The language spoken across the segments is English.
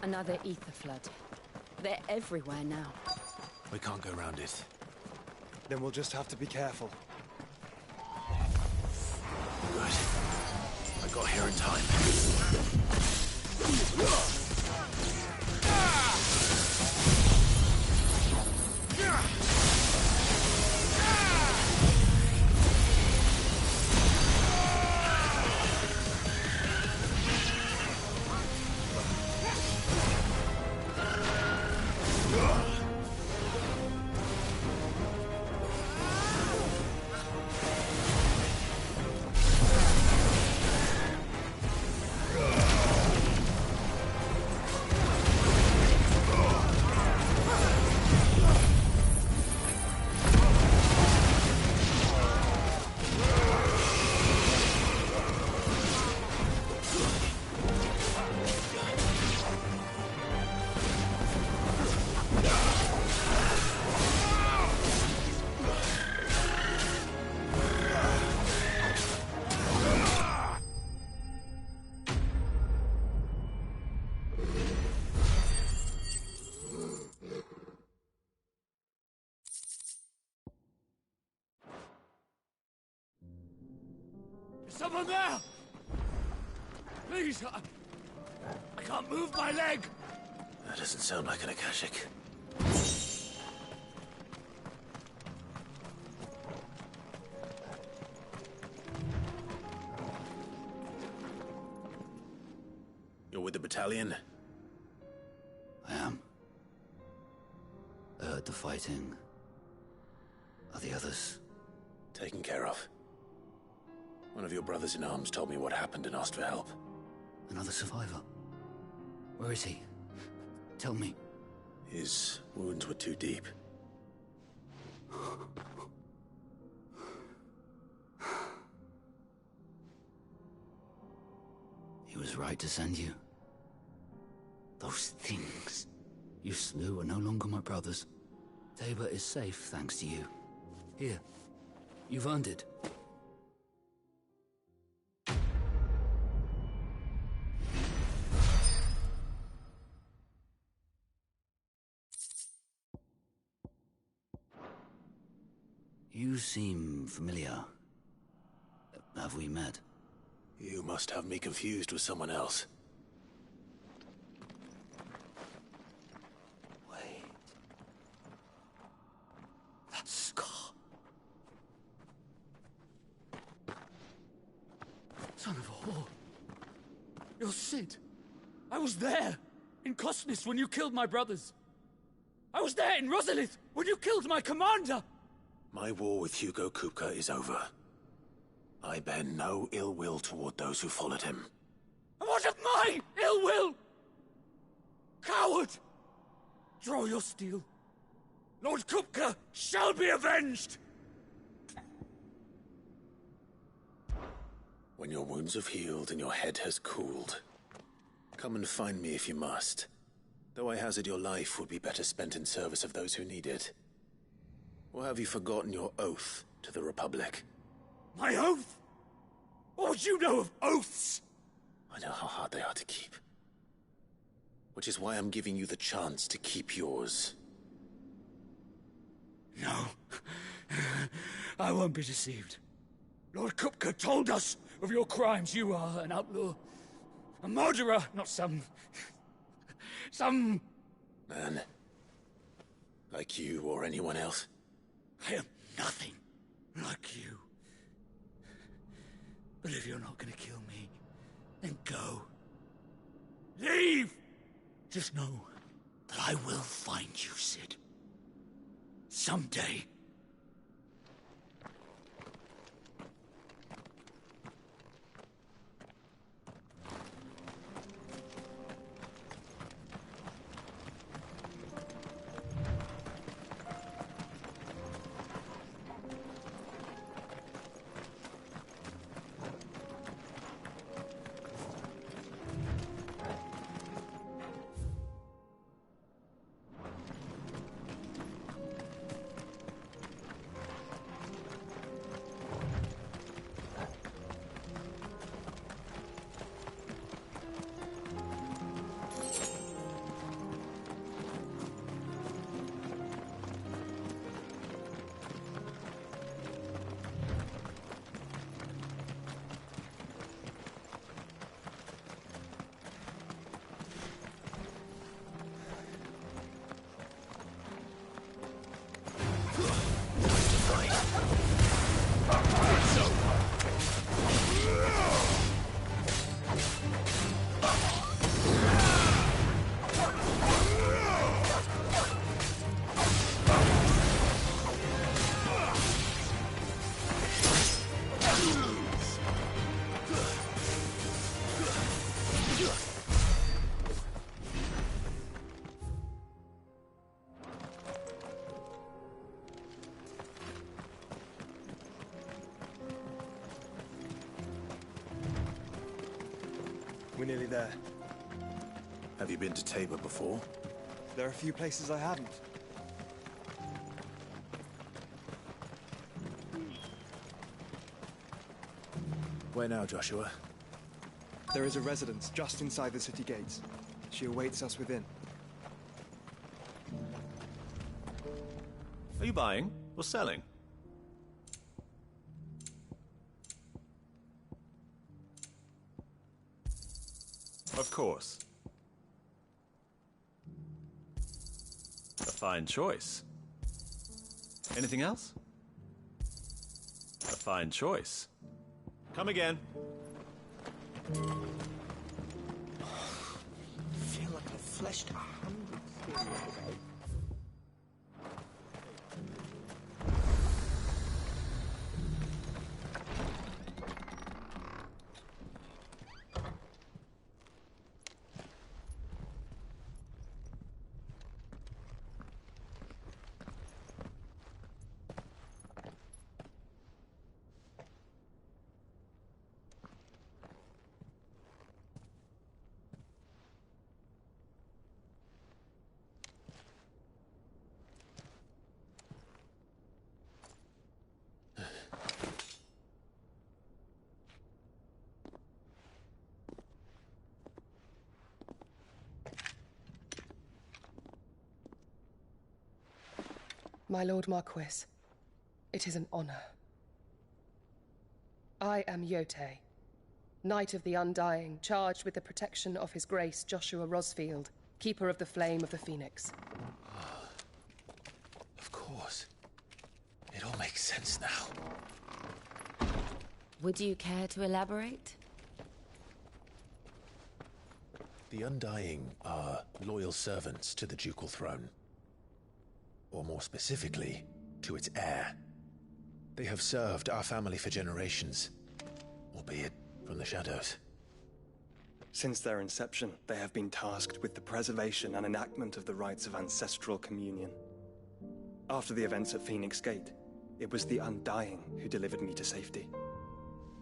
Another ether flood. They're everywhere now. We can't go around it. Then we'll just have to be careful. Good. I got here in time. Someone there! Please, I can't move my leg! That doesn't sound like an Akashic. You're with the battalion? I am. I heard the fighting. Are the others? Taken care of. One of your brothers in arms told me what happened and asked for help. Another survivor? Where is he? Tell me. His wounds were too deep. He was right to send you. Those things you slew are no longer my brothers. Tabor is safe thanks to you. Here, you've earned it. You seem familiar. Have we met? You must have me confused with someone else. Wait. That scar. Son of a whore. You're Sid. I was there, in Cosnis, when you killed my brothers. I was there in Rosalith, when you killed my commander! My war with Hugo Kupka is over. I bear no ill will toward those who followed him. And what of my ill will? Coward! Draw your steel. Lord Kupka shall be avenged! When your wounds have healed and your head has cooled, come and find me if you must. Though I hazard your life would be better spent in service of those who need it. Or have you forgotten your oath to the Republic? My oath? What would you know of oaths? I know how hard they are to keep. Which is why I'm giving you the chance to keep yours. No. I won't be deceived. Lord Kupka told us of your crimes. You are an outlaw. A murderer, not some man. Like you or anyone else. I am nothing like you. But if you're not gonna kill me, then go. Leave! Just know that I will find you, Sid. Someday. We're nearly there. Have you been to Tabor before? There are a few places I haven't. Where now, Joshua? There is a residence just inside the city gates. She awaits us within. Are you buying or selling? Of course. A fine choice. Anything else? A fine choice. Come again. Feel like I've fleshed 100 things. My Lord Marquis, it is an honor. I am Yote, Knight of the Undying, charged with the protection of His Grace Joshua Rosfield, Keeper of the Flame of the Phoenix. Of course. It all makes sense now. Would you care to elaborate? The Undying are loyal servants to the ducal throne. Or more specifically, to its heir. They have served our family for generations, albeit from the shadows. Since their inception, they have been tasked with the preservation and enactment of the rites of ancestral communion. After the events at Phoenix Gate, it was the Undying who delivered me to safety.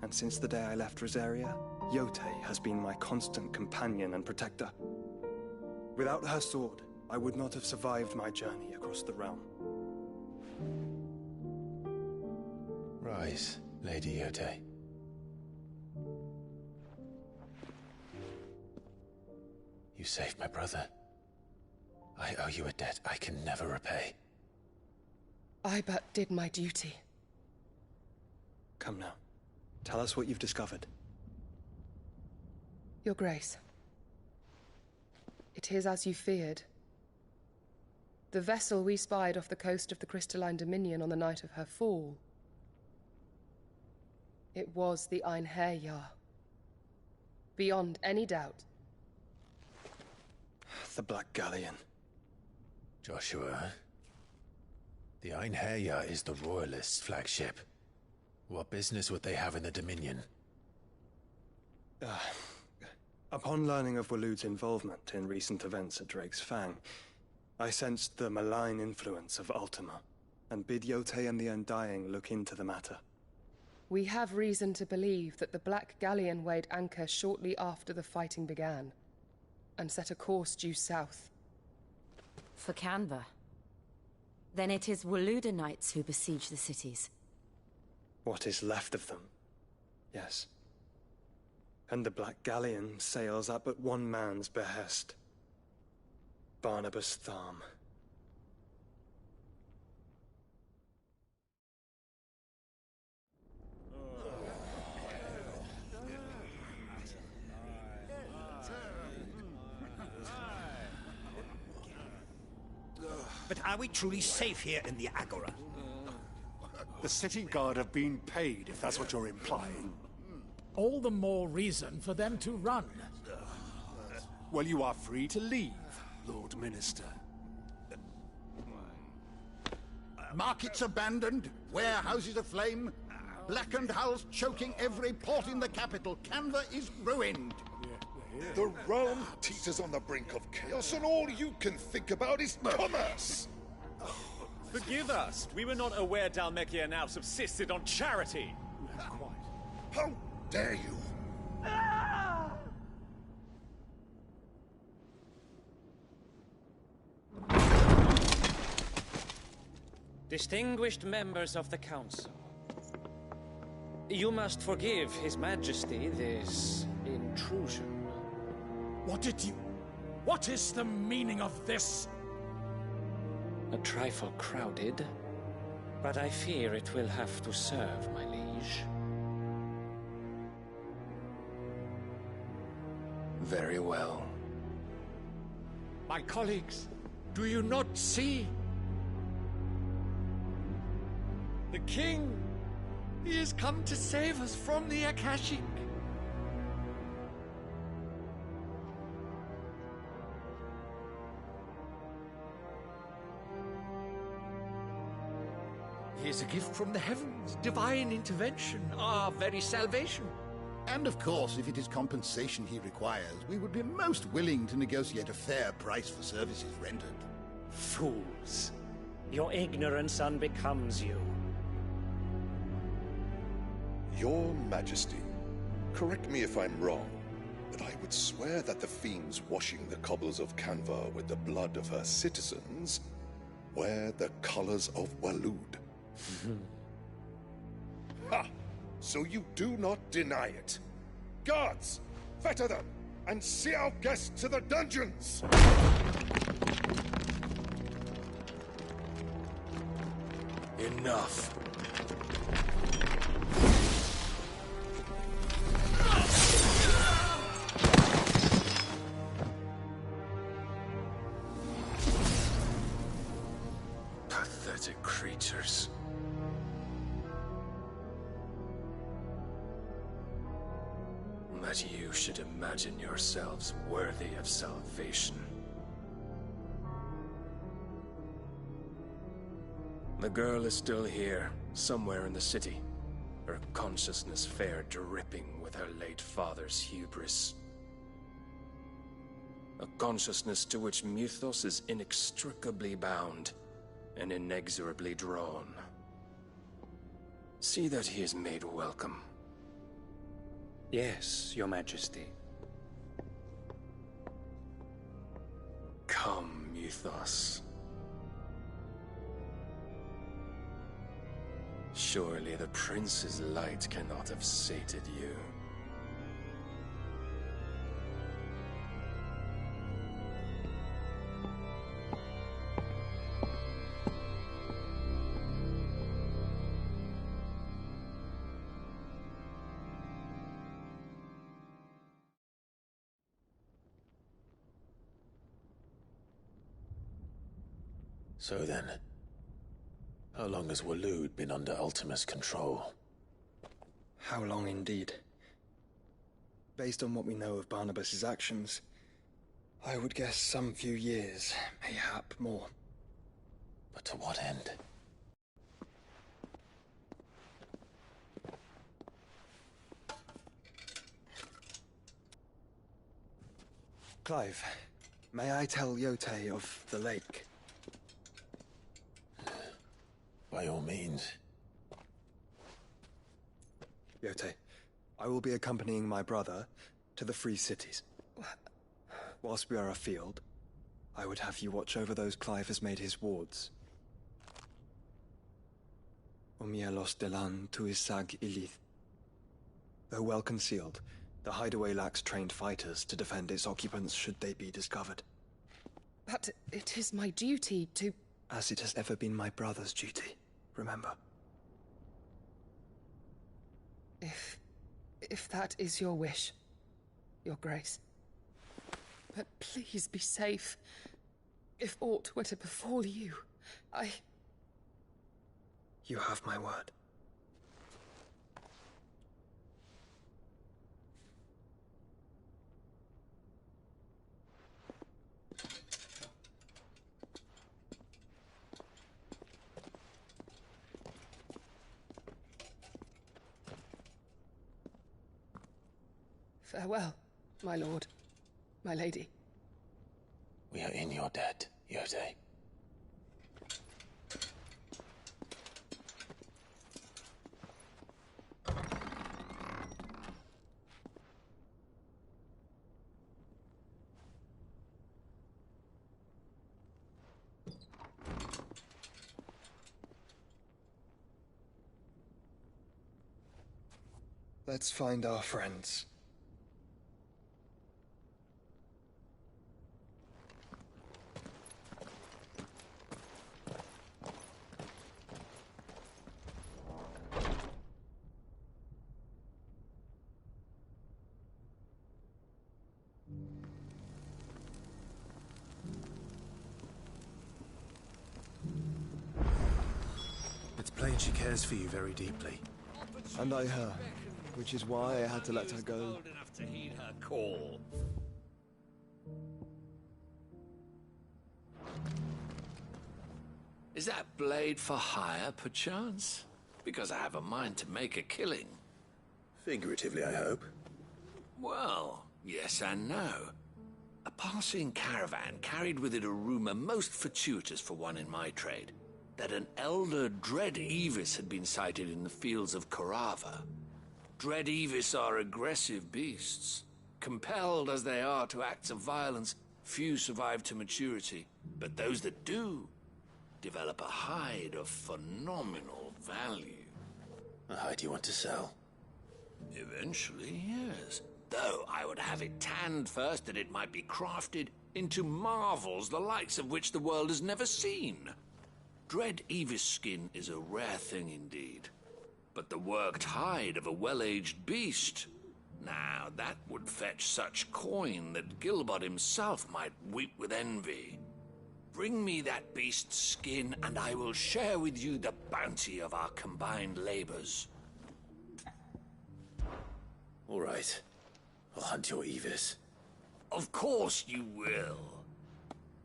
And since the day I left Rosaria, Yote has been my constant companion and protector. Without her sword, I would not have survived my journey across the realm. Rise, Lady Yote. You saved my brother. I owe you a debt I can never repay. I but did my duty. Come now. Tell us what you've discovered. Your Grace. It is as you feared. The vessel we spied off the coast of the Crystalline Dominion on the night of her fall. It was the Einherjar. Beyond any doubt. The Black Galleon. Joshua, the Einherjar is the Royalists' flagship. What business would they have in the Dominion? Upon learning of Waloed's involvement in recent events at Drake's Fang, I sensed the malign influence of Ultima, and bid Yote and the Undying look into the matter. We have reason to believe that the Black Galleon weighed anchor shortly after the fighting began, and set a course due south. For Canva. Then it is Waloed Knights who besiege the cities. What is left of them, yes. And the Black Galleon sails at but one man's behest. Barnabas Tharm. But are we truly safe here in the Agora? The city guard have been paid, if that's what you're implying. All the more reason for them to run. Well, you are free to leave, Lord Minister. Markets abandoned, warehouses aflame, blackened hulls choking every port in the capital. Canva is ruined. The realm teeters on the brink of chaos, and all you can think about is commerce. Forgive us. We were not aware Dhalmekia now subsisted on charity. How dare you? Distinguished members of the Council, you must forgive His Majesty this intrusion. What is the meaning of this? A trifle crowded, but I fear it will have to serve, my liege. Very well. My colleagues, do you not see? The king! He has come to save us from the Akashic. He is a gift from the heavens, divine intervention, our very salvation. And of course, if it is compensation he requires, we would be most willing to negotiate a fair price for services rendered. Fools! Your ignorance unbecomes you. Your Majesty, correct me if I'm wrong, but I would swear that the fiends washing the cobbles of Canva with the blood of her citizens wear the colors of Waloed. Ha! So you do not deny it. Guards, fetter them, and see our guests to the dungeons! Enough. Pathetic creatures. That you should imagine yourselves worthy of salvation. The girl is still here, somewhere in the city, her consciousness fair dripping with her late father's hubris. A consciousness to which Mythos is inextricably bound and inexorably drawn. See that he is made welcome. Yes, Your Majesty. Come, Mythos. Surely the prince's light cannot have sated you. So then, how long has Waloed been under Ultima's control? How long indeed? Based on what we know of Barnabas's actions, I would guess some few years, mayhap more. But to what end? Clive, may I tell Yote of the lake? By all means. Yote, I will be accompanying my brother to the Free Cities. Whilst we are afield, I would have you watch over those Clive has made his wards. Omielos delan tuisag ilith. Though well concealed, the hideaway lacks trained fighters to defend its occupants should they be discovered. But it is my duty to... As it has ever been my brother's duty, remember. If that is your wish, Your Grace. But please be safe. If aught were to befall you, You have my word. Farewell, my lord, my lady. We are in your debt, Yote. Let's find our friends. It's plain she cares for you very deeply. And I her, which is why I had to let her go. Old enough to heed her call. Is that blade for hire, perchance? Because I have a mind to make a killing. Figuratively, I hope. Well, yes and no. A passing caravan carried with it a rumor most fortuitous for one in my trade, that an elder Dread Evis had been sighted in the fields of Korava. Dread Evis are aggressive beasts. Compelled as they are to acts of violence, few survive to maturity, but those that do develop a hide of phenomenal value. A hide you want to sell? Eventually, yes. Though I would have it tanned first that it might be crafted into marvels the likes of which the world has never seen. Dread Evis skin is a rare thing indeed. But the worked hide of a well-aged beast, now that would fetch such coin that Gilbert himself might weep with envy. Bring me that beast's skin, and I will share with you the bounty of our combined labors. All right. I'll hunt your Evis. Of course you will.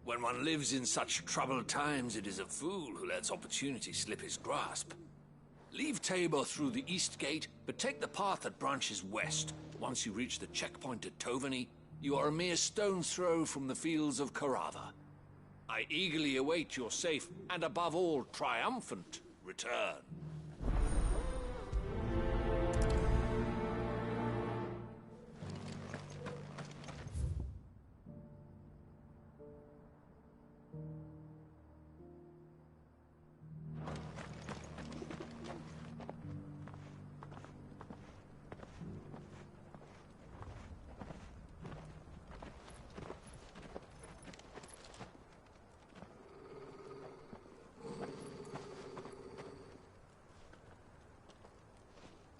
When one lives in such troubled times, it is a fool who lets opportunity slip his grasp. Leave Tabor through the east gate, but take the path that branches west. Once you reach the checkpoint at Tovany, you are a mere stone's throw from the fields of Korava. I eagerly await your safe, and above all, triumphant return.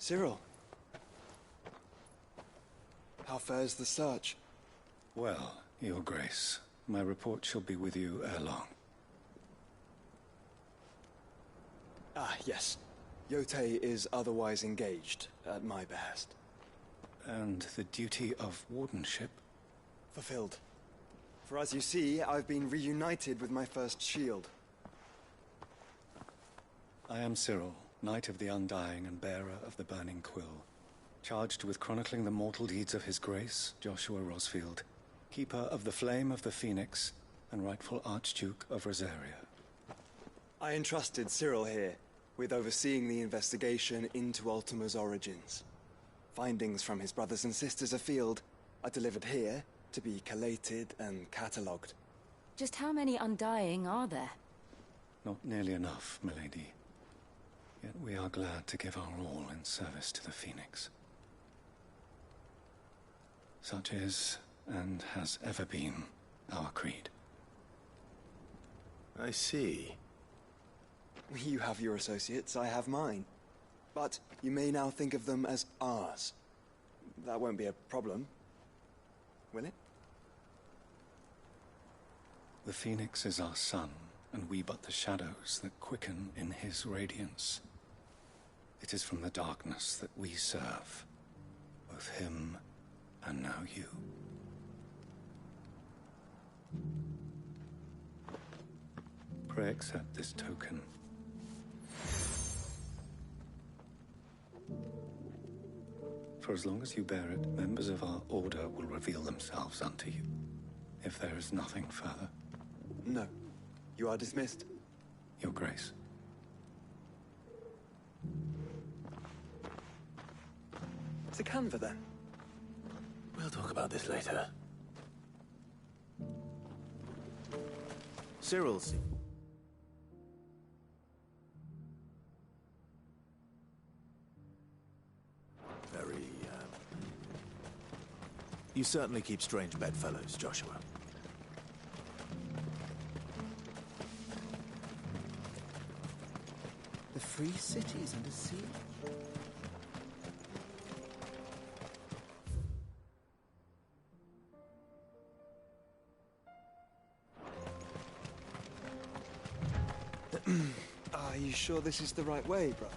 Cyril. How fares the search? Well, Your Grace, my report shall be with you ere long. Ah, yes. Yotei is otherwise engaged, at my behest. And the duty of wardenship? Fulfilled. For as you see, I've been reunited with my first shield. I am Cyril, Knight of the Undying and bearer of the Burning Quill, charged with chronicling the mortal deeds of His Grace, Joshua Rosfield, Keeper of the Flame of the Phoenix, and rightful Archduke of Rosaria. I entrusted Cyril here with overseeing the investigation into Ultima's origins. Findings from his brothers and sisters afield are delivered here to be collated and catalogued. Just how many Undying are there? Not nearly enough, milady. Yet we are glad to give our all in service to the Phoenix. Such is, and has ever been, our creed. I see. You have your associates, I have mine. But you may now think of them as ours. That won't be a problem, will it? The Phoenix is our sun, and we but the shadows that quicken in his radiance. It is from the darkness that we serve, both him and now you. Pray accept this token. For as long as you bear it, members of our order will reveal themselves unto you. If there is nothing further. No. You are dismissed. Your Grace. To Canva, then. We'll talk about this later. Cyril's. Very You certainly keep strange bedfellows, Joshua. The free cities under siege. Are you sure this is the right way, brother?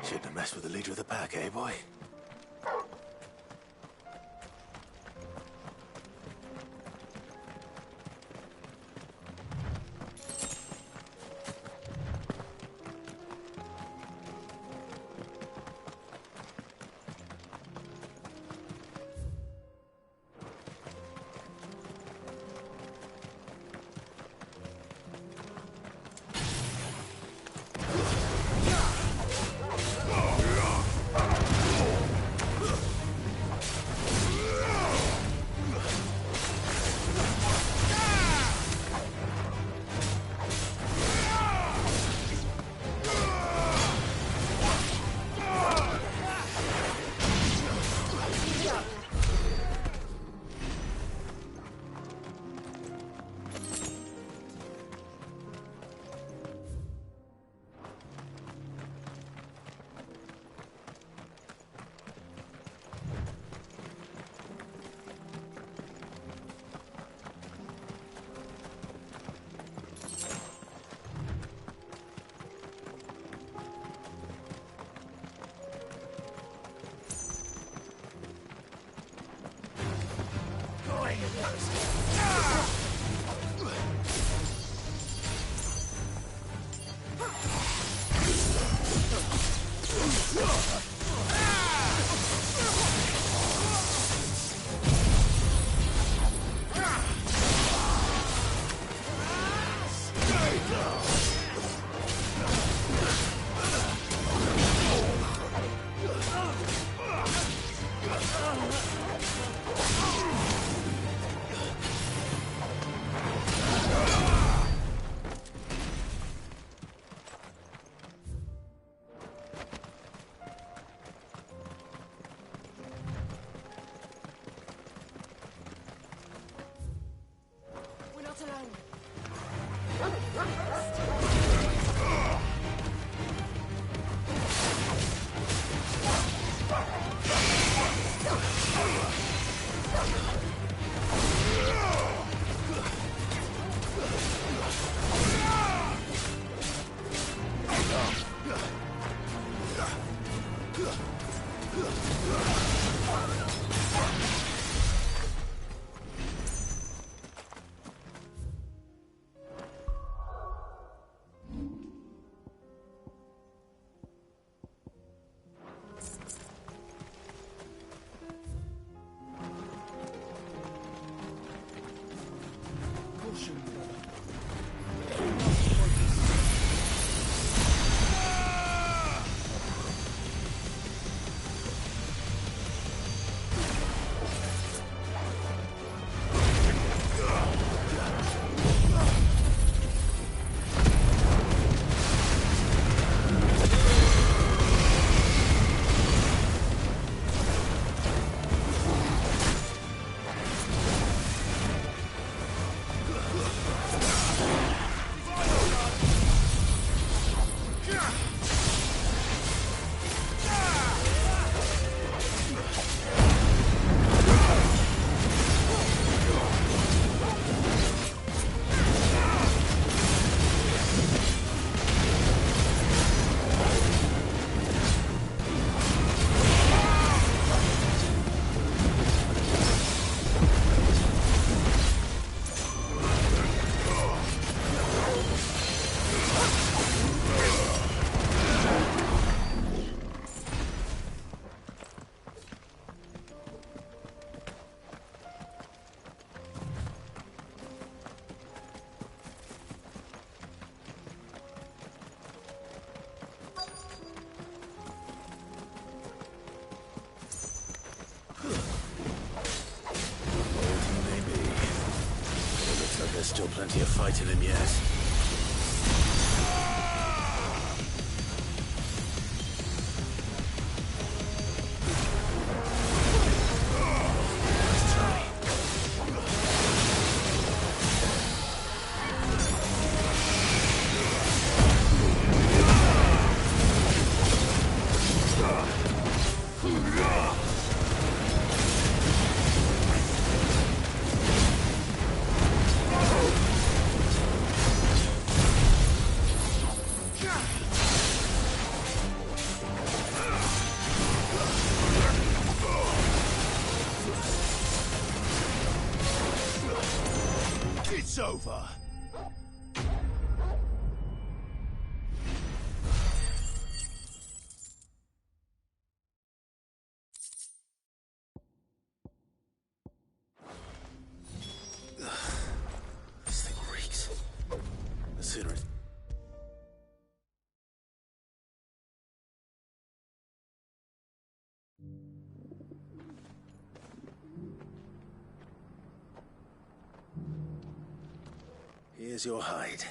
Shouldn't have messed with the leader of the pack, eh, boy? plenty of fight in him yet. It's over. This thing reeks. The sooner it... Here's your hide,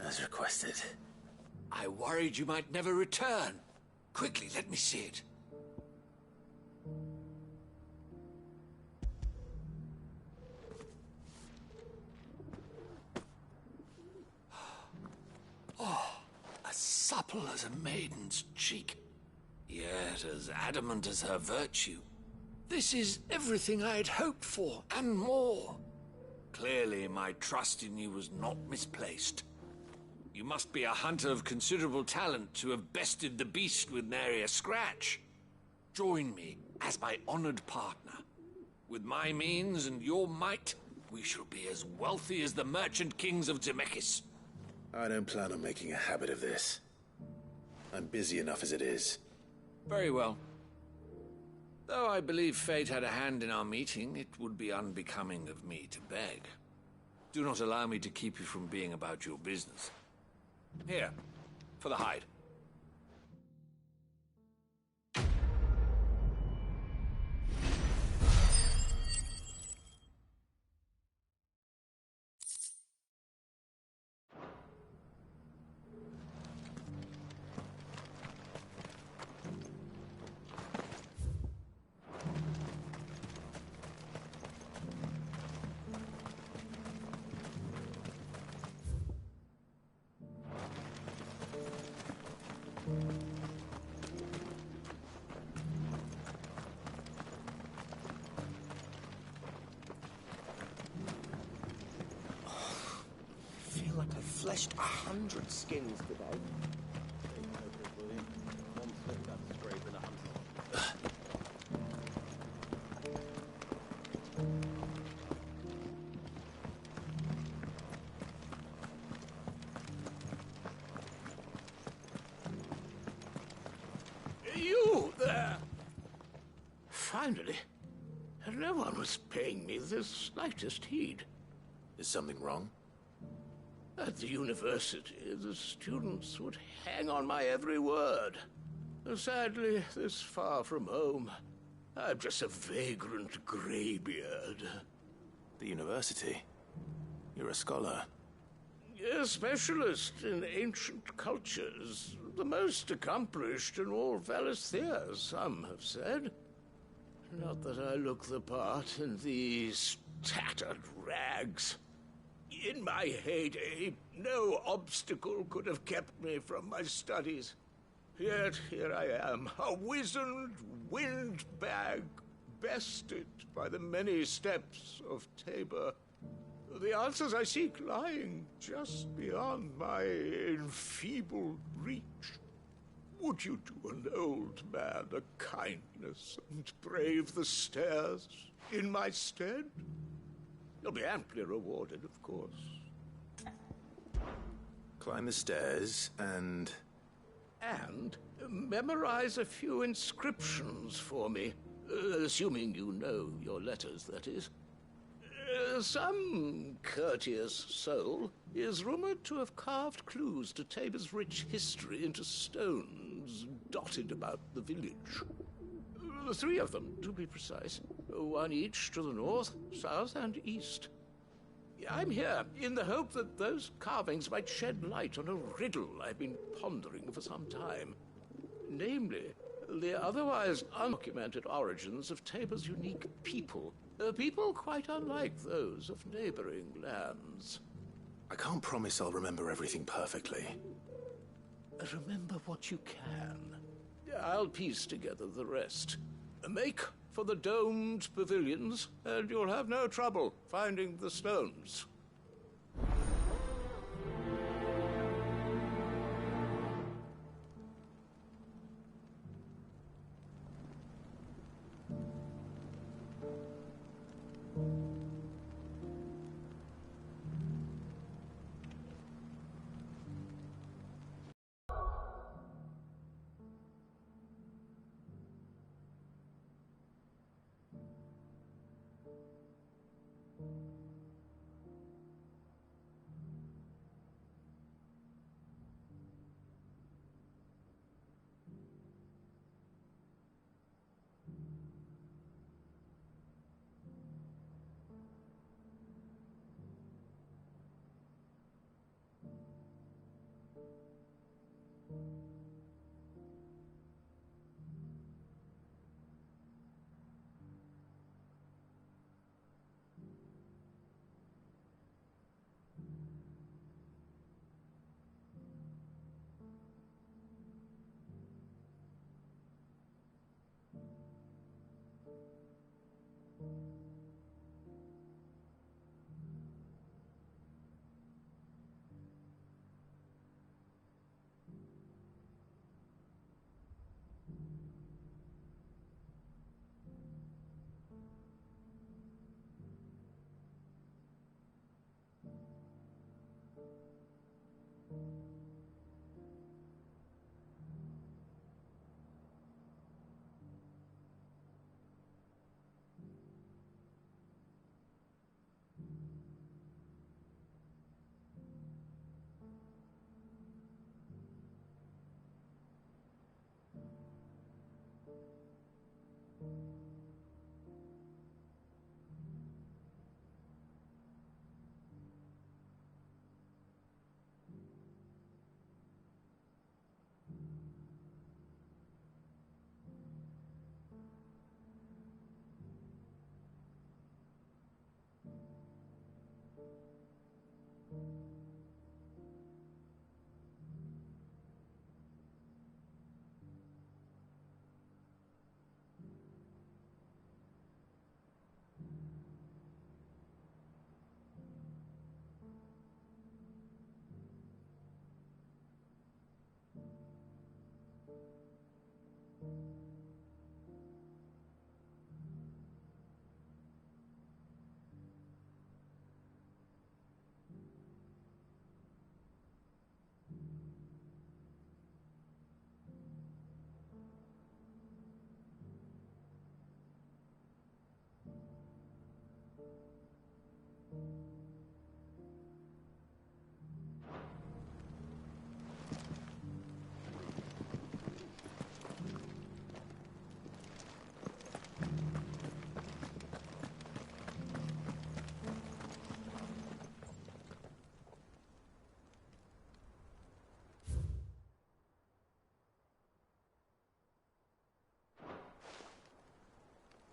as requested. I worried you might never return. Quickly, let me see it. Oh, as supple as a maiden's cheek, yet as adamant as her virtue. This is everything I had hoped for, and more. Clearly, my trust in you was not misplaced. You must be a hunter of considerable talent to have bested the beast with nary a scratch. Join me as my honored partner. With my means and your might, we shall be as wealthy as the merchant kings of Zemeckis. I don't plan on making a habit of this. I'm busy enough as it is. Very well. Though I believe fate had a hand in our meeting, it would be unbecoming of me to beg. Do not allow me to keep you from being about your business. Here, for the hide. Fleshed 100 skins today. You there! Finally. No one was paying me the slightest heed. Is something wrong? At the university, the students would hang on my every word. Sadly, this far from home, I'm just a vagrant greybeard. The university? You're a scholar. A specialist in ancient cultures. The most accomplished in all Valisthea, some have said. Not that I look the part in these tattered rags. In my heyday, no obstacle could have kept me from my studies. Yet here I am, a wizened windbag, bested by the many steps of Tabor. The answers I seek lying just beyond my enfeebled reach. Would you do an old man a kindness and brave the stairs in my stead? You'll be amply rewarded, of course. Climb the stairs and... And memorize a few inscriptions for me. Assuming you know your letters, that is. Some courteous soul is rumored to have carved clues to Tabor's rich history into stones dotted about the village. 3 of them, to be precise. 1 each to the north, south, and east. I'm here in the hope that those carvings might shed light on a riddle I've been pondering for some time. Namely, the otherwise undocumented origins of Tabor's unique people. A people quite unlike those of neighboring lands. I can't promise I'll remember everything perfectly. Remember what you can. I'll piece together the rest. Make for the domed pavilions, and you'll have no trouble finding the stones.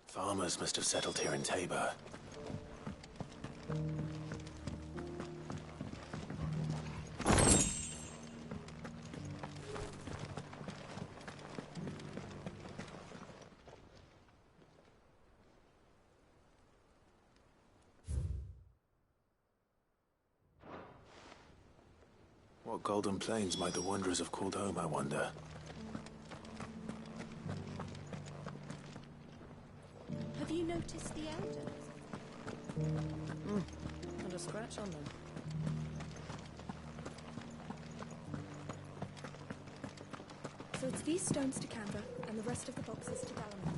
Farmers must have settled here in Tabor. What golden plains might the wanderers have called home, I wonder? Have you noticed the elders? Not a scratch on them. So it's these stones to Canva, and the rest of the boxes to Dallamore.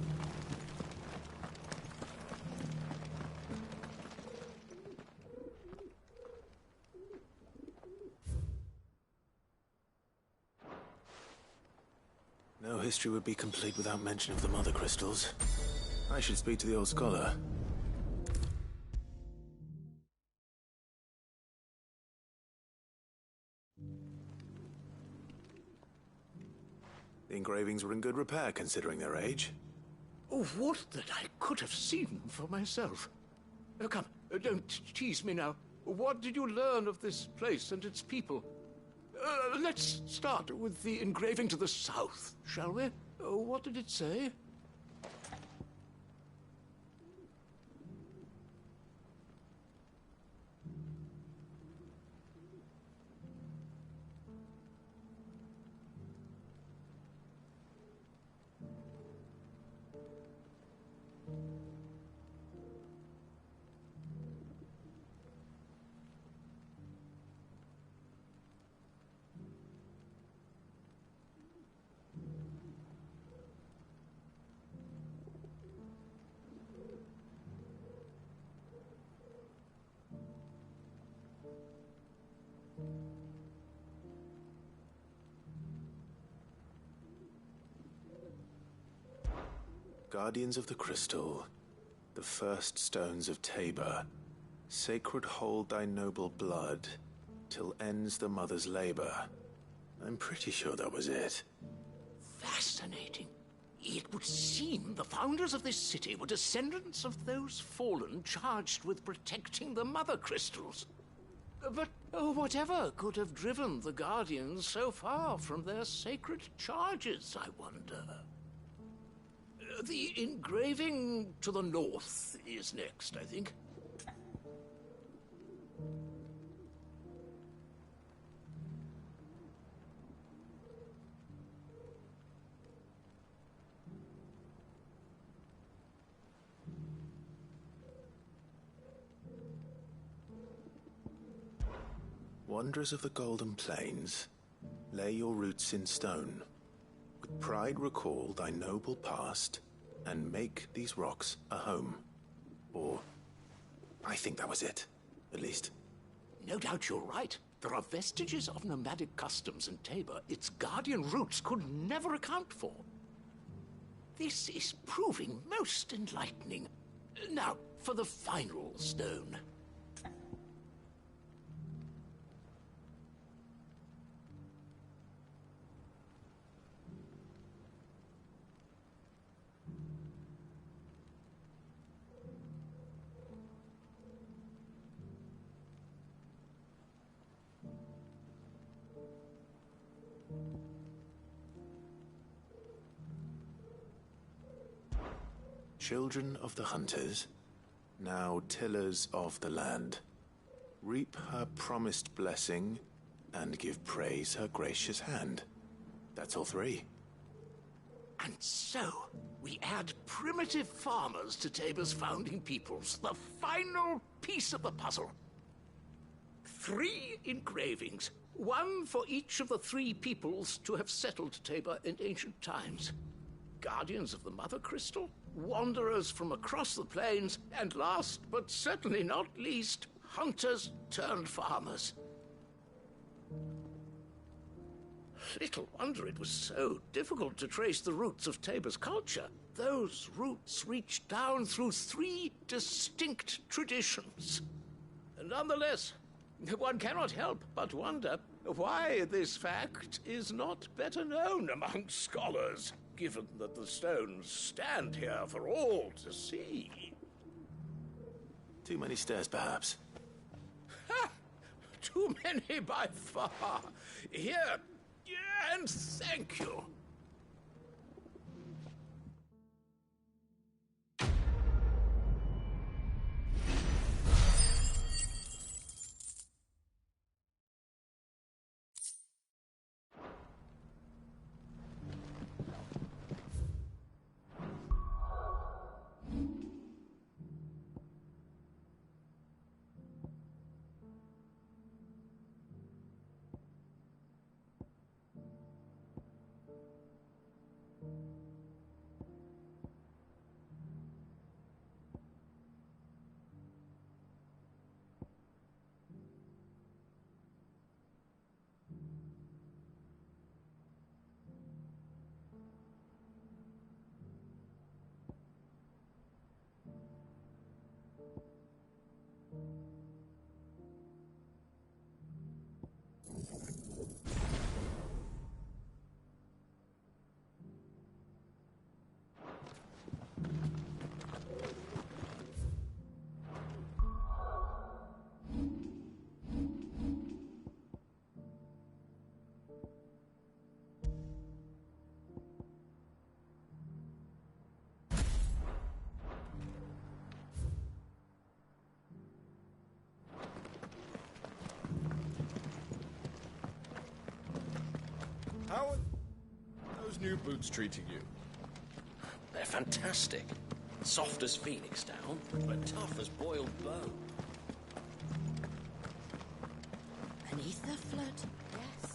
No history would be complete without mention of the mother crystals. I should speak to the old scholar. The engravings were in good repair considering their age. Oh, would that I could have seen for myself. Come, don't tease me now. What did you learn of this place and its people? Let's start with the engraving to the south, shall we? What did it say? Guardians of the Crystal, the first stones of Tabor, sacred hold thy noble blood, till ends the mother's labor. I'm pretty sure that was it. Fascinating. It would seem the founders of this city were descendants of those fallen charged with protecting the mother crystals. But whatever could have driven the Guardians so far from their sacred charges, I wonder? The engraving to the north is next, I think. Wanderers of the Golden Plains, lay your roots in stone. With pride recall thy noble past, and make these rocks a home. Or, I think that was it, at least. No doubt you're right. There are vestiges of nomadic customs in Tabor its guardian roots could never account for. This is proving most enlightening. Now, for the final stone. Children of the hunters, now tillers of the land, reap her promised blessing and give praise her gracious hand. That's all three. And so, we add primitive farmers to Tabor's founding peoples, the final piece of the puzzle. 3 engravings, one for each of the 3 peoples to have settled Tabor in ancient times. Guardians of the Mother Crystal, wanderers from across the plains, and last but certainly not least, hunters turned farmers. Little wonder it was so difficult to trace the roots of Tabor's culture. Those roots reached down through 3 distinct traditions. Nonetheless, one cannot help but wonder why this fact is not better known among scholars, given that the stones stand here for all to see. Too many stairs, perhaps. Ha! Too many by far. Here, and thank you. those new boots treating you? They're fantastic. Soft as phoenix down, but tough as boiled bone. Beneath the flood, yes.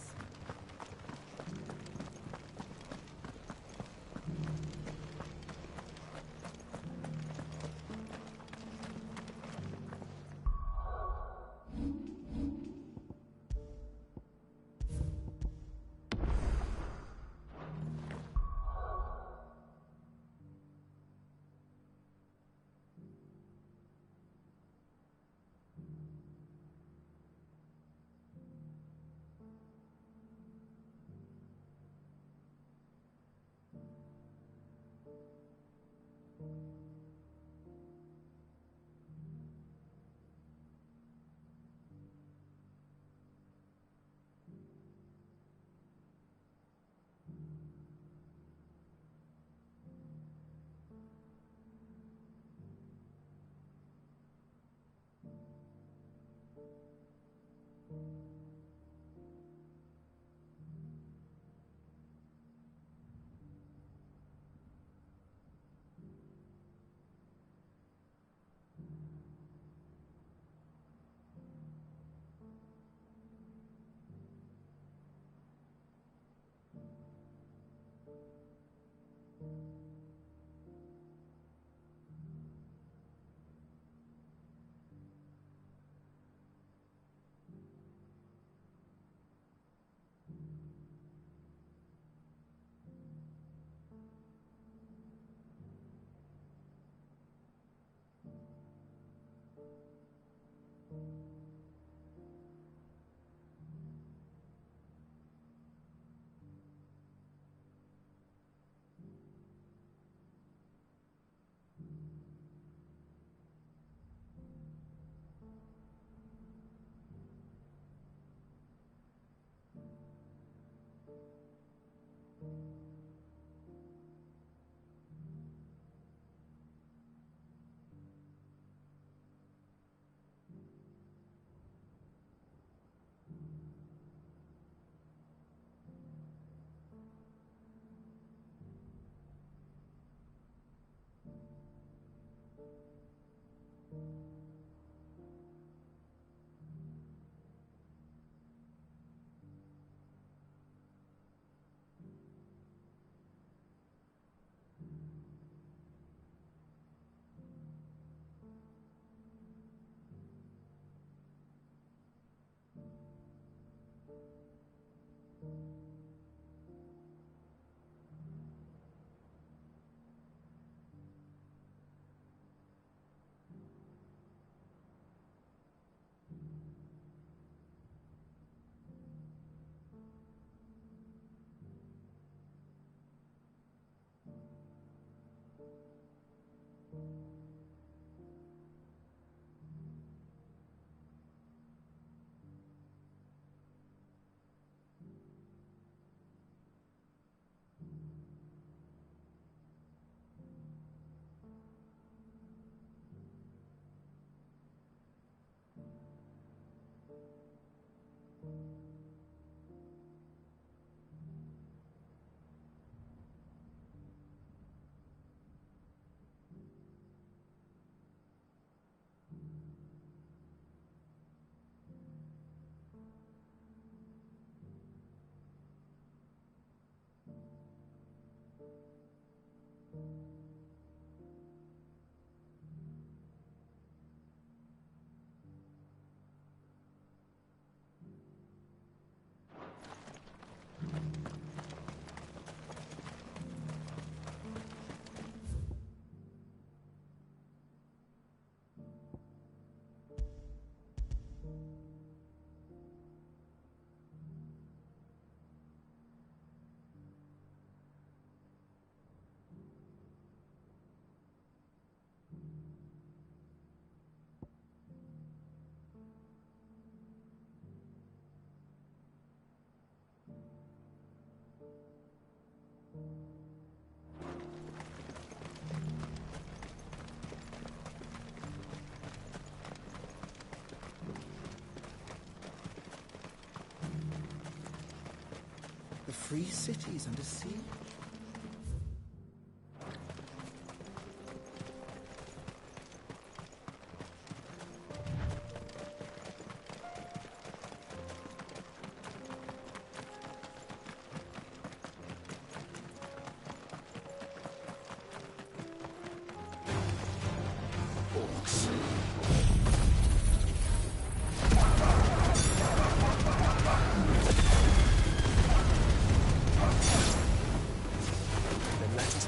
The free cities under siege.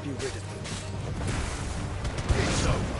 be rid of them. It's over.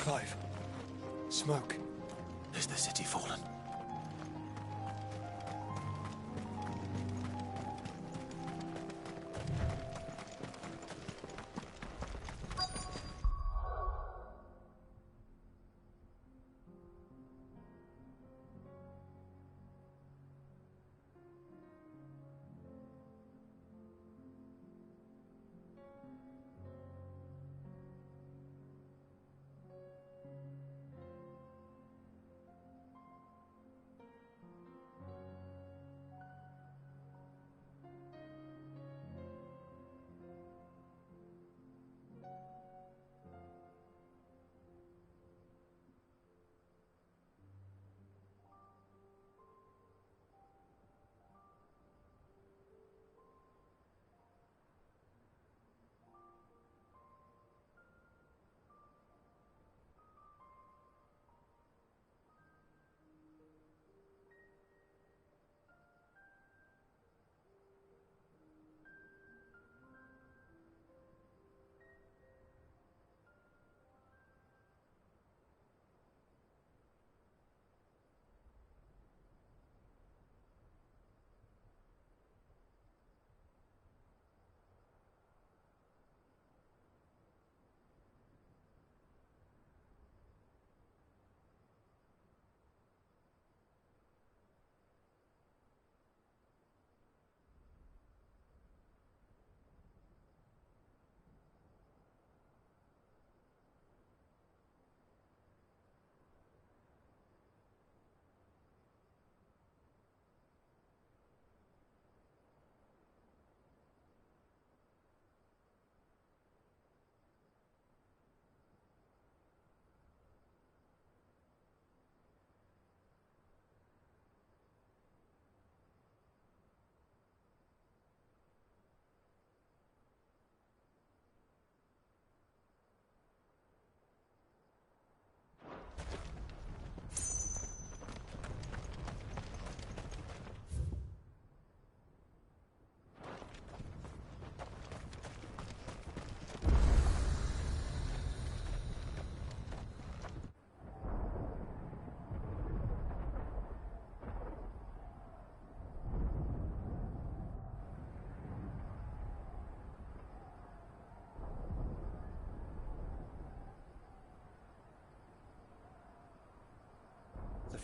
Clive. Smoke. Is the city fallen?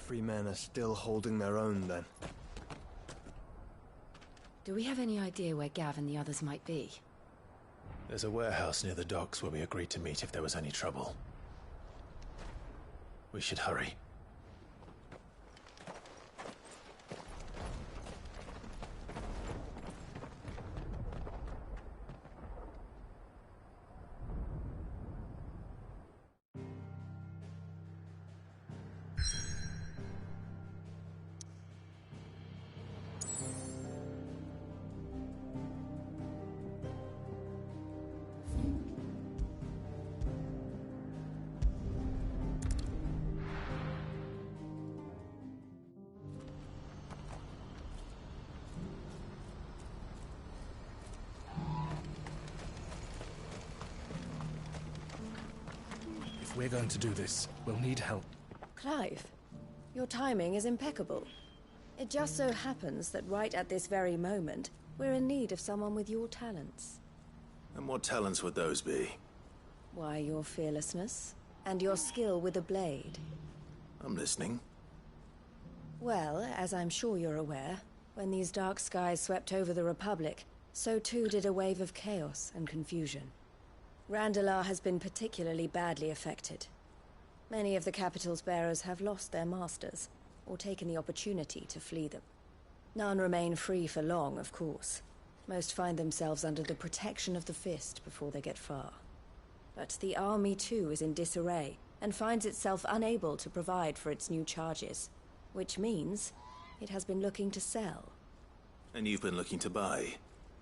free men are still holding their own, then. Do we have any idea where Gav and the others might be? There's a warehouse near the docks where we agreed to meet if there was any trouble. We should hurry. If we're going to do this, we'll need help. Clive, your timing is impeccable. It just so happens that right at this very moment, we're in need of someone with your talents. And what talents would those be? Why, your fearlessness, and your skill with a blade. I'm listening. Well, as I'm sure you're aware, when these dark skies swept over the Republic, so too did a wave of chaos and confusion. Randalar has been particularly badly affected. Many of the capital's bearers have lost their masters, or taken the opportunity to flee them. None remain free for long, of course. Most find themselves under the protection of the Fist before they get far. But the army too is in disarray, and finds itself unable to provide for its new charges. Which means it has been looking to sell. And you've been looking to buy,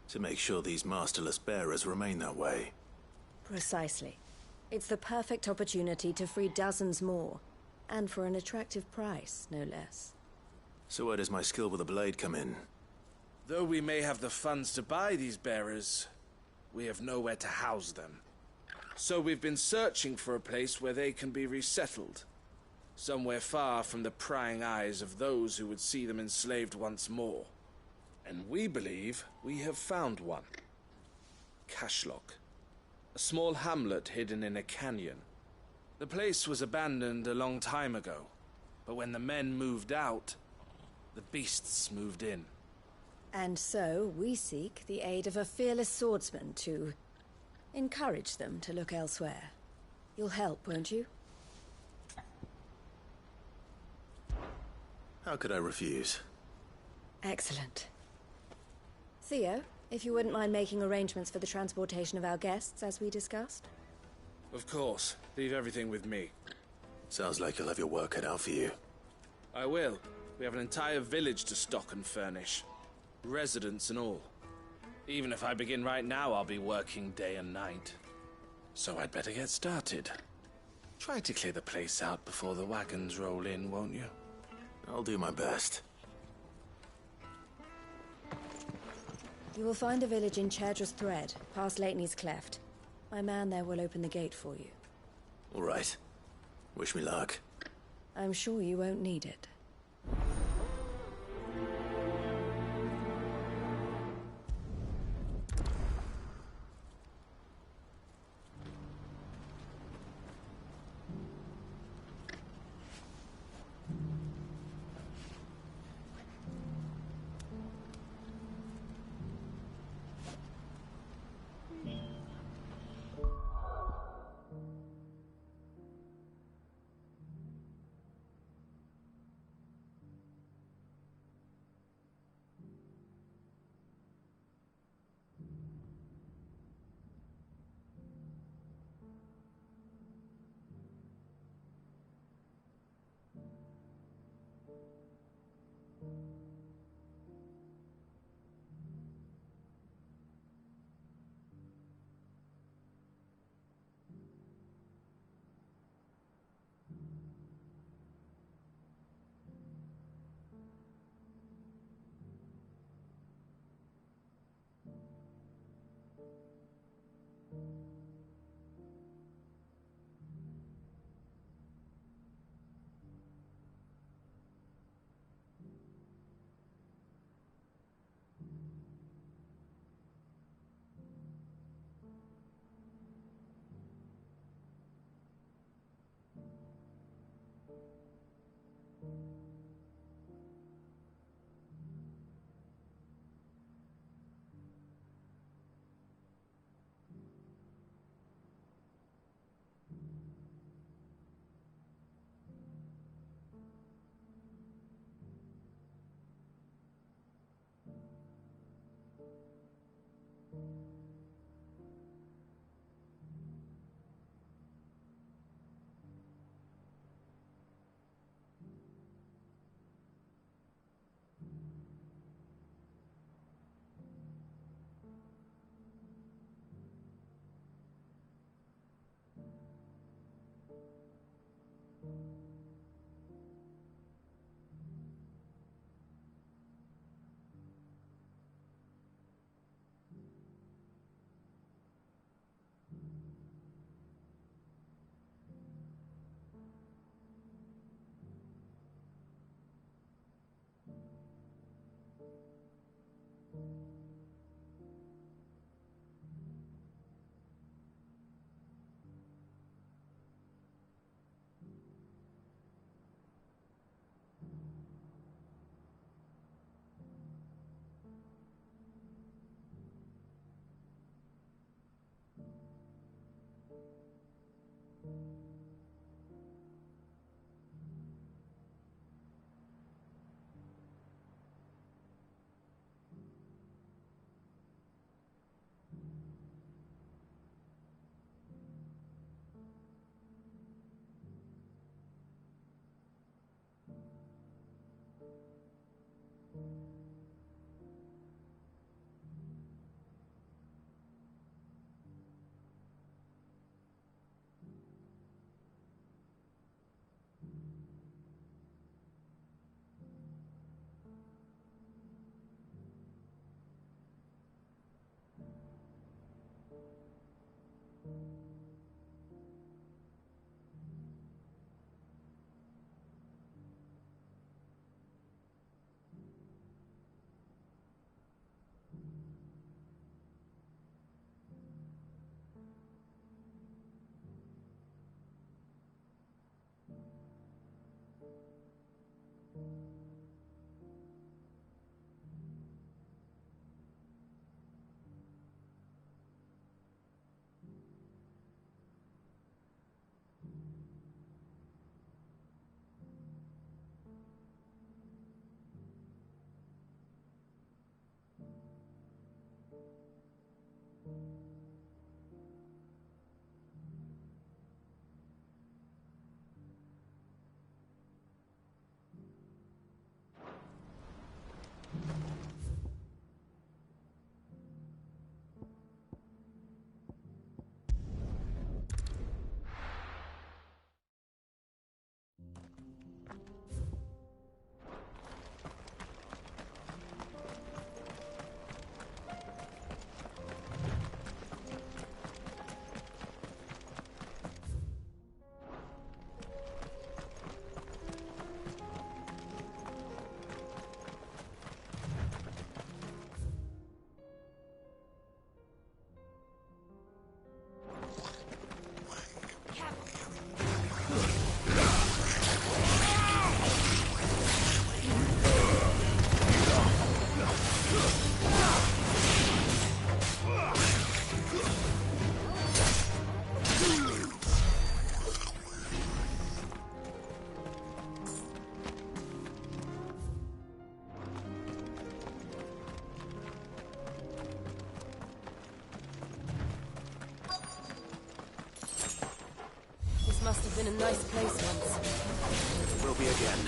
to make sure these masterless bearers remain that way. Precisely. It's the perfect opportunity to free dozens more, and for an attractive price, no less. So where does my skill with a blade come in? Though we may have the funds to buy these bearers, we have nowhere to house them. So we've been searching for a place where they can be resettled. Somewhere far from the prying eyes of those who would see them enslaved once more. And we believe we have found one. Cashlock. A small hamlet hidden in a canyon. The place was abandoned a long time ago, but when the men moved out, the beasts moved in. And so we seek the aid of a fearless swordsman to encourage them to look elsewhere. You'll help, won't you? How could I refuse? Excellent. Theo, if you wouldn't mind making arrangements for the transportation of our guests, as we discussed. Of course. Leave everything with me. Sounds like you'll have your work cut out for you. I will. We have an entire village to stock and furnish. Residents and all. Even if I begin right now, I'll be working day and night. So I'd better get started. Try to clear the place out before the wagons roll in, won't you? I'll do my best. You will find a village in Chadra's Thread, past Leitney's Cleft. My man there will open the gate for you. All right. Wish me luck. I'm sure you won't need it. in a nice place once. Will be again.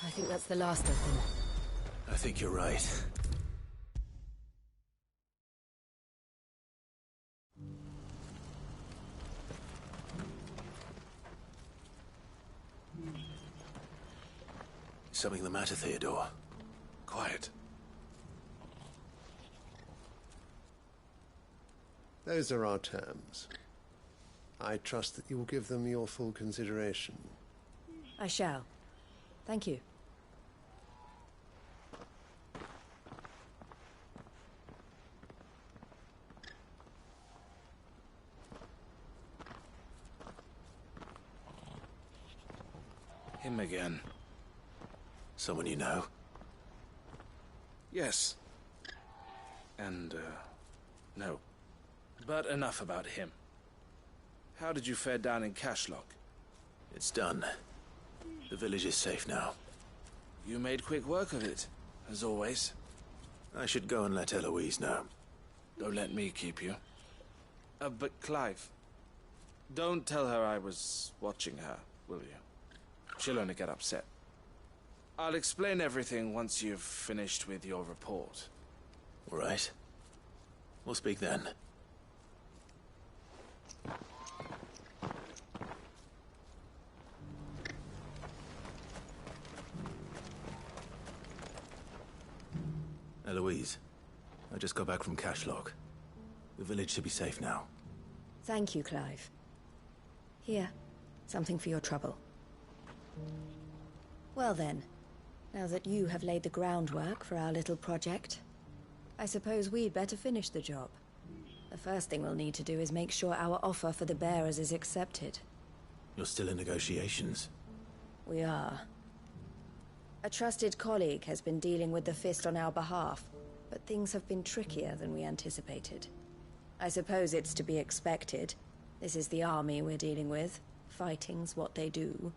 I think that's the last of them. I think you're right. Something the matter, Theodore? Quiet. Those are our terms. I trust that you will give them your full consideration. I shall. Thank you. Him again. Someone you know? Yes. And, no. But enough about him. How did you fare down in Cashlock? It's done. The village is safe now. You made quick work of it, as always. I should go and let Eloise know. Don't let me keep you. But Clive, don't tell her I was watching her, will you? She'll only get upset. I'll explain everything once you've finished with your report. All right. We'll speak then. Eloise, I just got back from Cashlock. The village should be safe now. Thank you, Clive. Here, something for your trouble. Well then, now that you have laid the groundwork for our little project, I suppose we'd better finish the job. The first thing we'll need to do is make sure our offer for the bearers is accepted. You're still in negotiations? We are. A trusted colleague has been dealing with the Fist on our behalf, but things have been trickier than we anticipated. I suppose it's to be expected. This is the army we're dealing with. Fighting's what they do.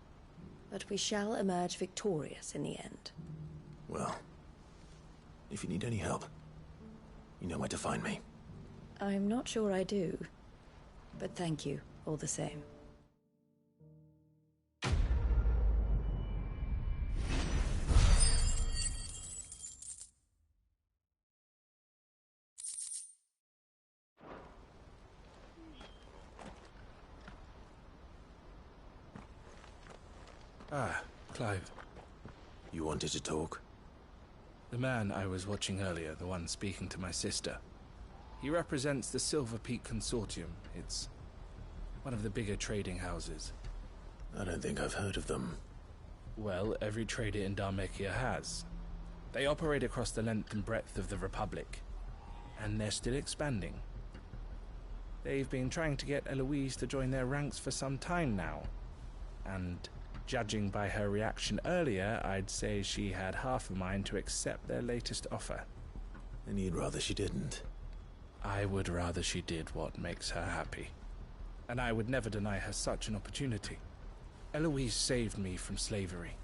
But we shall emerge victorious in the end. Well, if you need any help, you know where to find me. I'm not sure I do, but thank you all the same. Ah, Clive. You wanted to talk? The man I was watching earlier, the one speaking to my sister. He represents the Silver Peak Consortium. It's one of the bigger trading houses. I don't think I've heard of them. Well, every trader in Dhalmekia has. They operate across the length and breadth of the Republic, and they're still expanding. They've been trying to get Eloise to join their ranks for some time now, and judging by her reaction earlier, I'd say she had half a mind to accept their latest offer. And you'd rather she didn't? I would rather she did what makes her happy, and I would never deny her such an opportunity. Eloise saved me from slavery,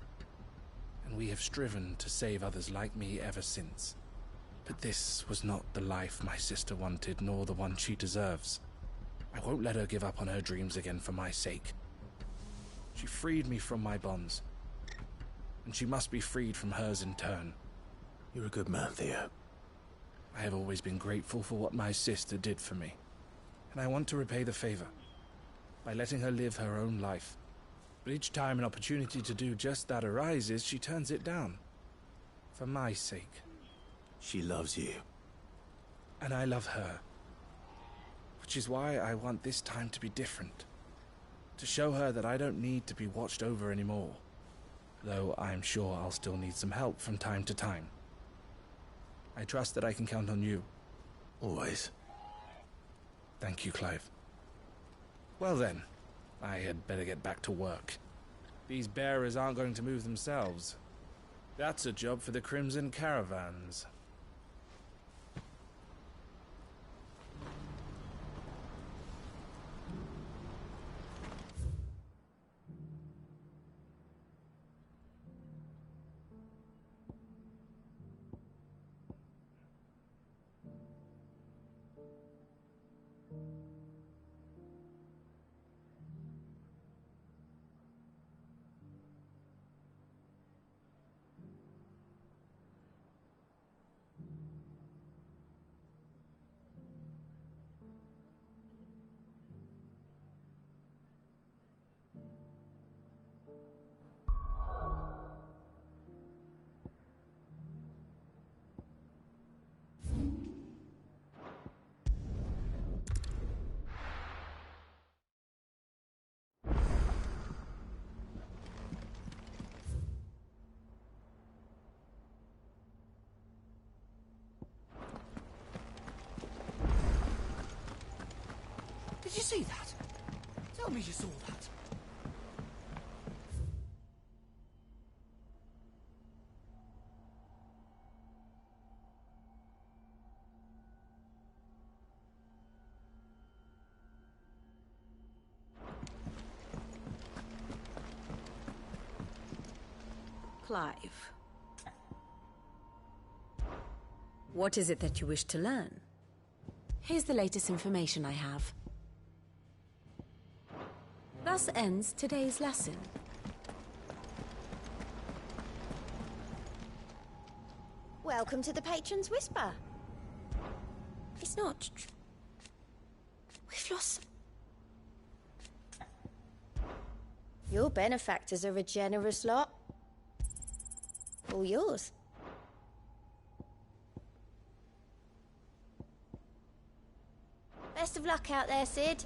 and we have striven to save others like me ever since. But this was not the life my sister wanted, nor the one she deserves. I won't let her give up on her dreams again for my sake. She freed me from my bonds, and she must be freed from hers in turn. You're a good man, Theo. I have always been grateful for what my sister did for me, and I want to repay the favor by letting her live her own life. But each time an opportunity to do just that arises, she turns it down. For my sake. She loves you. And I love her. Which is why I want this time to be different. To show her that I don't need to be watched over anymore. Though I'm sure I'll still need some help from time to time. I trust that I can count on you. Always. Thank you, Clive. Well then, I had better get back to work. These bearers aren't going to move themselves. That's a job for the Crimson Caravans. Did you see that? Tell me you saw that. Clive. What is it that you wish to learn? Here's the latest information I have. Thus ends today's lesson. Welcome to the Patron's Whisper. It's not... We've lost... Your benefactors are a generous lot. All yours. Best of luck out there, Sid.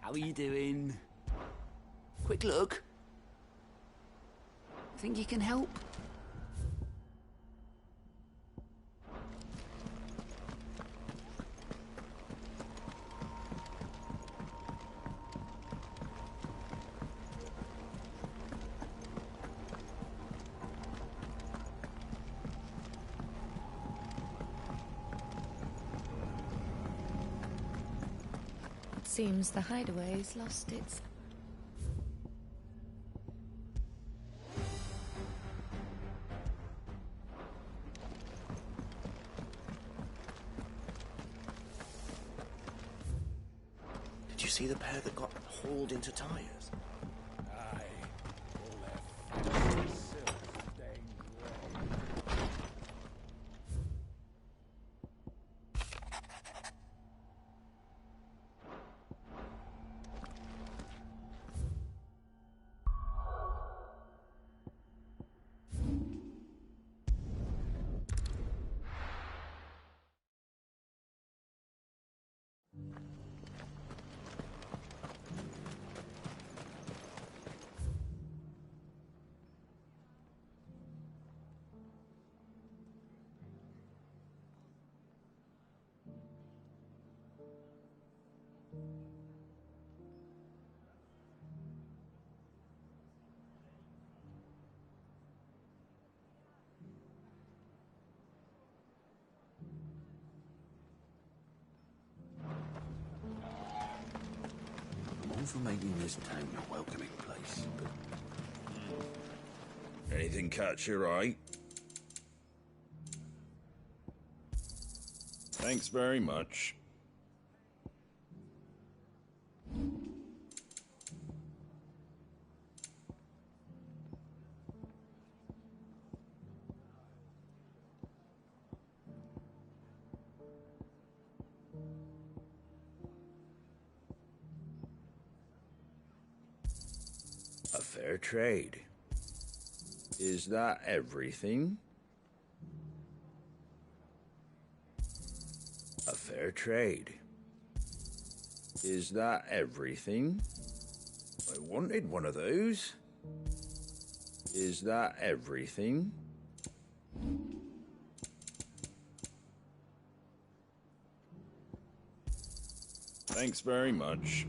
How are you doing? Quick look. Think you can help? Seems the hideaway's lost its... Did you see the pair that got hauled into tires? Aye. All their fancy silk stained grey. for making this town a welcoming place, but... Anything catch your eye? Thanks very much. A fair trade. Is that everything? A fair trade. Is that everything? I wanted one of those. Is that everything? Thanks very much.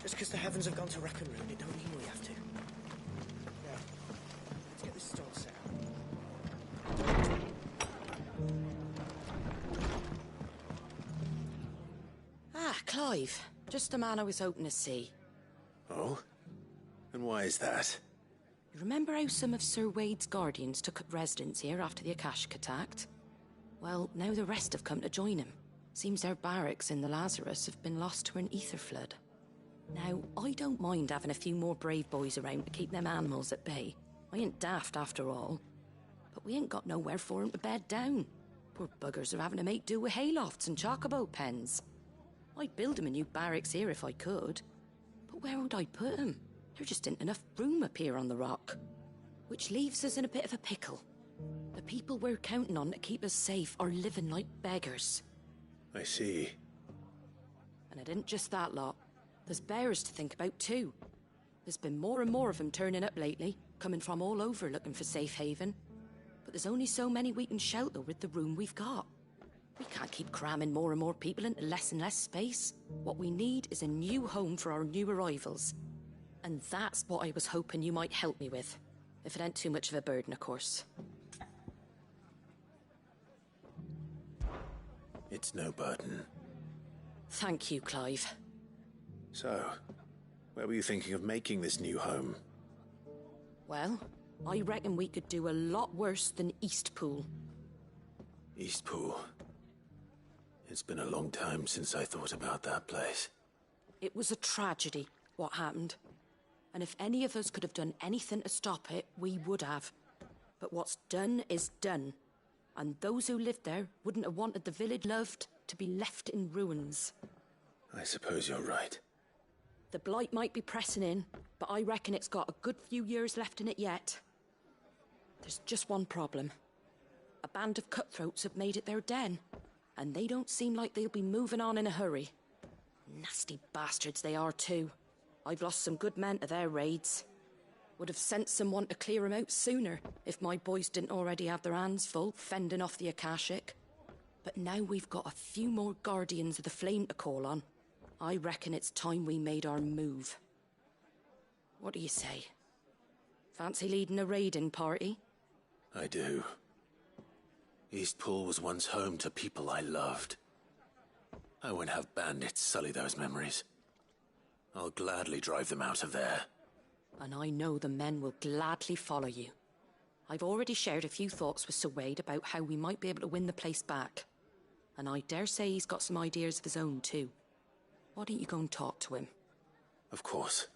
Just because the heavens have gone to wreck and ruin, it don't mean we have to. Now, let's get this stone set out. Ah, Clive. Just the man I was hoping to see. Oh? And why is that? You remember how some of Sir Wade's guardians took up residence here after the Akashic attacked? Well, now the rest have come to join him. Seems their barracks in the Lazarus have been lost to an ether flood. Now, I don't mind having a few more brave boys around to keep them animals at bay. I ain't daft after all. But we ain't got nowhere for 'em to bed down. Poor buggers are having to make do with haylofts and chocobo pens. I'd build 'em a new barracks here if I could. But where would I put 'em? There just ain't enough room up here on the rock. Which leaves us in a bit of a pickle. The people we're counting on to keep us safe are living like beggars. I see. And it ain't just that lot. There's bears to think about too. There's been more and more of them turning up lately, coming from all over looking for safe haven. But there's only so many we can shelter with the room we've got. We can't keep cramming more and more people into less and less space. What we need is a new home for our new arrivals. And that's what I was hoping you might help me with. If it ain't too much of a burden, of course. It's no burden. Thank you, Clive. So, where were you thinking of making this new home? Well, I reckon we could do a lot worse than Eastpool. Eastpool. It's been a long time since I thought about that place. It was a tragedy, what happened. And if any of us could have done anything to stop it, we would have. But what's done is done. And those who lived there wouldn't have wanted the village loved to be left in ruins. I suppose you're right. The blight might be pressing in, but I reckon it's got a good few years left in it yet. There's just one problem. A band of cutthroats have made it their den, and they don't seem like they'll be moving on in a hurry. Nasty bastards they are too. I've lost some good men to their raids. Would have sent someone to clear 'em out sooner if my boys didn't already have their hands full fending off the Akashic. But now we've got a few more guardians of the flame to call on. I reckon it's time we made our move. What do you say? Fancy leading a raiding party? I do. Eastpool was once home to people I loved. I won't have bandits sully those memories. I'll gladly drive them out of there. And I know the men will gladly follow you. I've already shared a few thoughts with Sir Wade about how we might be able to win the place back. And I dare say he's got some ideas of his own too. Why don't you go and talk to him? Of course.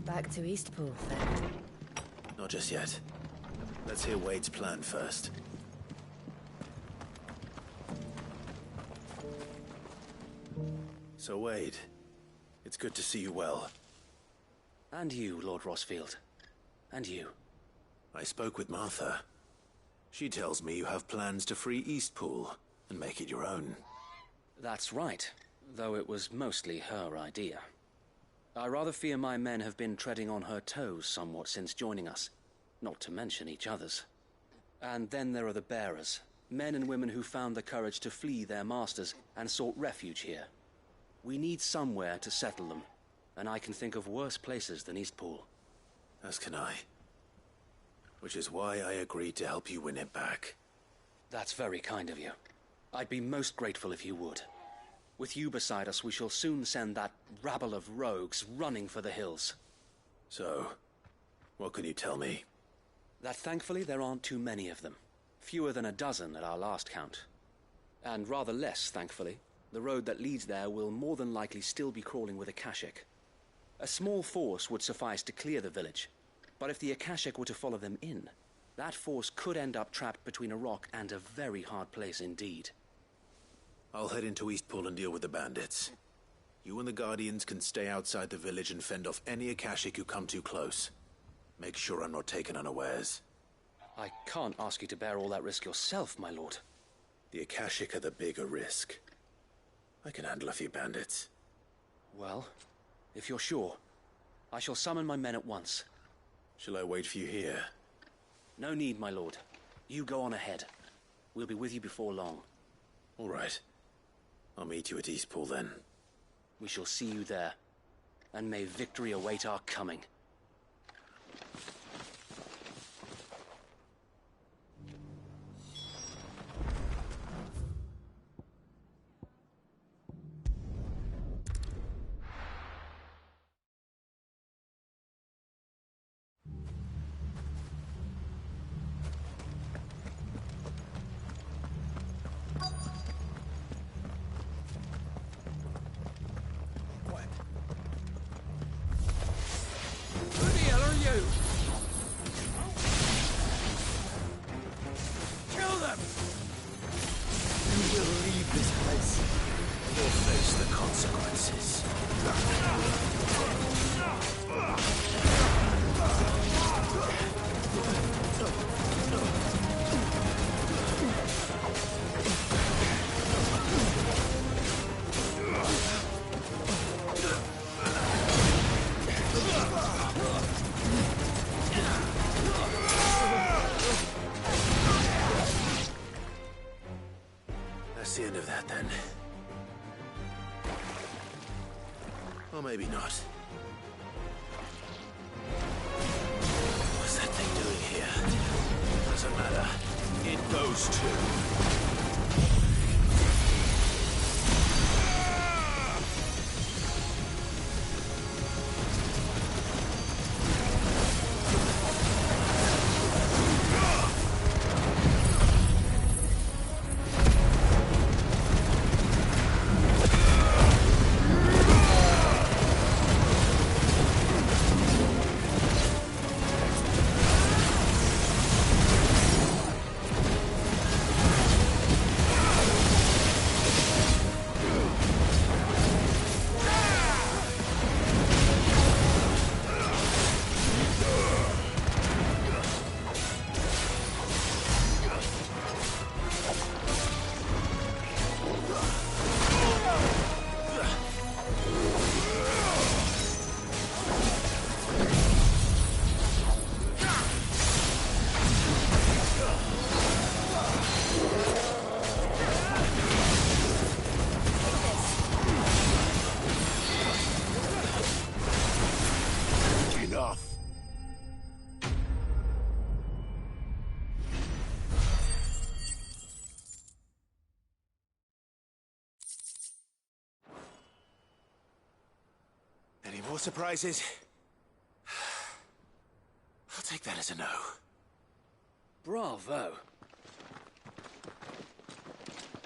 Back to Eastpool, then. Not just yet. Let's hear Wade's plan first. So, Wade, it's good to see you well. And you, Lord Rosfield. And you. I spoke with Martha. She tells me you have plans to free Eastpool and make it your own. That's right, though it was mostly her idea. I rather fear my men have been treading on her toes somewhat since joining us, not to mention each other's. And then there are the bearers, men and women who found the courage to flee their masters and sought refuge here. We need somewhere to settle them, and I can think of worse places than Eastpool. As can I. Which is why I agreed to help you win it back. That's very kind of you. I'd be most grateful if you would. With you beside us, we shall soon send that rabble of rogues running for the hills. So, what can you tell me? That thankfully there aren't too many of them. Fewer than a dozen at our last count. And rather less, thankfully. The road that leads there will more than likely still be crawling with Akashic. A small force would suffice to clear the village, but if the Akashic were to follow them in, that force could end up trapped between a rock and a very hard place indeed. I'll head into Eastpool and deal with the bandits. You and the Guardians can stay outside the village and fend off any Akashic who come too close. Make sure I'm not taken unawares. I can't ask you to bear all that risk yourself, my lord. The Akashic are the bigger risk. I can handle a few bandits. Well, if you're sure, I shall summon my men at once. Shall I wait for you here? No need, my lord. You go on ahead. We'll be with you before long. All right. I'll meet you at Eastpool then. We shall see you there. And may victory await our coming. That's the end of that, then. Or maybe not. What's that thing doing here? Doesn't matter. It goes too. Any more surprises? I'll take that as a no. Bravo.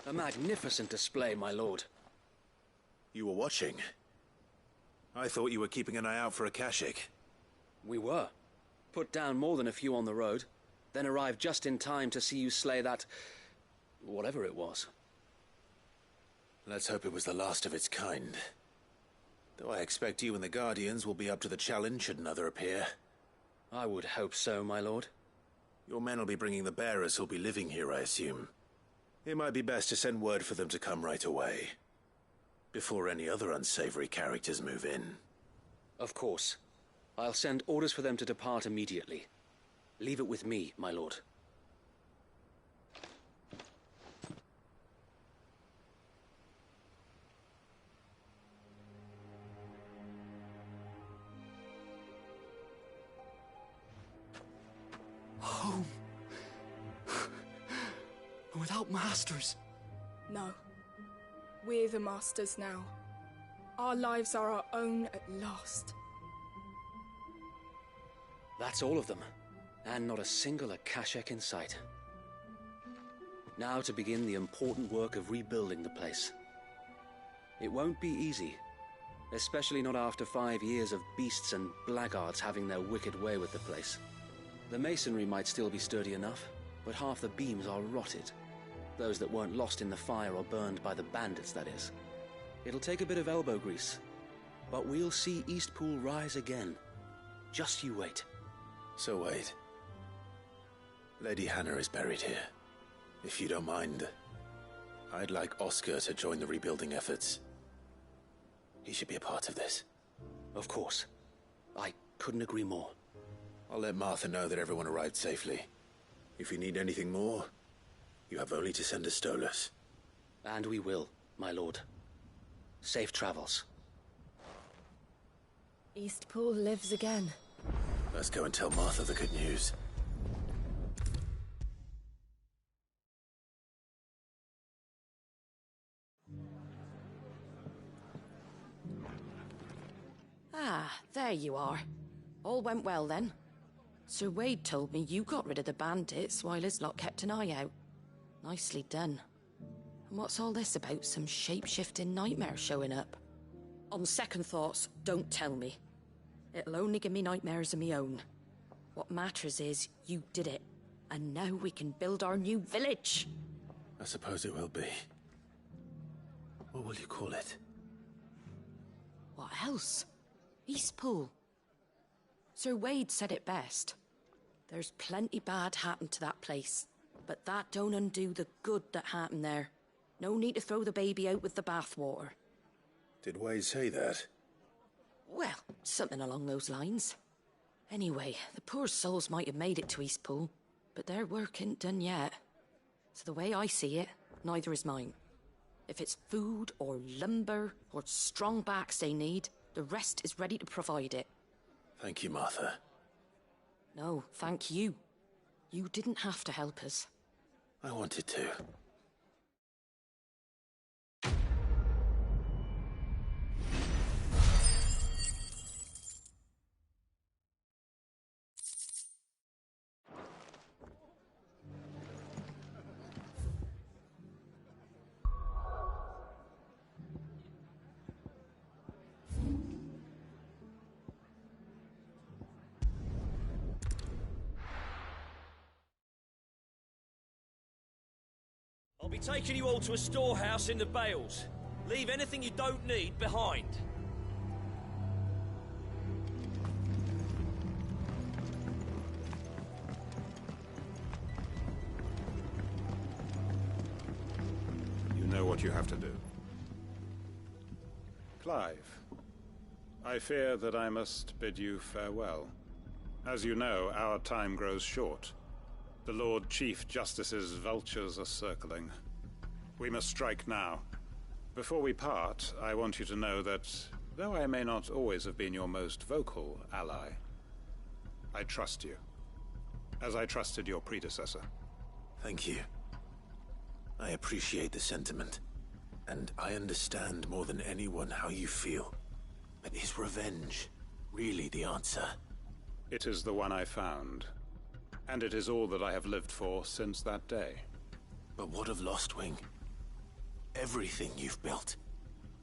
A magnificent display, my lord. You were watching? I thought you were keeping an eye out for Akashic. We were. Put down more than a few on the road, then arrived just in time to see you slay that... whatever it was. Let's hope it was the last of its kind. Though I expect you and the Guardians will be up to the challenge should another appear. I would hope so, my lord. Your men will be bringing the bearers who'll be living here, I assume. It might be best to send word for them to come right away. Before any other unsavory characters move in. Of course. I'll send orders for them to depart immediately. Leave it with me, my lord. Home. Without masters. No. We're the masters now. Our lives are our own at last. That's all of them. And not a single Akashek in sight. Now to begin the important work of rebuilding the place. It won't be easy. Especially not after 5 years of beasts and blackguards having their wicked way with the place. The masonry might still be sturdy enough, but half the beams are rotted. Those that weren't lost in the fire or burned by the bandits, that is. It'll take a bit of elbow grease, but we'll see Eastpool rise again. Just you wait. So wait. Lady Hannah is buried here. If you don't mind, I'd like Oscar to join the rebuilding efforts. He should be a part of this. Of course. I couldn't agree more. I'll let Martha know that everyone arrived safely. If you need anything more, you have only to send a Stolas. And we will, my lord. Safe travels. Eastpool lives again. Let's go and tell Martha the good news. Ah, there you are. All went well then. Sir Wade told me you got rid of the bandits while his lot kept an eye out. Nicely done. And what's all this about some shape-shifting nightmare showing up? On second thoughts, don't tell me. It'll only give me nightmares of me own. What matters is you did it. And now we can build our new village. I suppose it will be. What will you call it? What else? Eastpool. Sir Wade said it best. There's plenty bad happened to that place, but that don't undo the good that happened there. No need to throw the baby out with the bathwater. Did Wade say that? Well, something along those lines. Anyway, the poor souls might have made it to Eastpool, but their work ain't done yet. So the way I see it, neither is mine. If it's food or lumber or strong backs they need, the rest is ready to provide it. Thank you, Martha. No, thank you. You didn't have to help us. I wanted to. I'll be taking you all to a storehouse in the Bales. Leave anything you don't need behind. You know what you have to do. Clive, I fear that I must bid you farewell. As you know, our time grows short. The Lord Chief Justice's vultures are circling. We must strike now. Before we part, I want you to know that, though I may not always have been your most vocal ally, I trust you, as I trusted your predecessor. Thank you. I appreciate the sentiment, and I understand more than anyone how you feel. But is revenge really the answer? It is the one I found. And it is all that I have lived for since that day. But what of Lostwing? Everything you've built.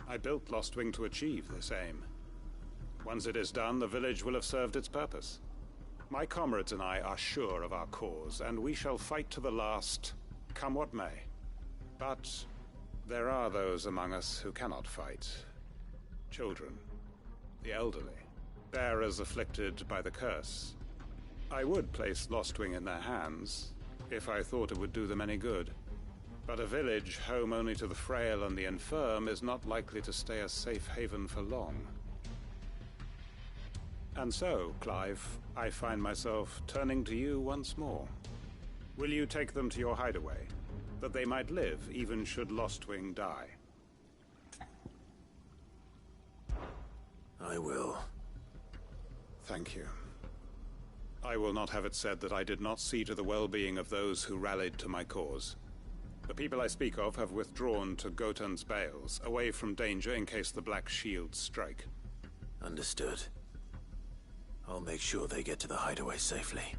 I built Lostwing to achieve this aim. Once it is done, the village will have served its purpose. My comrades and I are sure of our cause, and we shall fight to the last, come what may. But there are those among us who cannot fight. Children, the elderly, bearers afflicted by the curse. I would place Lostwing in their hands, if I thought it would do them any good. But a village home only to the frail and the infirm is not likely to stay a safe haven for long. And so, Clive, I find myself turning to you once more. Will you take them to your hideaway, that they might live even should Lostwing die? I will. Thank you. I will not have it said that I did not see to the well-being of those who rallied to my cause. The people I speak of have withdrawn to Gotan's Bales, away from danger in case the Black Shields strike. Understood. I'll make sure they get to the hideaway safely.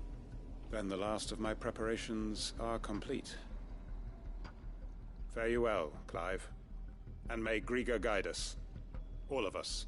Then the last of my preparations are complete. Fare you well, Clive. And may Griga guide us. All of us.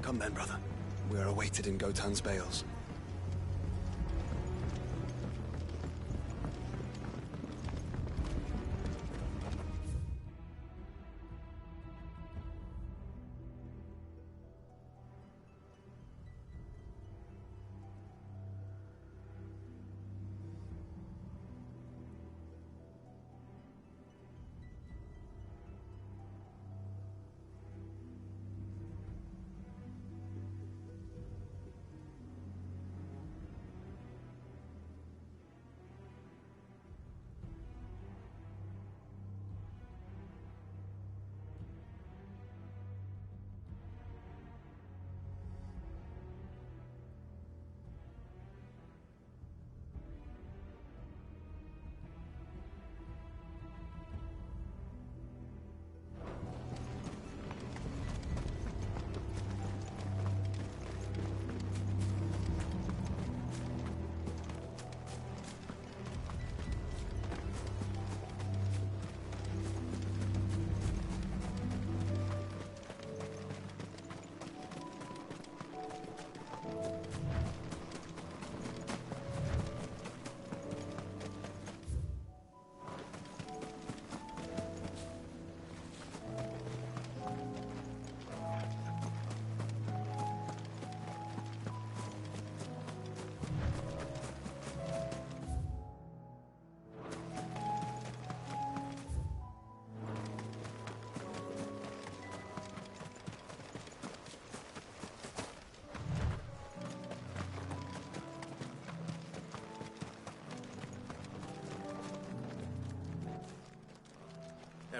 Come then, brother. We are awaited in Gotan's Bales.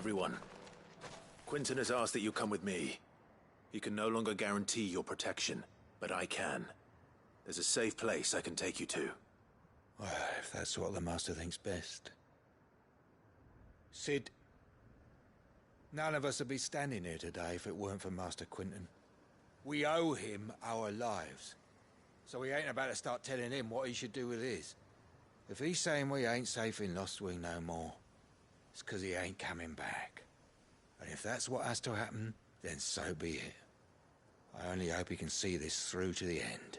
Everyone. Quinton has asked that you come with me. He can no longer guarantee your protection, but I can. There's a safe place I can take you to. Well, if that's what the Master thinks best. Sid, none of us would be standing here today if it weren't for Master Quinton. We owe him our lives. So we ain't about to start telling him what he should do with his. If he's saying we ain't safe in Lost Wing no more, it's 'cause he ain't coming back. And if that's what has to happen, then so be it. I only hope he can see this through to the end.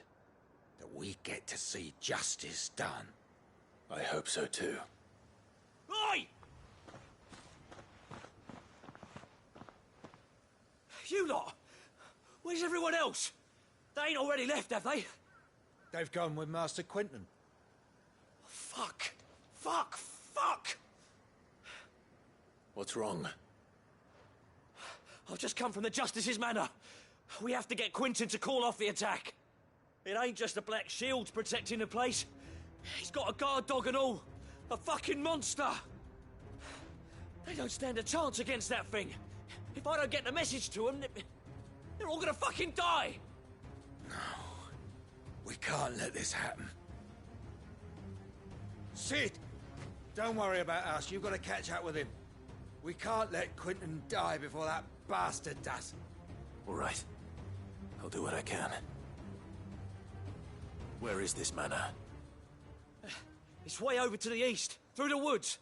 That we get to see justice done. I hope so too. Oi! You lot! Where's everyone else? They ain't already left, have they? They've gone with Master Quinton. Fuck! Fuck! Fuck! What's wrong? I've just come from the Justice's manor. We have to get Quinton to call off the attack. It ain't just the Black Shields protecting the place. He's got a guard dog and all. A fucking monster. They don't stand a chance against that thing. If I don't get the message to them, they're all gonna fucking die. No. We can't let this happen. Sid! Don't worry about us. You've got to catch up with him. We can't let Quinton die before that bastard does. All right. I'll do what I can. Where is this manor? It's way over to the east, through the woods.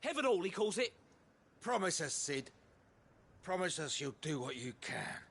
Heavenhall, he calls it. Promise us, Sid. Promise us you'll do what you can.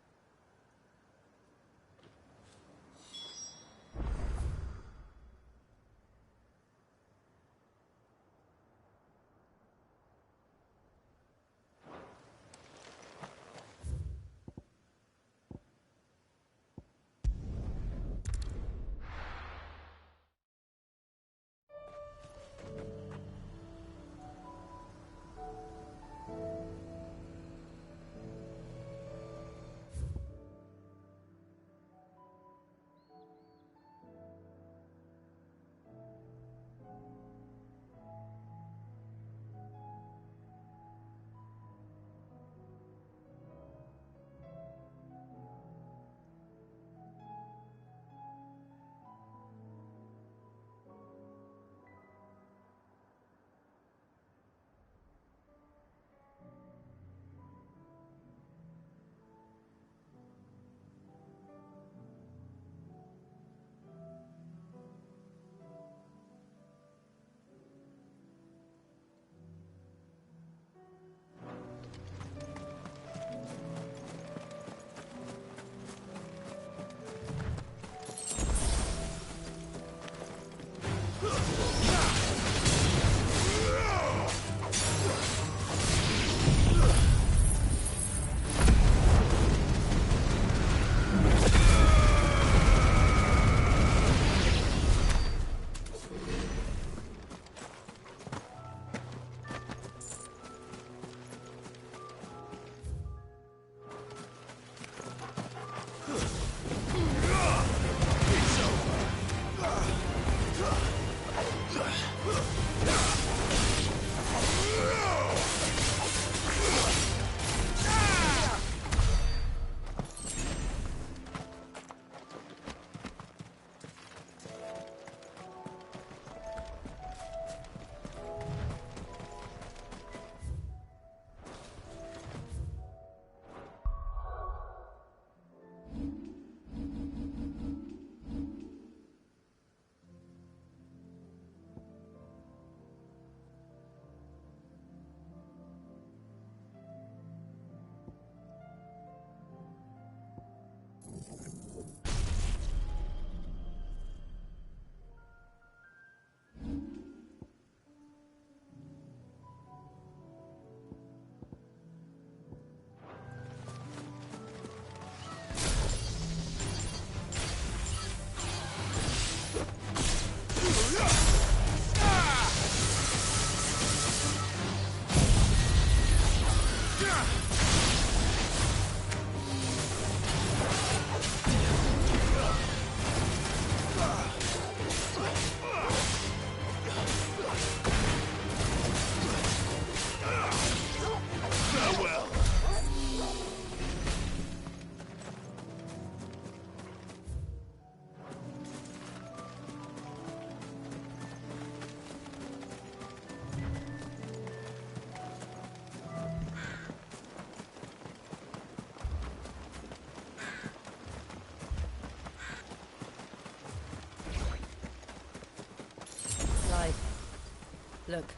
Look.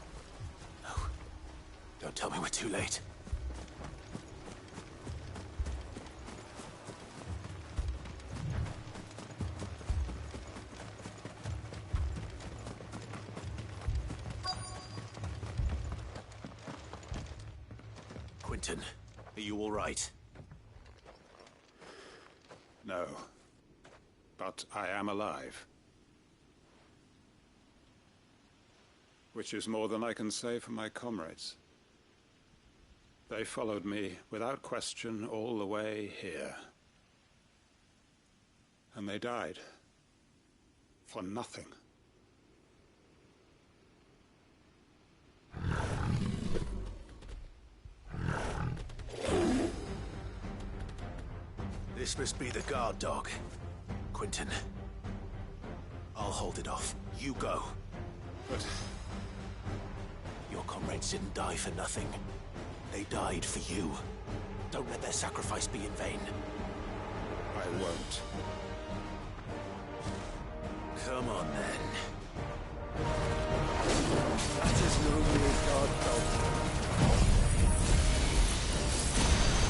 No. Don't tell me we're too late. Quentin, are you all right? No. But I am alive. Which is more than I can say for my comrades. They followed me without question all the way here. And they died. For nothing. This must be the guard dog. Quentin. I'll hold it off. You go. But... your comrades didn't die for nothing. They died for you. Don't let their sacrifice be in vain. I won't. Come on, then. That is no mere guard dog.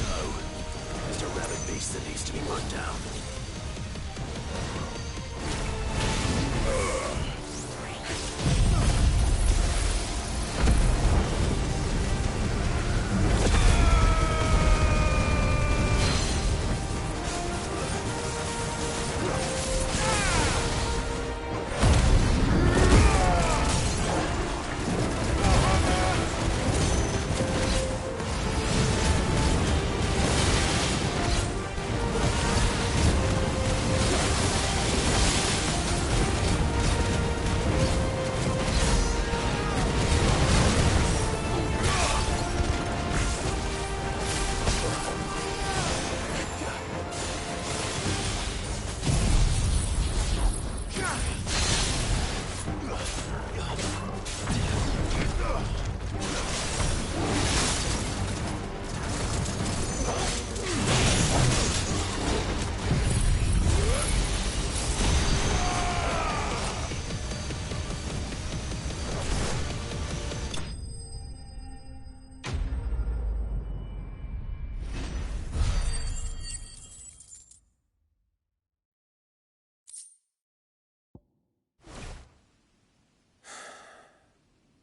No. Just a rabid beast that needs to be put down.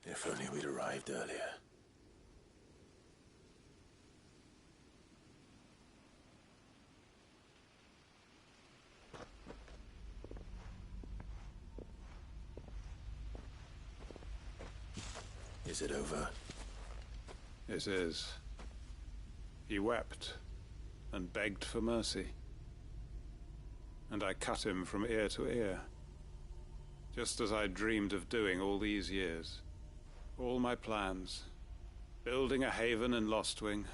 If only we'd arrived earlier. Is it over? It is. He wept and begged for mercy. And I cut him from ear to ear. Just as I dreamed of doing all these years. All my plans. Building a haven in Lostwing.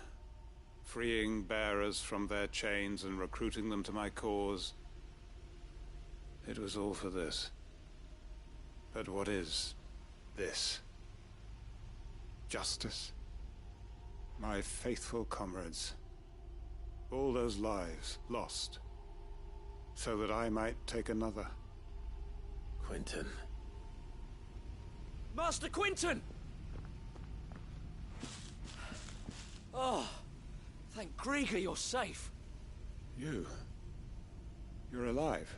Freeing bearers from their chains and recruiting them to my cause. It was all for this. But what is this? Justice? My faithful comrades. All those lives lost. So that I might take another. Quentin. Master Quentin! Oh, thank Grieger you're safe. You? You're alive?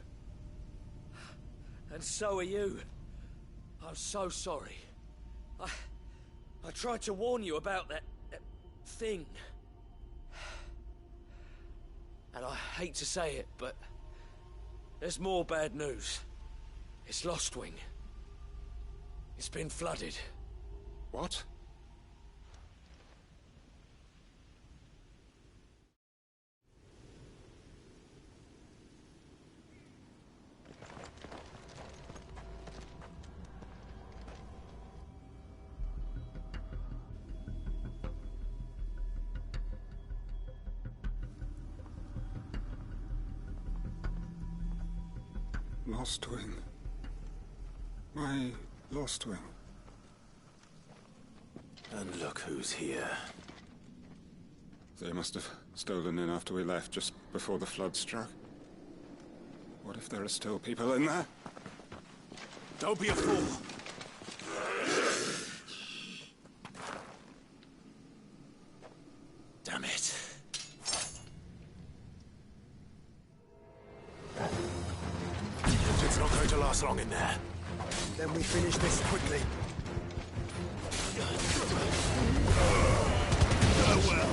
And so are you. I'm so sorry. I tried to warn you about that thing. And I hate to say it, but there's more bad news. It's Lostwing. It's been flooded. What? Lostwing. My Lostwing. And look who's here. They must have stolen in after we left, just before the flood struck. What if there are still people in there? Don't be a fool! to last long in there. Then we finish this quickly. Oh well.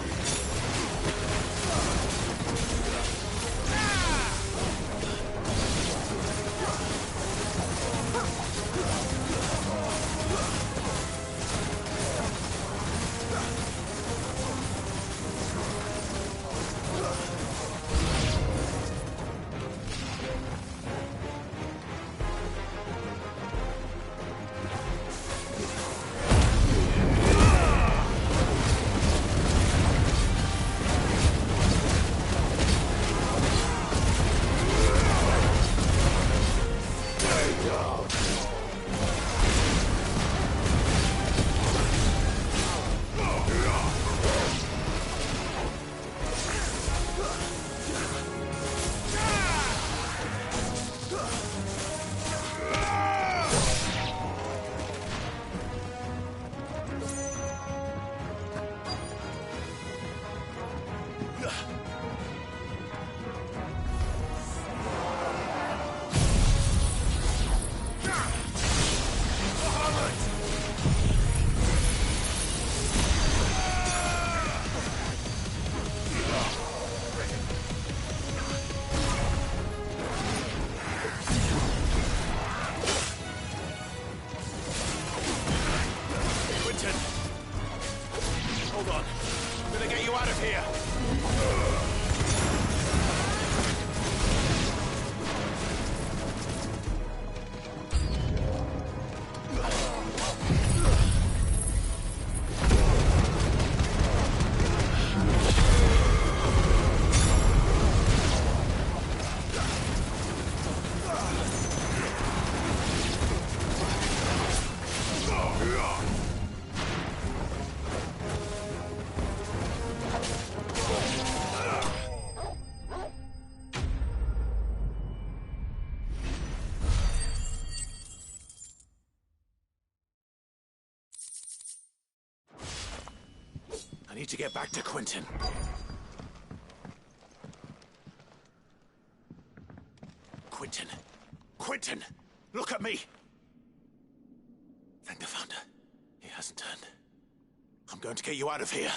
I need to get back to Quentin. Quentin! Quentin! Look at me! Thank the Founder. He hasn't turned. I'm going to get you out of here.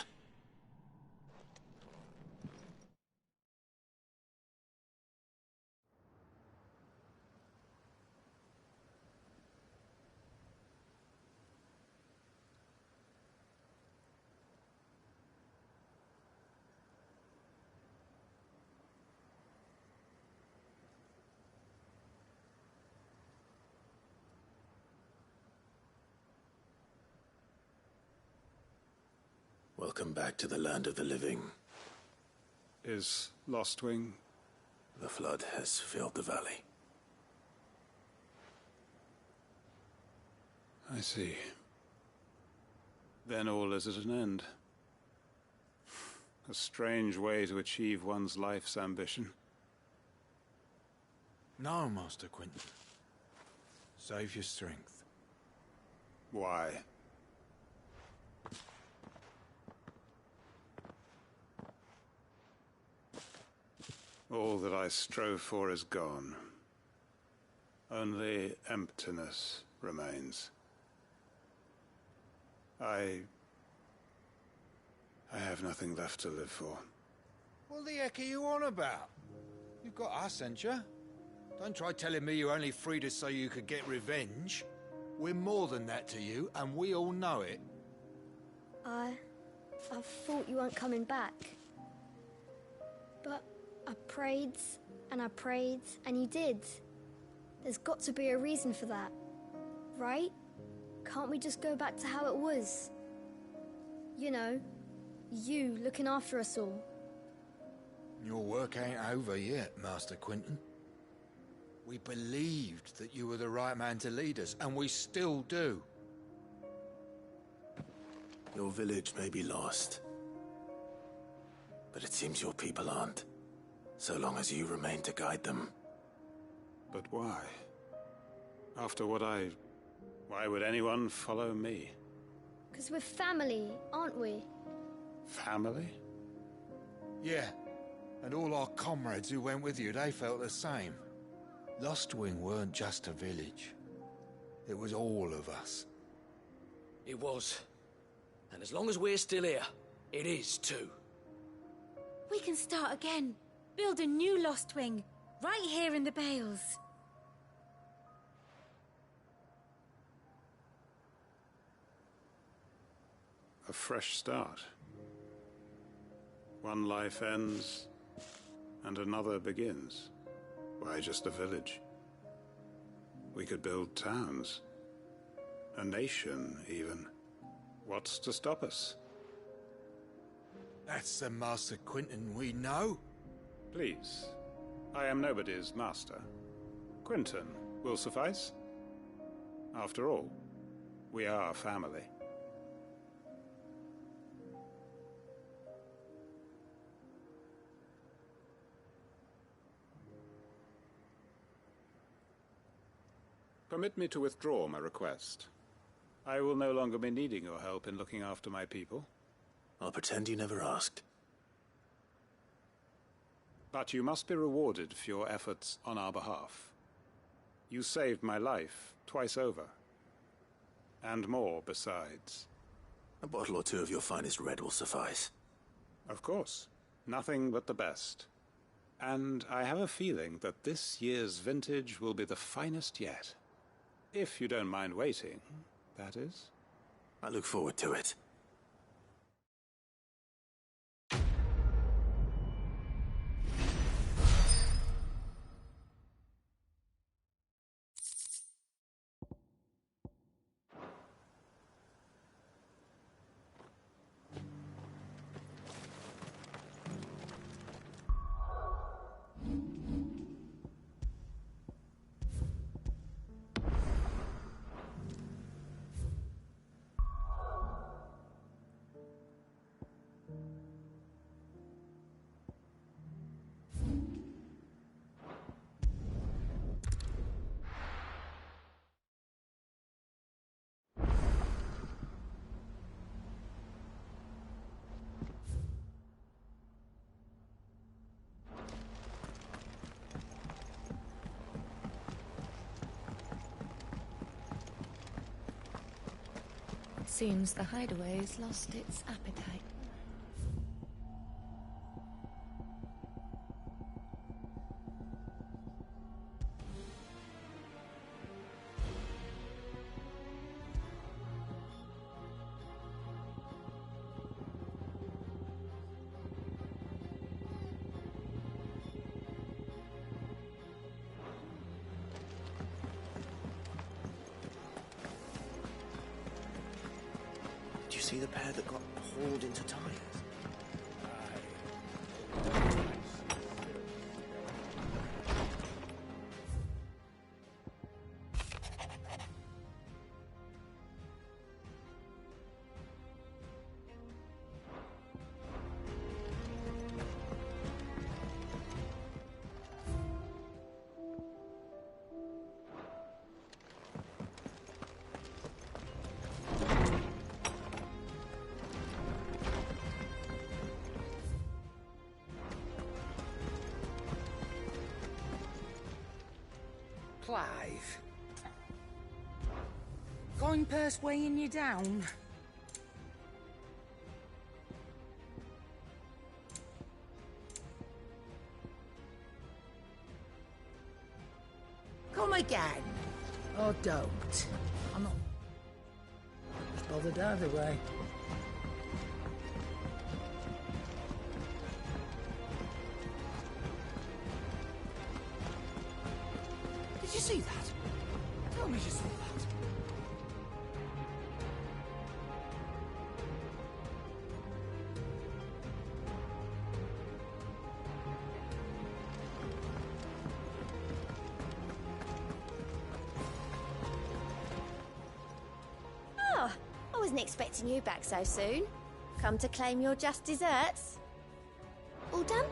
Welcome back to the land of the living. Is Lostwing? The flood has filled the valley. I see. Then all is at an end. A strange way to achieve one's life's ambition. No, Master Quentin. Save your strength. Why? All that I strove for is gone. Only emptiness remains. I have nothing left to live for. What the heck are you on about? You've got us, ain't you? Don't try telling me you only freed us so you could get revenge. We're more than that to you, and we all know it. I thought you weren't coming back. But I prayed, and you did. There's got to be a reason for that, right? Can't we just go back to how it was? You know, you looking after us all. Your work ain't over yet, Master Quentin. We believed that you were the right man to lead us, and we still do. Your village may be lost, but it seems your people aren't, so long as you remain to guide them. But why? After what why would anyone follow me? 'Cause we're family, aren't we? Family? Yeah, and all our comrades who went with you, they felt the same. Lostwing weren't just a village. It was all of us. It was. And as long as we're still here, it is too. We can start again. Build a new Lost Wing, right here in the Bales. A fresh start. One life ends, and another begins. Why, just a village. We could build towns. A nation, even. What's to stop us? That's the Master Quinton we know. Please. I am nobody's master. Quinton will suffice. After all, we are family. Permit me to withdraw my request. I will no longer be needing your help in looking after my people. I'll pretend you never asked. But you must be rewarded for your efforts on our behalf. You saved my life twice over. And more besides. A bottle or two of your finest red will suffice. Of course. Nothing but the best. And I have a feeling that this year's vintage will be the finest yet. If you don't mind waiting, that is. I look forward to it. Seems the hideaway's lost its appetite. Did you see the pair that got hauled into tires? Clive. Going purse weighing you down? Come again. Or don't. I'm not just bothered either way. Did you see that? Tell me you saw that. Oh, I wasn't expecting you back so soon. Come to claim your just desserts? All done?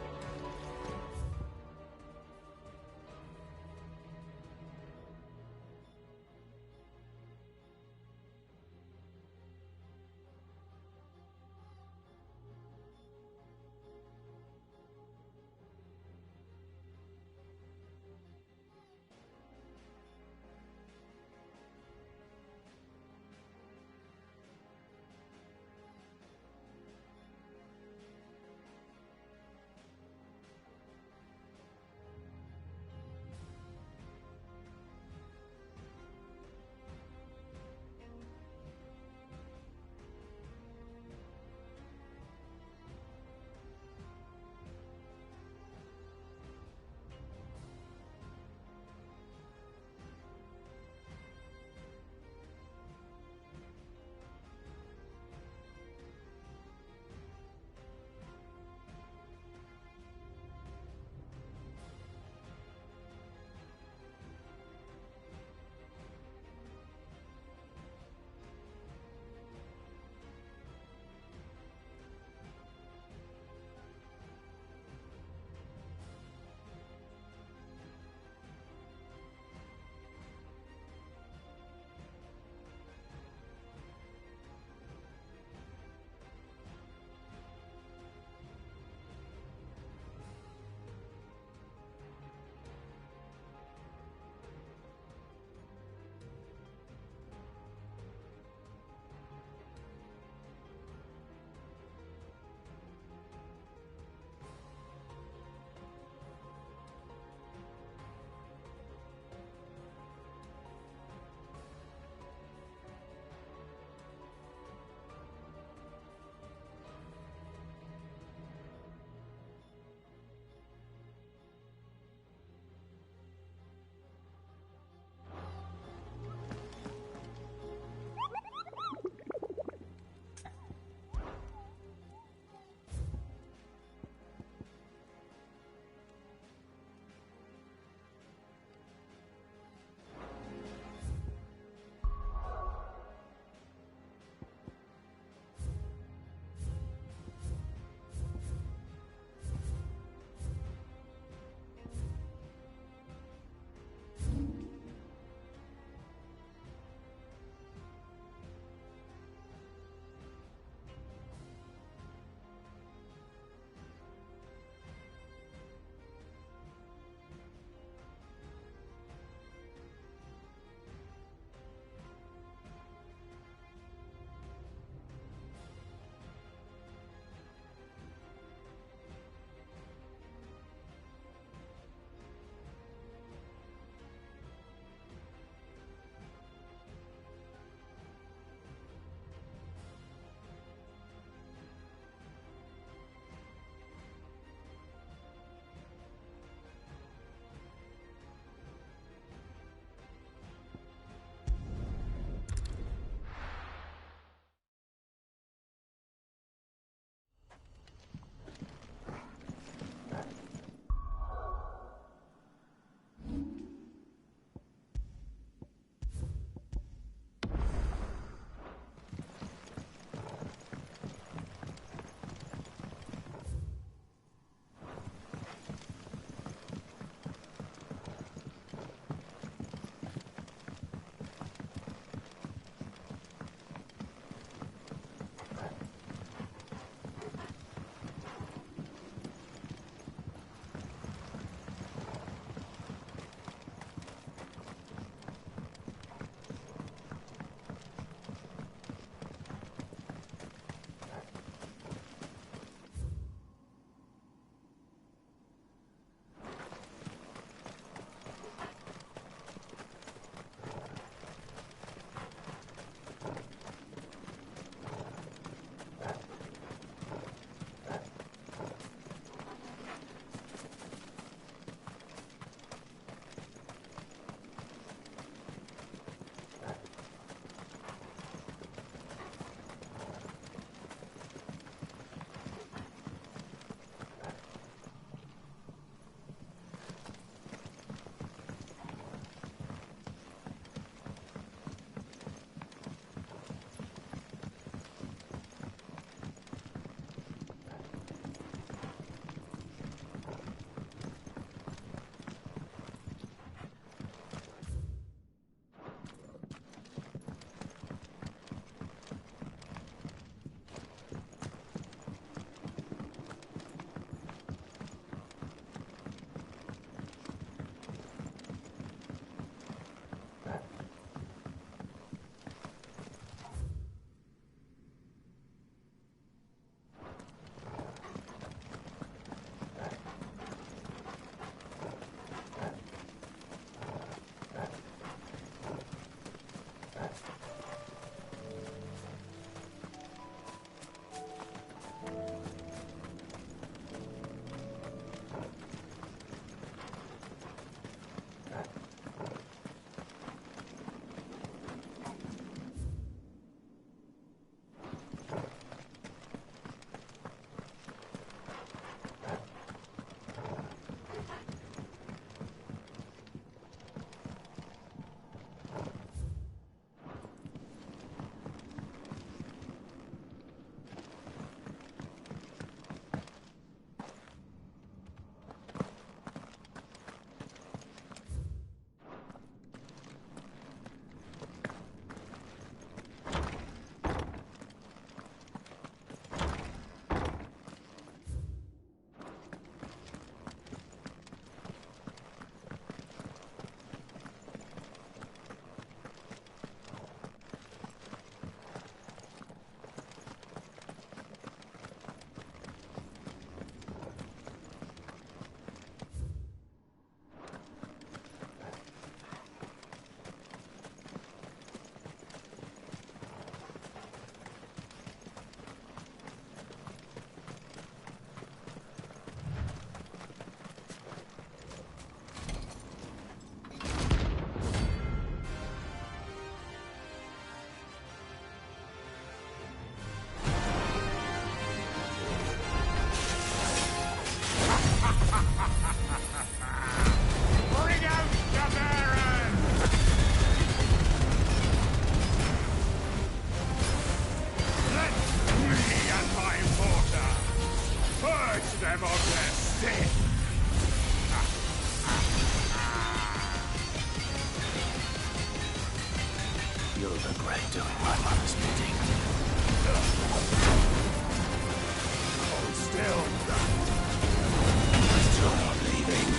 regret doing my mother's bidding. Hold still. Still not leaving.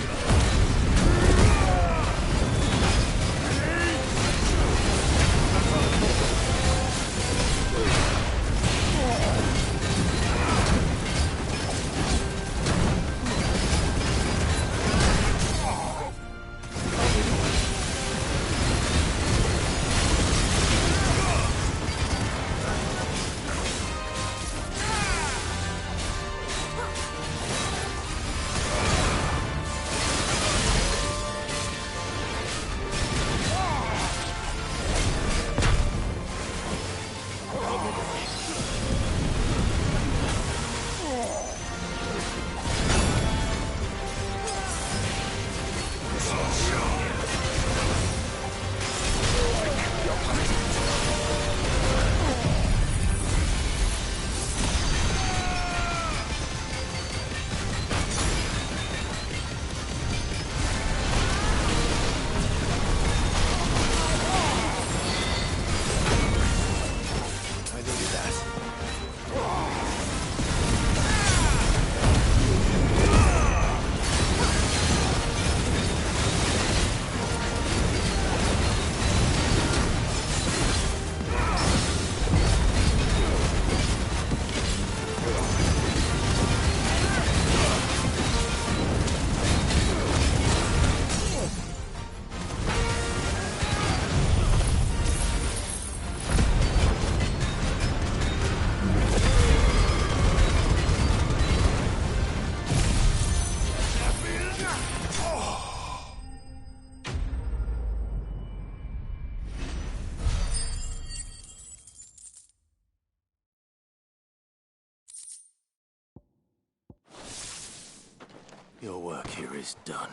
Your work here is done.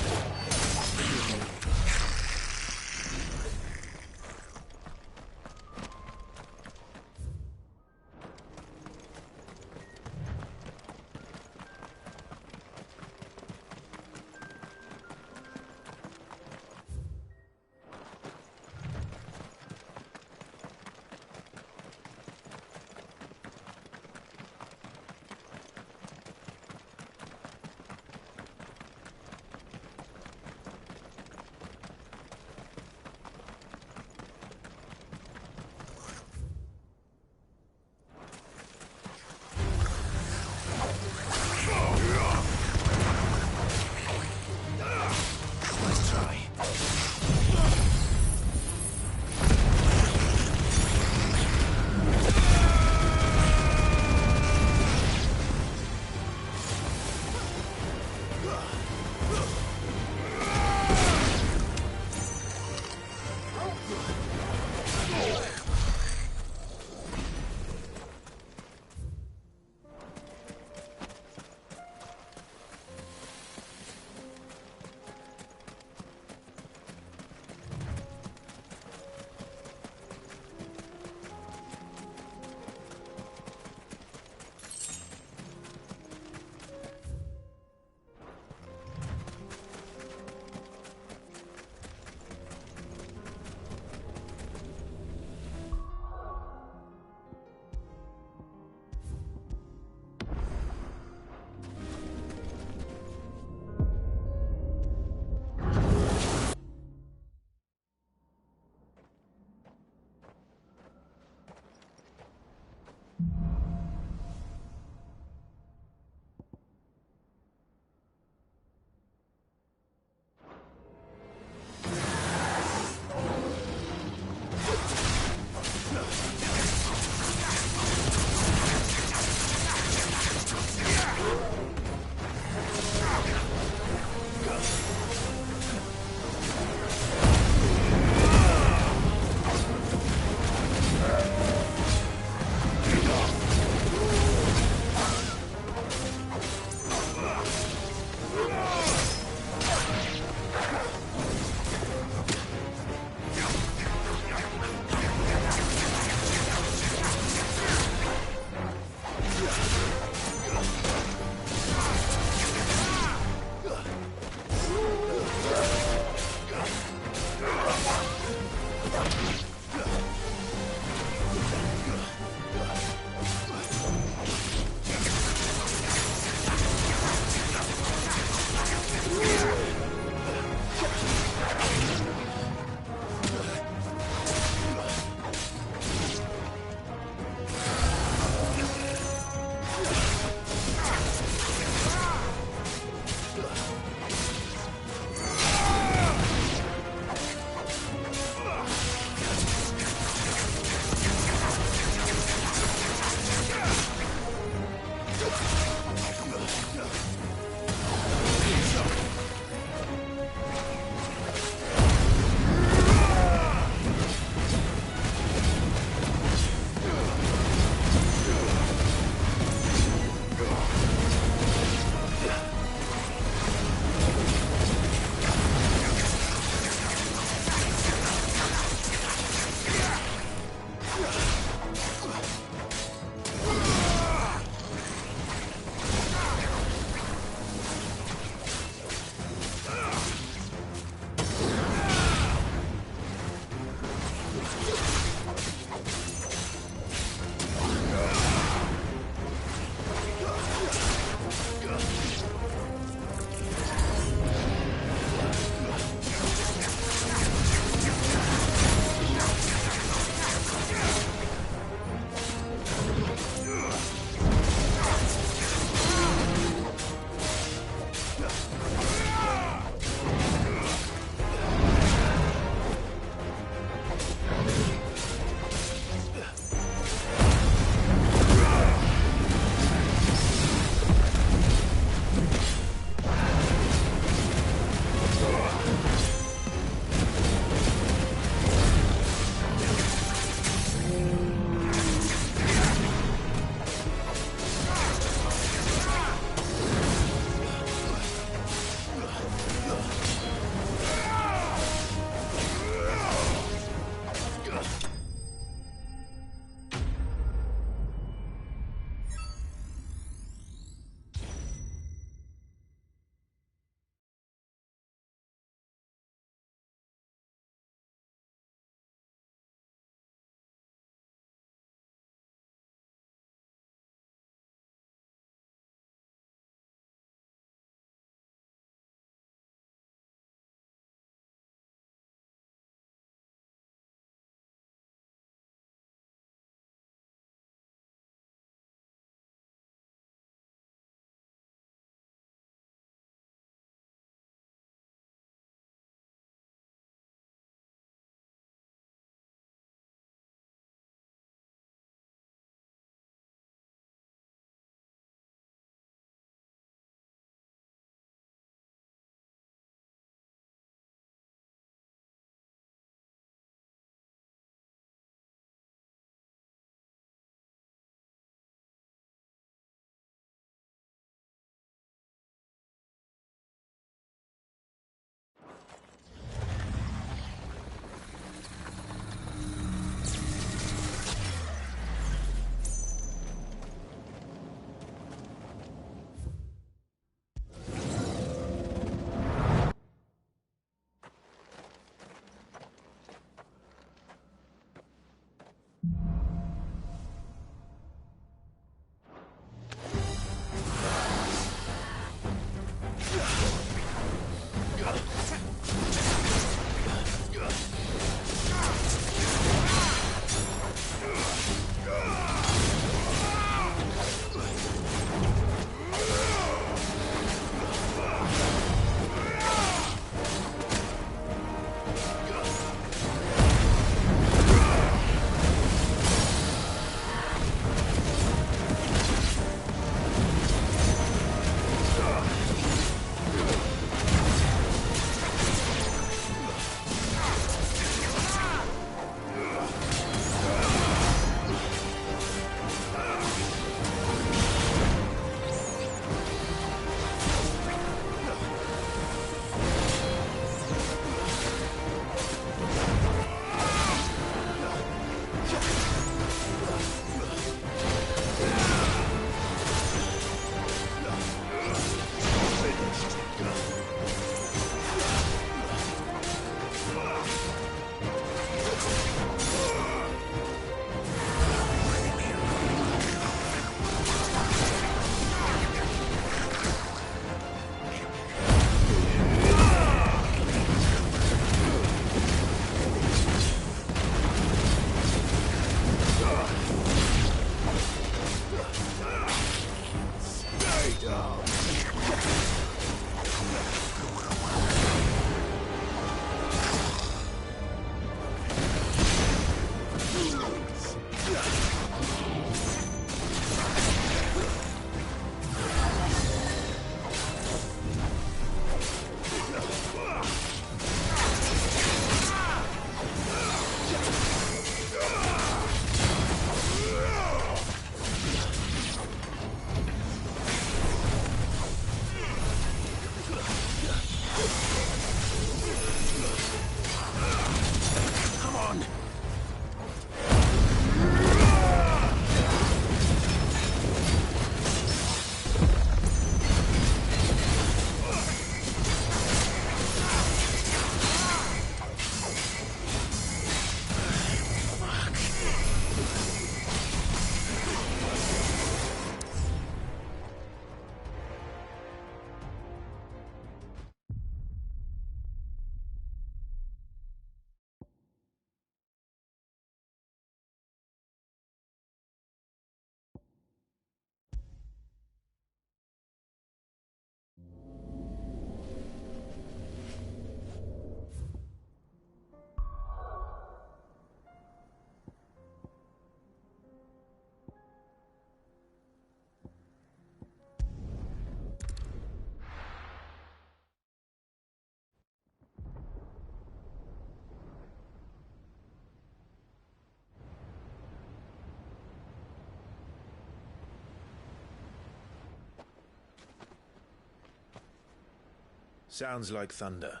Sounds like thunder.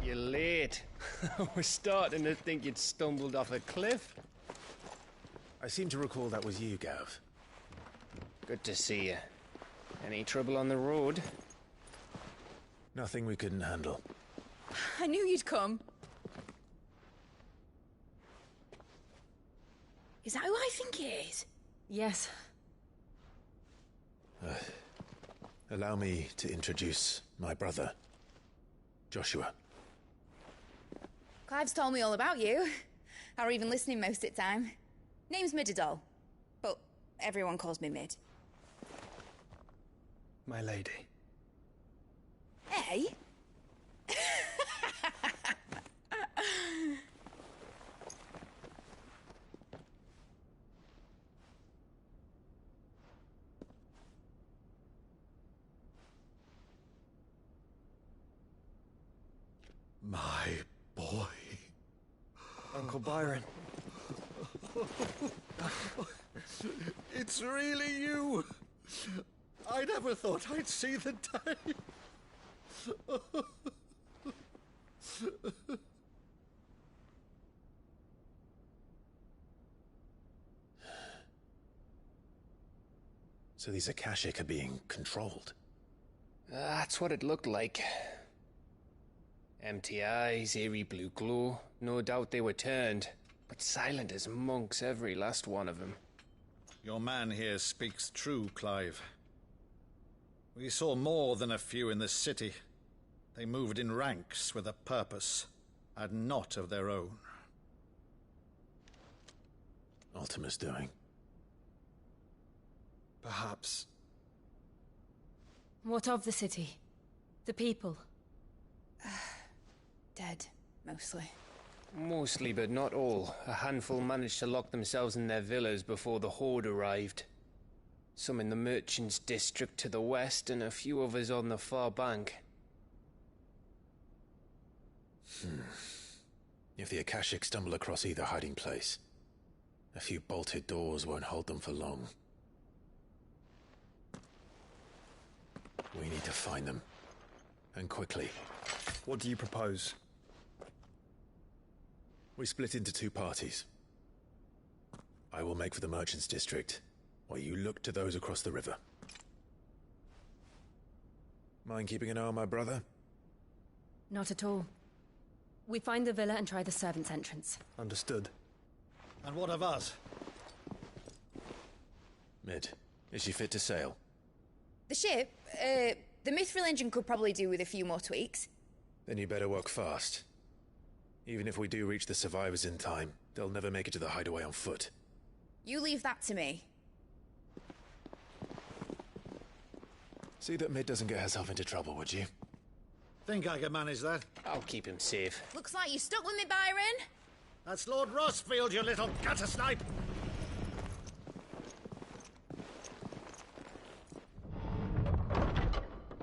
You're late. I was starting to think you'd stumbled off a cliff. I seem to recall that was you, Gav. Good to see you. Any trouble on the road? Nothing we couldn't handle. I knew you'd come. Is that who I think it is? Yes. Allow me to introduce my brother, Joshua. Clive's told me all about you. Or even listening most of the time. Name's Midadol, but everyone calls me Mid. My lady. Hey? My boy. Uncle Byron. It's really you. I never thought I'd see the day. So these Akashic are being controlled? That's what it looked like. Empty eyes, eerie blue glow. No doubt they were turned, but silent as monks, every last one of them. Your man here speaks true, Clive. We saw more than a few in this city. They moved in ranks with a purpose, and not of their own. Ultima's doing. Perhaps. What of the city? The people? Dead, mostly. Mostly, but not all. A handful managed to lock themselves in their villas before the Horde arrived. Some in the Merchants' District to the west, and a few others on the far bank. If the Akashic stumble across either hiding place, a few bolted doors won't hold them for long. We need to find them. And quickly. What do you propose? We split into two parties. I will make for the Merchants' District, while you look to those across the river. Mind keeping an eye on my brother? Not at all. We find the villa and try the servants' entrance. Understood. And what of us? Mid, is she fit to sail? The ship, the Mithril engine could probably do with a few more tweaks. Then you better work fast. Even if we do reach the survivors in time, they'll never make it to the hideaway on foot. You leave that to me. See that Mid doesn't get herself into trouble, would you? Think I can manage that? I'll keep him safe. Looks like you stuck with me, Byron. That's Lord Rossfield, you little gutter snipe!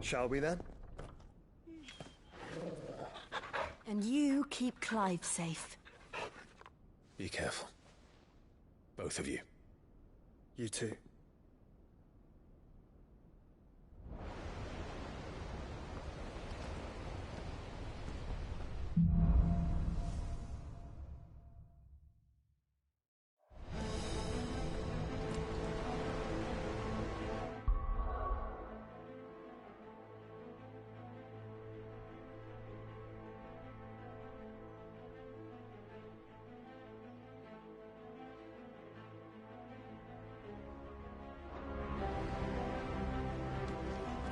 Shall we then? And you keep Clive safe. Be careful. Both of you. You too.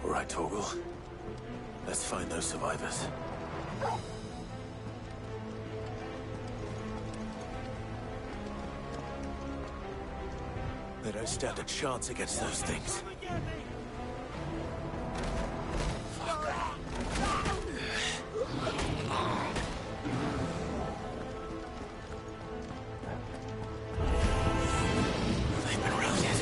All right, Torgal. Let's find those survivors. They don't stand a chance against those things. They've been routed.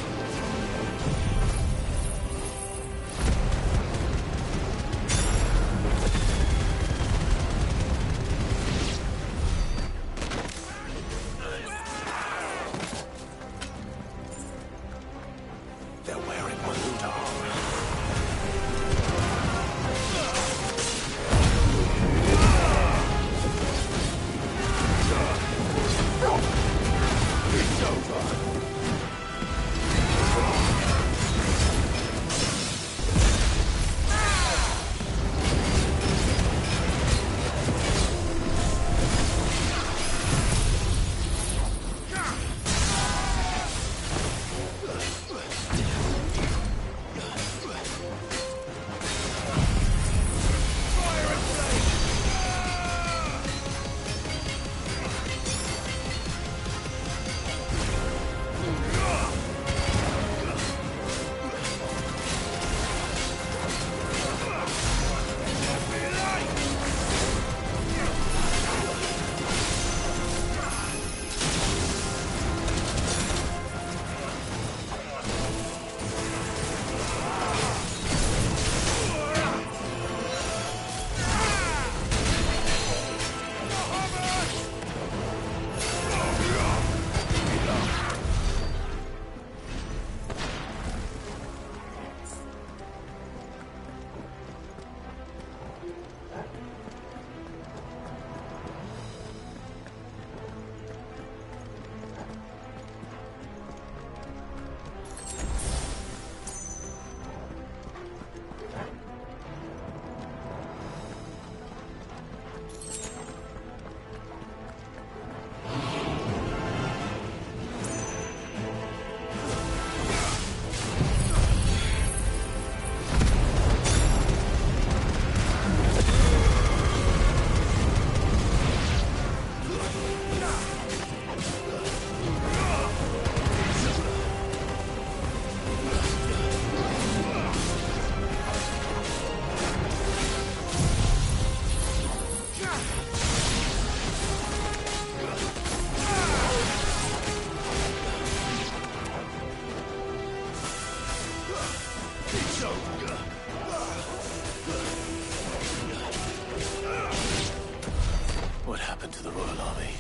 What happened to the Royal Army?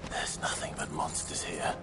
There's nothing but monsters here.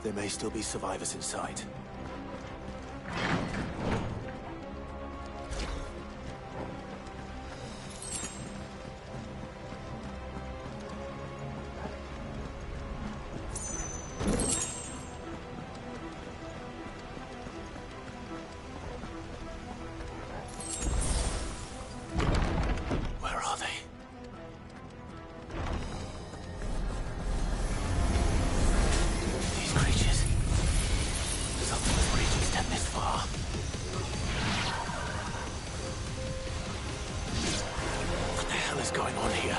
There may still be survivors inside. Where are they? These creatures. Something was reaching them this far. What the hell is going on here?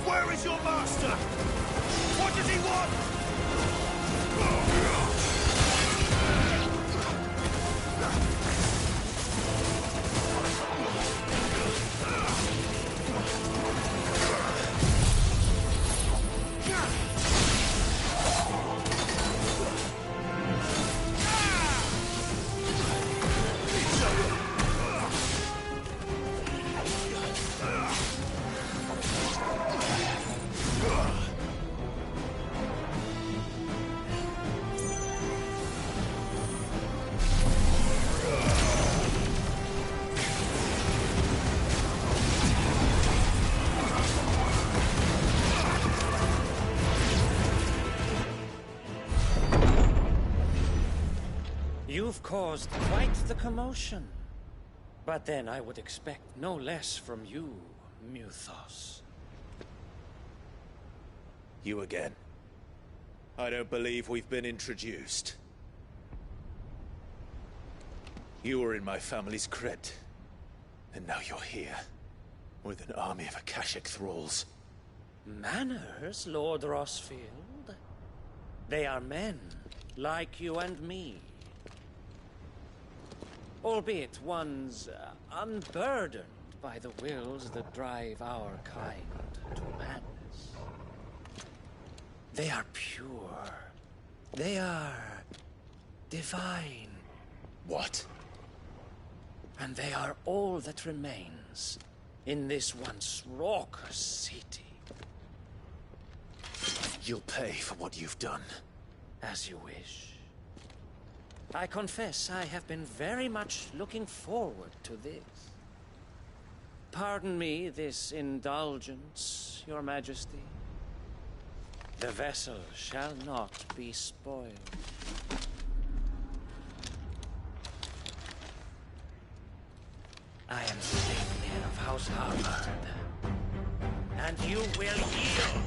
Where is your master? What does he want? You've caused quite the commotion. But then I would expect no less from you, Muthos. You again. I don't believe we've been introduced. You were in my family's crypt. And now you're here. With an army of Akashic thralls. Manners, Lord Rossfield? They are men, like you and me. Albeit ones unburdened by the wills that drive our kind to madness. They are pure. They are divine. What? And they are all that remains in this once raucous city. You'll pay for what you've done. As you wish. I confess I have been very much looking forward to this. Pardon me this indulgence, Your Majesty. The vessel shall not be spoiled. I am Signian of House Harvard, and you will yield.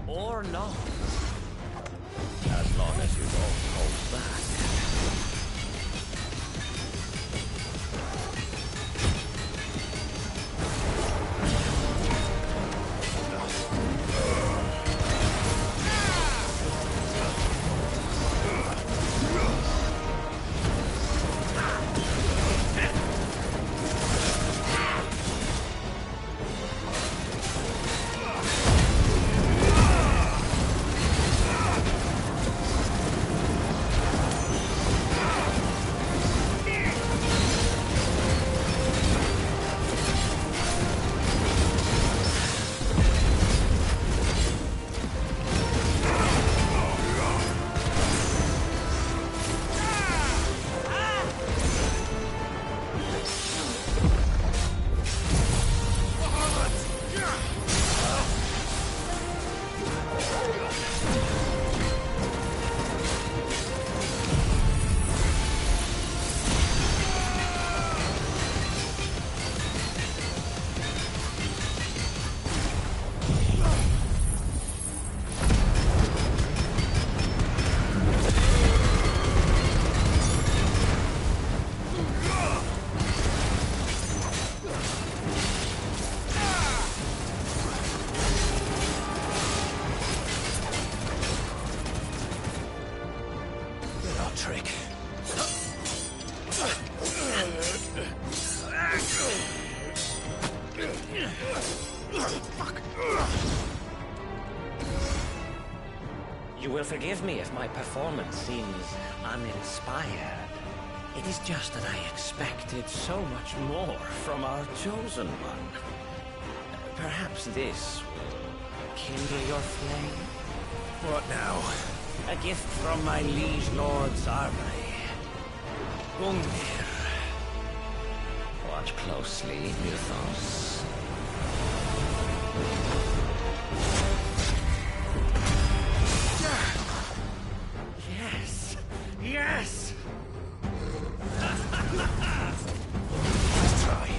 Or not. As long as you don't hold back. will forgive me if my performance seems uninspired. It is just that I expected so much more from our chosen one. Perhaps this will kindle your flame? What now? A gift from my liege lord's armory. Gungnir. Watch closely, Mythos. Yes! Yes! Let's try.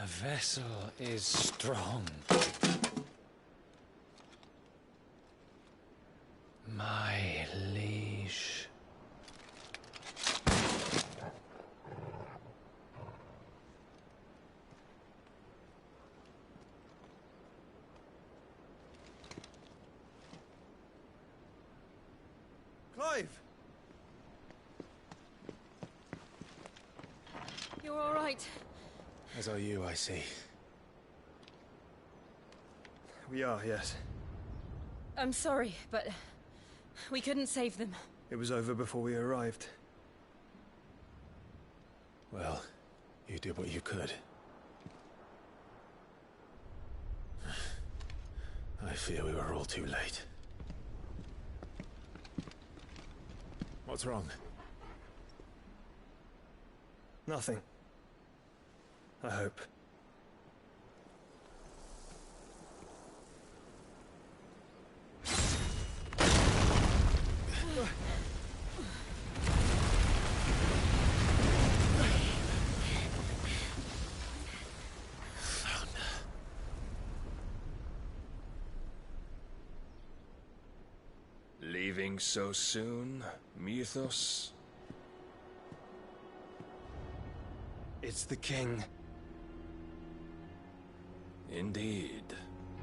The vessel is strong. My liege. Clive! You're all right. As are you, I see. We are, yes. I'm sorry, but we couldn't save them. It was over before we arrived. Well, you did what you could. I fear we were all too late. What's wrong? Nothing. I hope. Leaving so soon, Mythos? It's the king. Indeed.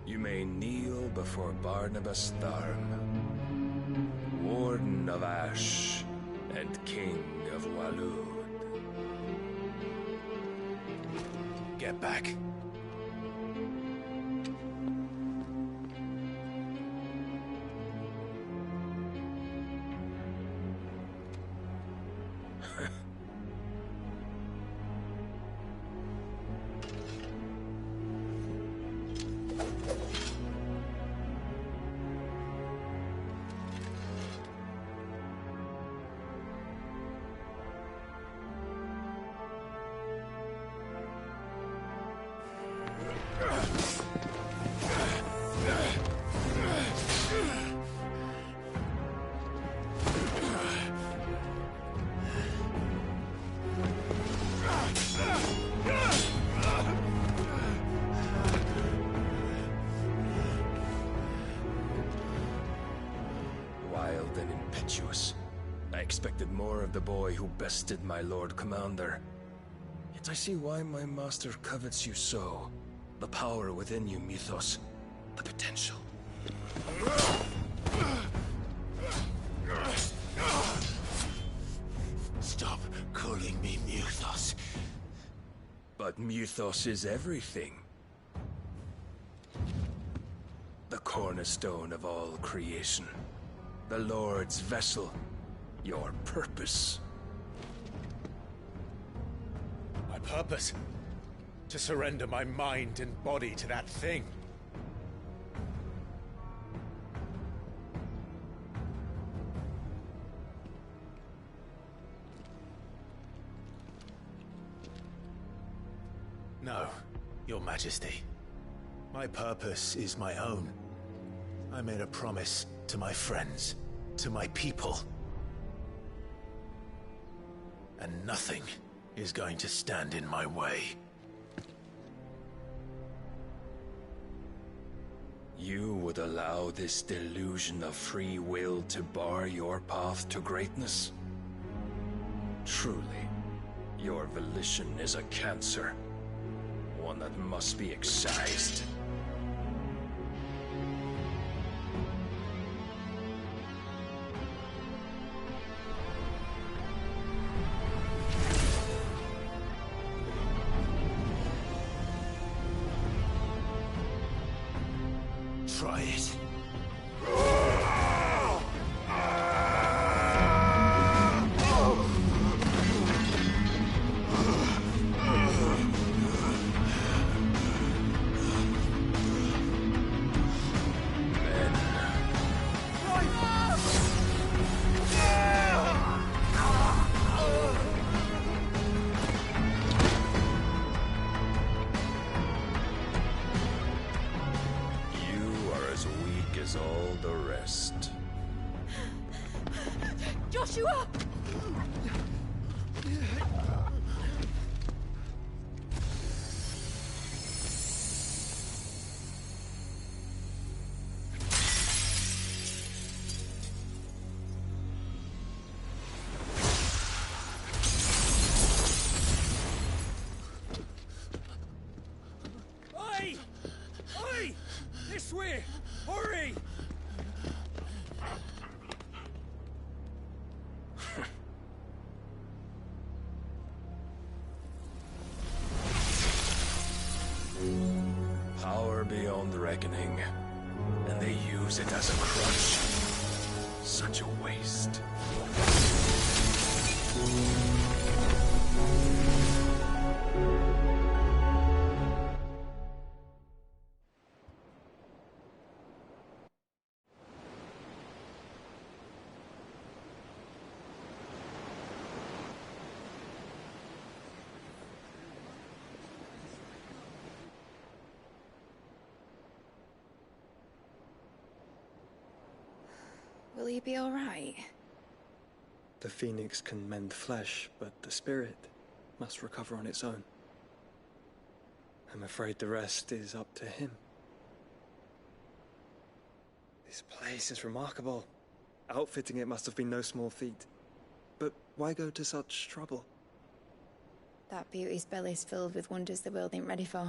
You may kneel before Barnabas Tharm, Warden of Ash and King of Walud. Get back. Wild and impetuous. I expected more of the boy who bested my Lord Commander. Yet I see why my master covets you so. The power within you, Mythos. The potential. Stop calling me Mythos. But Mythos is everything. The cornerstone of all creation. The Lord's vessel. Your purpose. My purpose? To surrender my mind and body to that thing. No, Your Majesty. My purpose is my own. I made a promise to my friends, to my people. And nothing is going to stand in my way. You would allow this delusion of free will to bar your path to greatness? Truly, your volition is a cancer. One that must be excised. Try it. All the rest. Joshua! Power beyond reckoning, and they use it as a crutch. Such a waste. Will he be alright? The phoenix can mend flesh, but the spirit must recover on its own. I'm afraid the rest is up to him. This place is remarkable. Outfitting it must have been no small feat. But why go to such trouble? That beauty's belly's filled with wonders the world ain't ready for.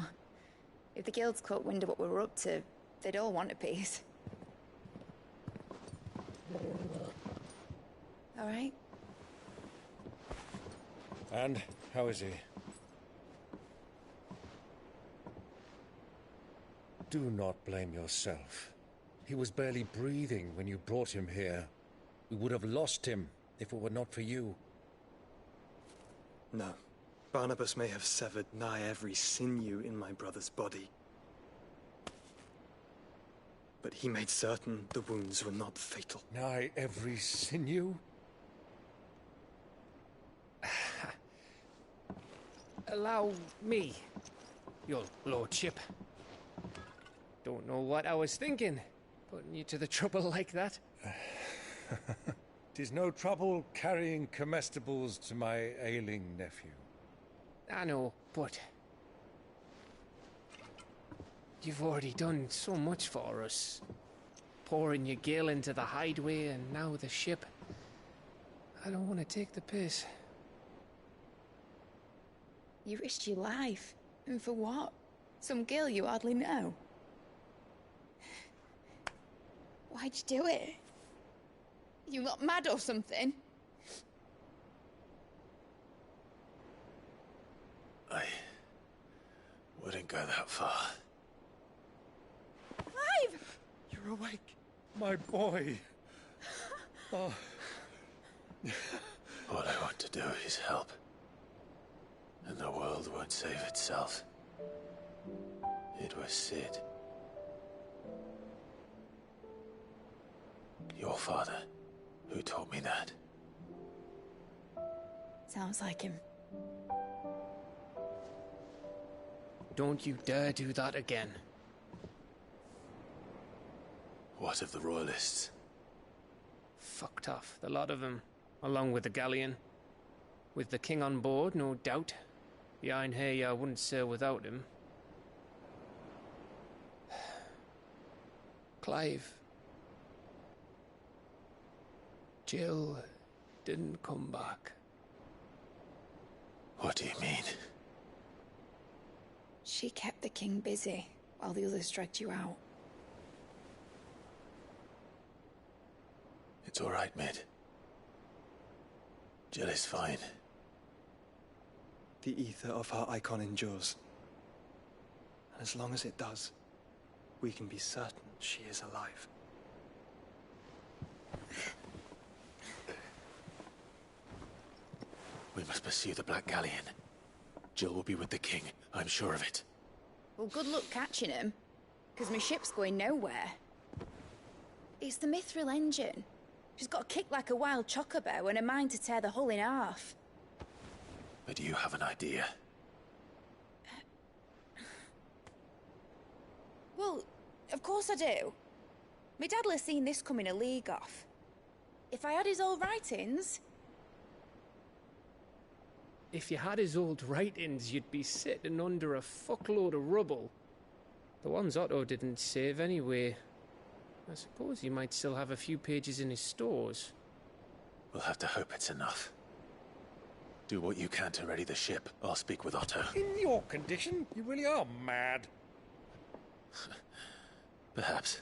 If the guilds caught wind of what we were up to, they'd all want a piece. All right? And how is he? Do not blame yourself. He was barely breathing when you brought him here. We would have lost him if it were not for you. No. Barnabas may have severed nigh every sinew in my brother's body. But he made certain the wounds were not fatal. Nigh every sinew? Allow me, your lordship. Don't know what I was thinking, putting you to the trouble like that. 'Tis no trouble carrying comestibles to my ailing nephew. I know, but you've already done so much for us. Pouring your gil into the hideaway and now the ship. I don't want to take the piss. You risked your life. And for what? Some girl you hardly know. Why'd you do it? You not mad or something? I wouldn't go that far. Clive! You're awake, my boy. Oh. All I want to do is help. And the world won't save itself. It was Sid. Your father, who taught me that. Sounds like him. Don't you dare do that again. What of the Royalists? Fucked off, the lot of them, along with the galleon. With the king on board, no doubt. The Iron Hair wouldn't sail without him. Clive. Jill didn't come back. What do you mean? She kept the king busy while the others dragged you out. It's all right, Mid. Jill is fine. The ether of her icon endures. And as long as it does, we can be certain she is alive. We must pursue the Black Galleon. Jill will be with the king, I'm sure of it. Well, good luck catching him, because my ship's going nowhere. It's the Mithril engine. She's got a kick like a wild chocobo and a mind to tear the hull in half. But do you have an idea? Well, of course I do. My dad'll have seen this coming a league off. If I had his old writings... If you had his old writings, you'd be sitting under a fuckload of rubble. The ones Otto didn't save anyway. I suppose he might still have a few pages in his stores. We'll have to hope it's enough. Do what you can to ready the ship. I'll speak with Otto. In your condition, you really are mad. Perhaps.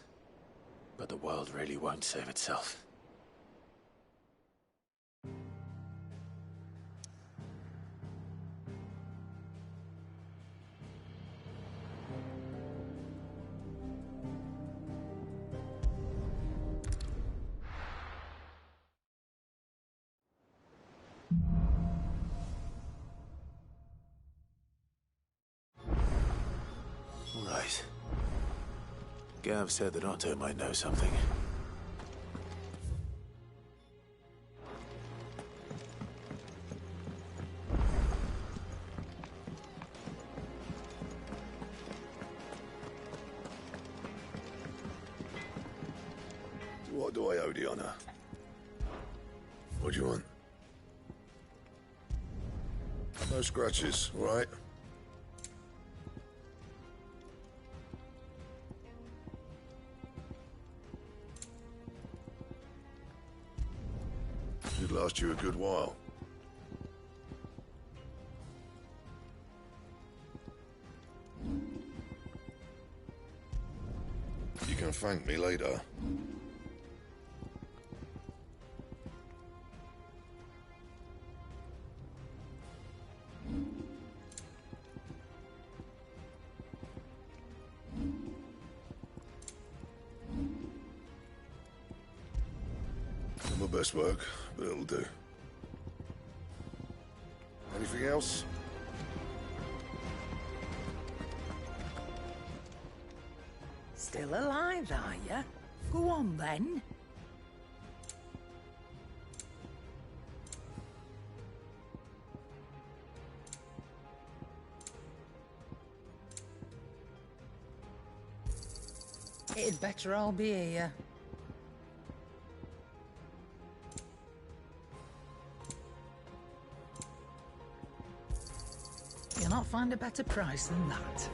But the world really won't save itself. Right. Gav said that Otto might know something. What do I owe the honor? What do you want? No scratches, all right? Should last you a good while. You can thank me later. Not my best work, but it'll do. Anything else? Still alive, are you? Go on, then. It'd better all be here. You'll not find a better price than that.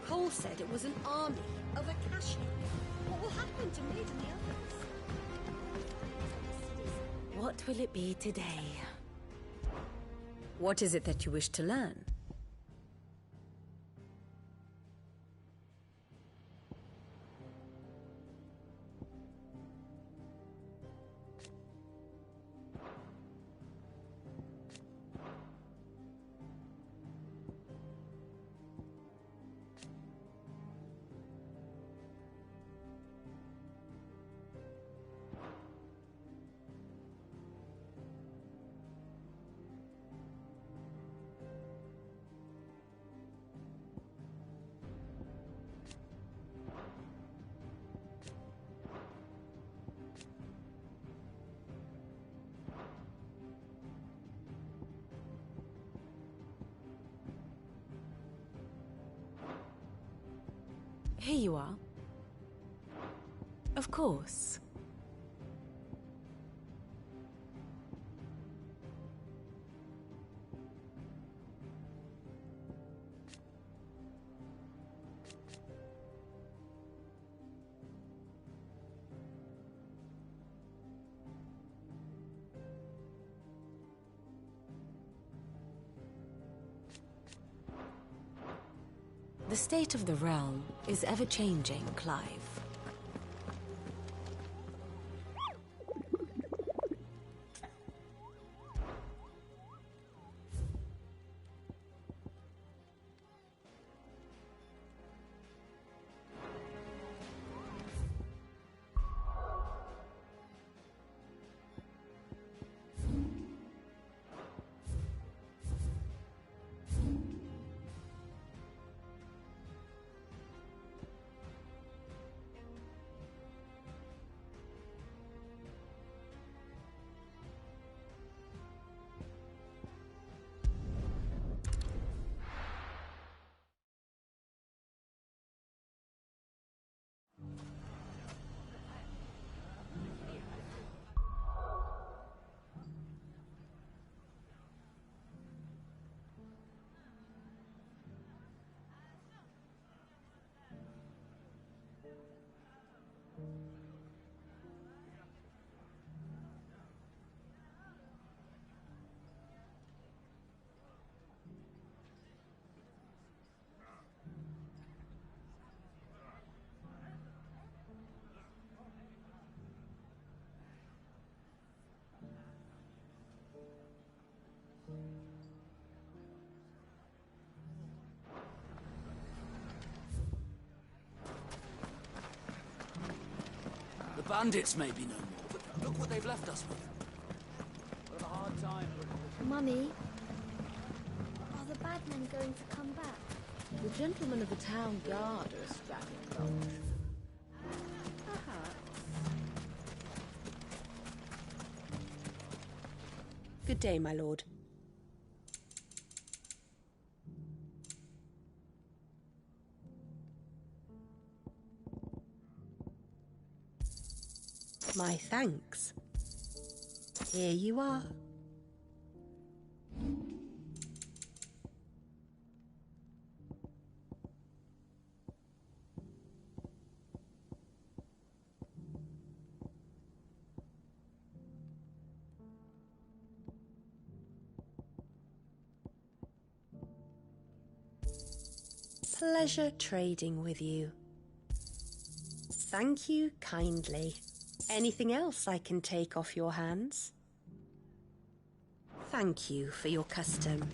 Cole said it was an army of Akashi. What will happen to Mid and the others? What will it be today? What is it that you wish to learn? Here you are. Of course. The state of the realm is ever-changing, Clive. The bandits may be no more, but look what they've left us with. We'll have a hard time. Mummy, are the bad men going to come back? The gentlemen of the town guard are strapping bunch. Perhaps. Good day, my lord. My thanks. Here you are. Pleasure trading with you. Thank you kindly. Anything else I can take off your hands? Thank you for your custom.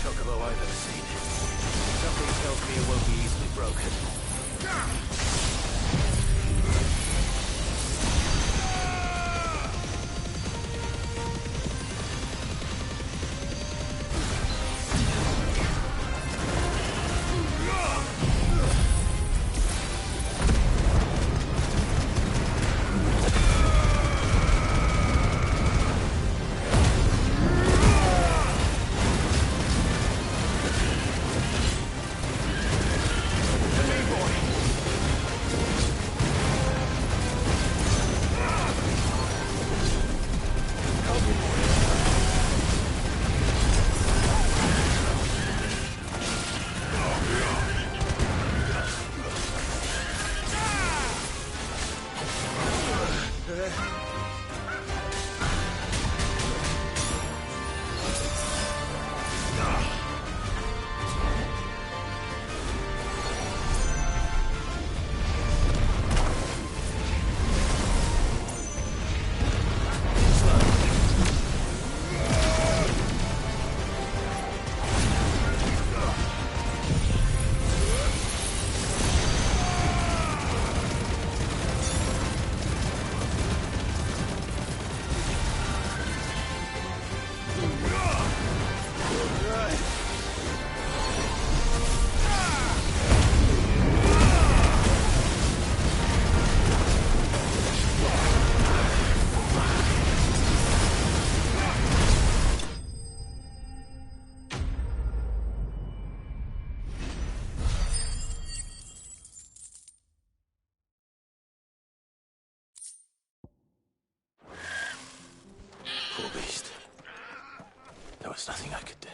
Chocobo I've ever seen. Something tells me it won't be easily broken. Poor beast. There was nothing I could do.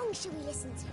song should we listen to?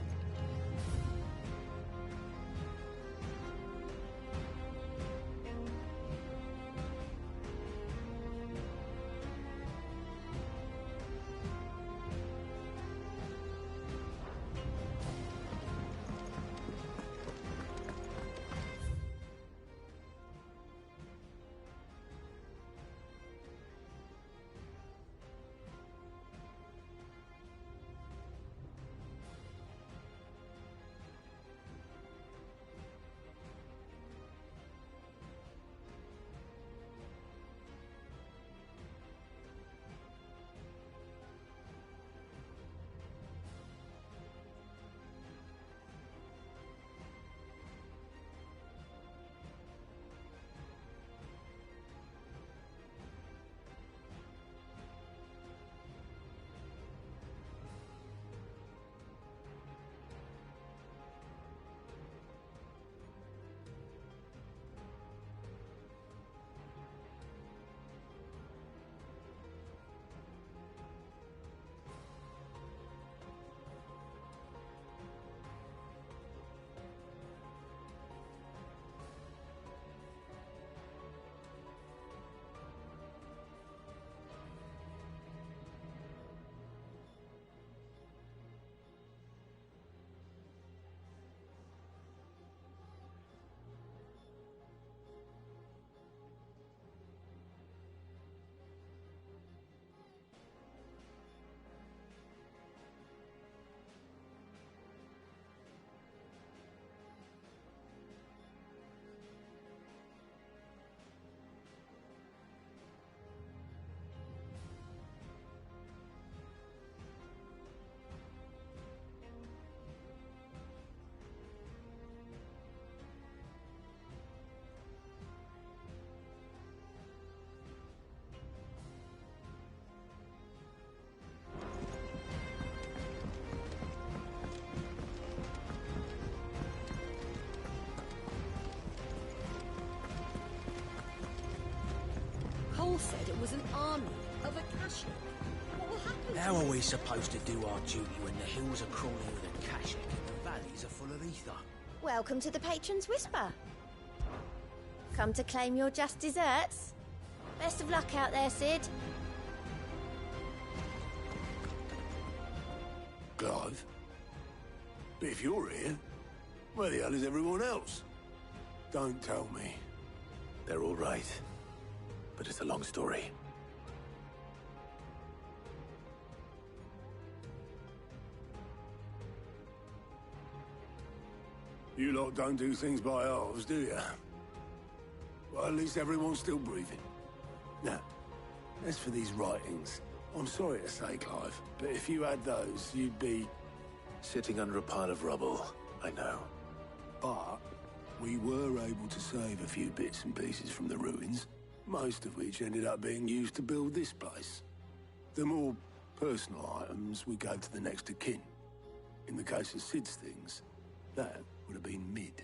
Cole said it was an army of Akashic. What will happen How to are me? we supposed to do our duty when the hills are crawling with Akashic and the valleys are full of ether? Welcome to the Patron's Whisper. Come to claim your just desserts? Best of luck out there, Sid. Clive? But if you're here, where the hell is everyone else? Don't tell me. They're all right. But it's a long story. You lot don't do things by halves, do you? Well, at least everyone's still breathing. Now, as for these writings, I'm sorry to say, Clive, but if you had those, you'd be... Sitting under a pile of rubble, I know. But we were able to save a few bits and pieces from the ruins, most of which ended up being used to build this place. The more personal items would go to the next of kin. In the case of Sid's things, that would have been mid.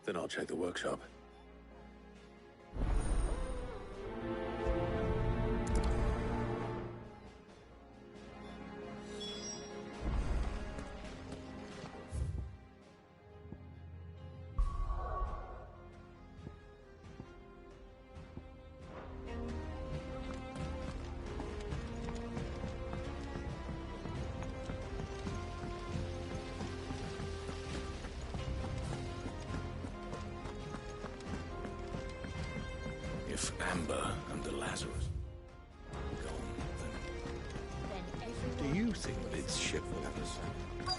Then I'll check the workshop. If Amber and the Lazarus gone, then... Do you think Lid's ship will ever sink?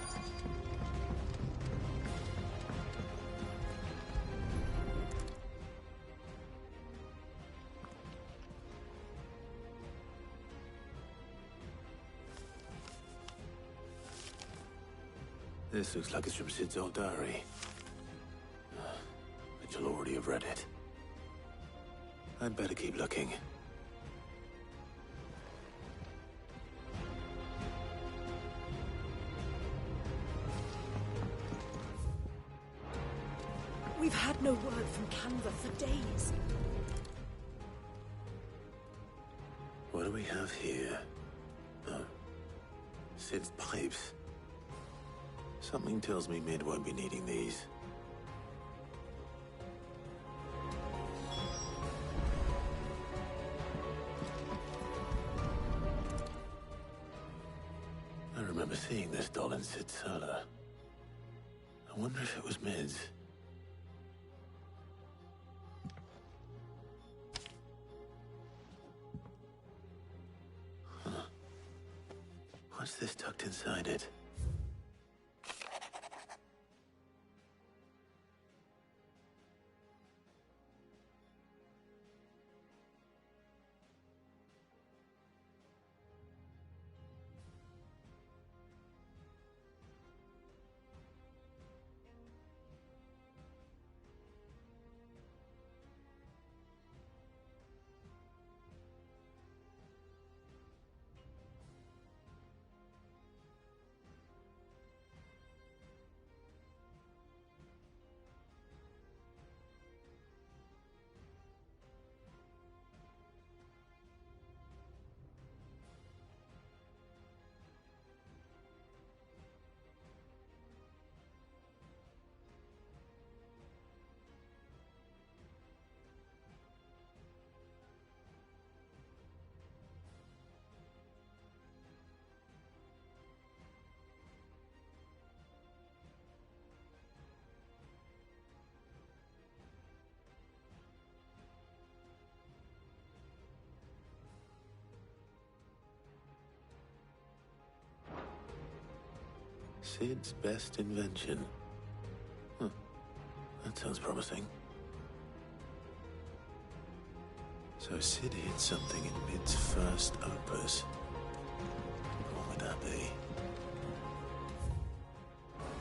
This looks like it's from Sid's old diary. But you'll already have read it. I'd better keep looking. We've had no word from Canva for days. What do we have here? Oh. Sid's pipes. Something tells me Mid won't be needing these. I remember seeing this doll in Sid's cellar. I wonder if it was Mid's. Huh. What's this tucked inside it? Sid's best invention. Huh. That sounds promising. So Sid hid something in Mid's first opus. What would that be?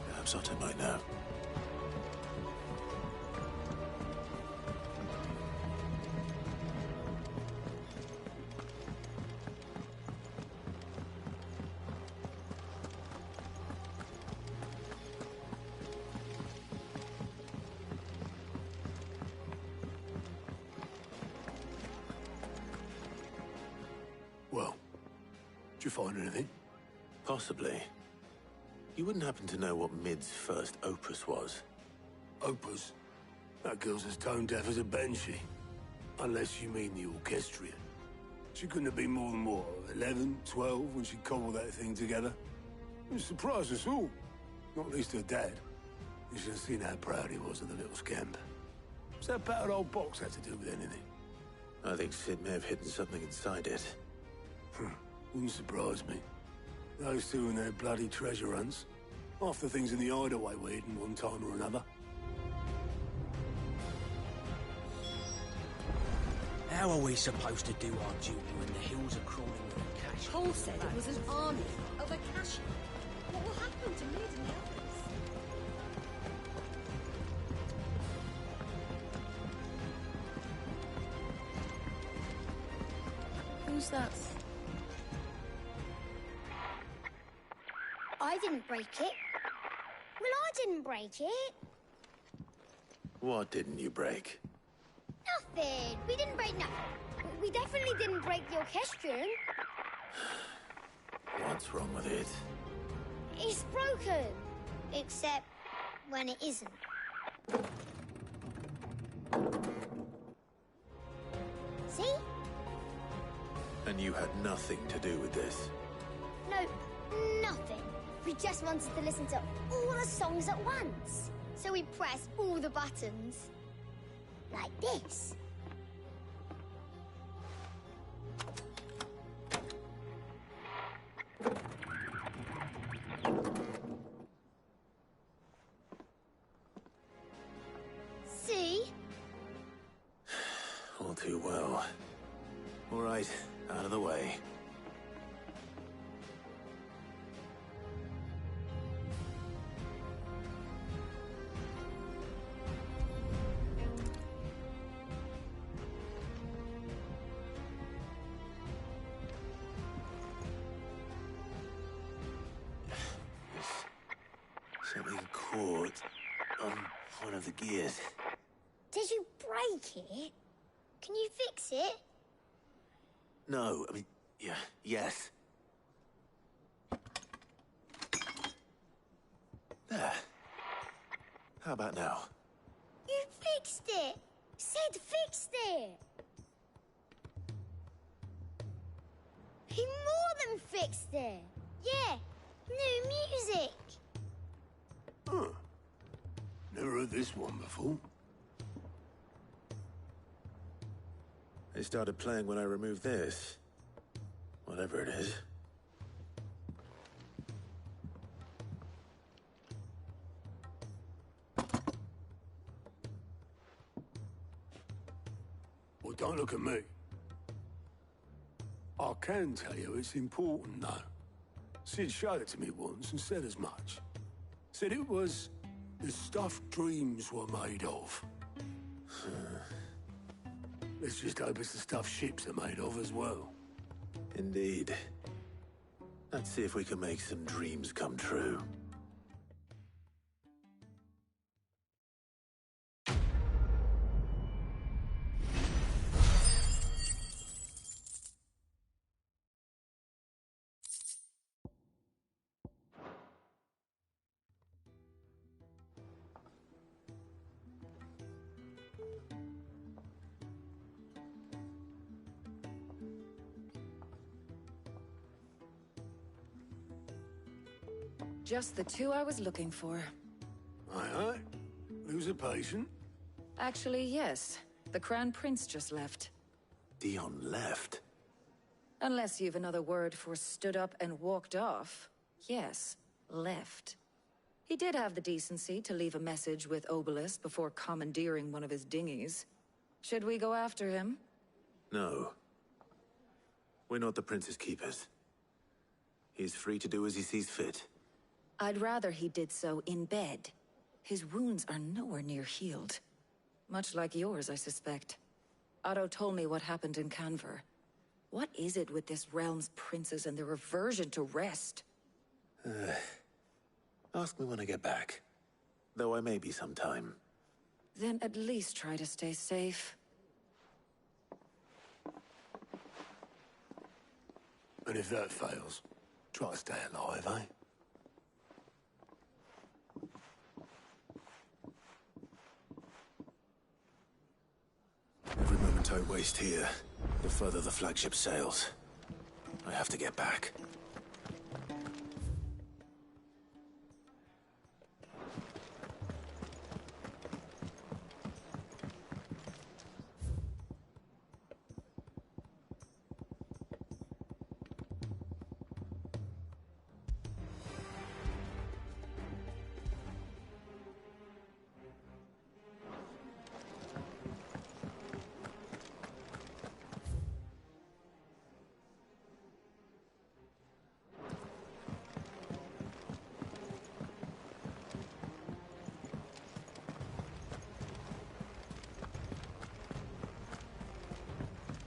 Perhaps Otto might know. Well, did you find anything? Possibly. You wouldn't happen to know what Mid's first opus was? Opus? That girl's as tone deaf as a banshee. Unless you mean the orchestrion. She couldn't have been more than, what, 11, 12 when she cobbled that thing together? It surprised us all. Not least her dad. You should have seen how proud he was of the little scamp. What's that battered old box had to do with anything? I think Sid may have hidden something inside it. Wouldn't surprise me. Those two and their bloody treasure hunts. Half the things in the hideaway were hidden one time or another. How are we supposed to do our duty when the hills are crawling with a cash? Cole said it was an army of Akashi. What will happen to Mid and the others? Who's that? I didn't break it. Well, I didn't break it. What didn't you break? Nothing. We didn't break nothing. We definitely didn't break the orchestrion. What's wrong with it? It's broken. Except when it isn't. See? And you had nothing to do with this? Nope, nothing. We just wanted to listen to all the songs at once. So we pressed all the buttons. Like this. See? All too well. All right, out of the way. Something caught on one of the gears. Did you break it? Can you fix it? No, I mean, yes. There. How about now? You fixed it! Sid fixed it! He more than fixed it! Yeah, new music! Huh. Never heard this one before. They started playing when I removed this. Whatever it is. Well, don't look at me. I can tell you it's important, though. Sid showed it to me once and said as much. Said it was the stuff dreams were made of. Let's just hope it's the stuff ships are made of as well. Indeed. Let's see if we can make some dreams come true. Just the two I was looking for. Aye, aye. Who's a patient? Actually, yes. The Crown Prince just left. Dion left? Unless you've another word for stood up and walked off. Yes, left. He did have the decency to leave a message with Obelisk before commandeering one of his dinghies. Should we go after him? No. We're not the Prince's keepers. He's free to do as he sees fit. I'd rather he did so in bed. His wounds are nowhere near healed. Much like yours, I suspect. Otto told me what happened in Canver. What is it with this realm's princes and their aversion to rest? Ask me when I get back. Though I may be sometime. Then at least try to stay safe. And if that fails, try to stay alive, eh? Every moment I waste here, the further the flagship sails. I have to get back.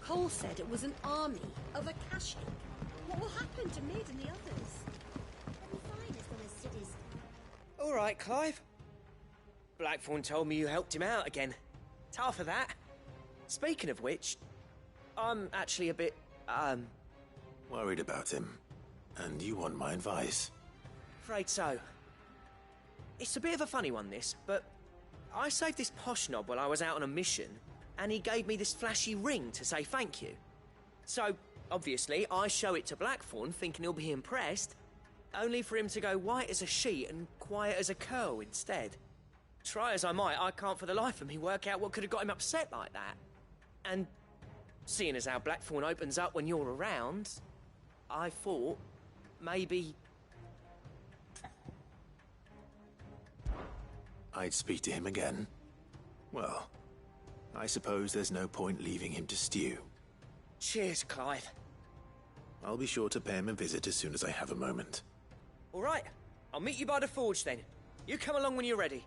Cole said it was an army of Akashic. What will happen to Mid and the others? They'll be fine as long as Sid is... All right, Clive. Blackthorn told me you helped him out again. Tough for that. Speaking of which, I'm actually a bit, Worried about him. And you want my advice? afraid so. It's a bit of a funny one, this, but I saved this posh knob while I was out on a mission, and he gave me this flashy ring to say thank you. So, obviously, I show it to Blackthorn, thinking he'll be impressed, only for him to go white as a sheet and quiet as a curl instead. Try as I might, I can't for the life of me work out what could have got him upset like that. And seeing as how Blackthorn opens up when you're around, I thought maybe... I'd speak to him again. Well, I suppose there's no point leaving him to stew. Cheers, Clive. I'll be sure to pay him a visit as soon as I have a moment. All right, I'll meet you by the forge then. You come along when you're ready.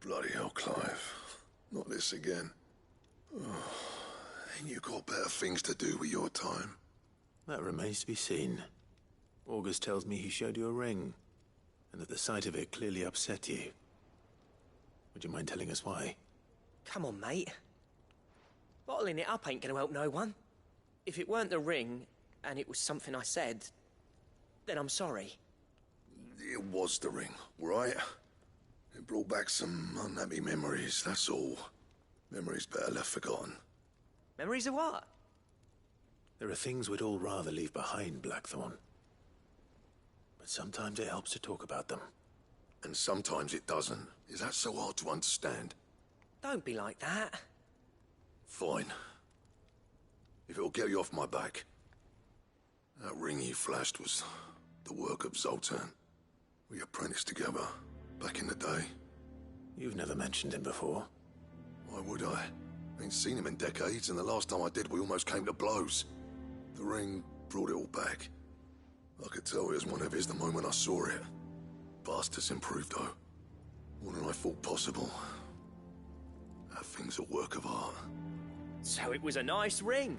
Bloody hell, Clive. Not this again. Oh, ain't you got better things to do with your time? That remains to be seen. August tells me he showed you a ring, and that the sight of it clearly upset you. Would you mind telling us why? Come on, mate. Bottling it up ain't gonna help no one. If it weren't the ring, and it was something I said, then I'm sorry. It was the ring, right? It brought back some unhappy memories, that's all. Memories better left forgotten. Memories of what? There are things we'd all rather leave behind, Blackthorn. But sometimes it helps to talk about them. And sometimes it doesn't. Is that so hard to understand? Don't be like that. Fine. If it'll get you off my back. That ring you flashed was the work of Zoltan. We apprenticed together, back in the day. You've never mentioned him before. Why would I? Ain't seen him in decades, and the last time I did, we almost came to blows. The ring brought it all back. I could tell it was one of his the moment I saw it. Bastard's improved, though. More than I thought possible. That thing's a work of art. So it was a nice ring.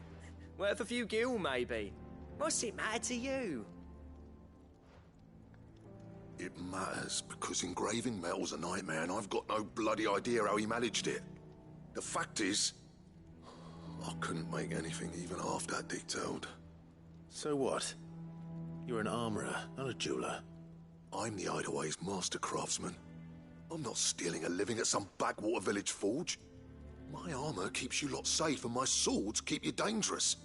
Worth a few gil, maybe. What's it matter to you? It matters because engraving metal's a nightmare, and I've got no bloody idea how he managed it. The fact is, I couldn't make anything even half that detailed. So what? You're an armorer, not a jeweler. I'm the Hideaway's master craftsman. I'm not stealing a living at some backwater village forge. My armor keeps you lot safe, and my swords keep you dangerous.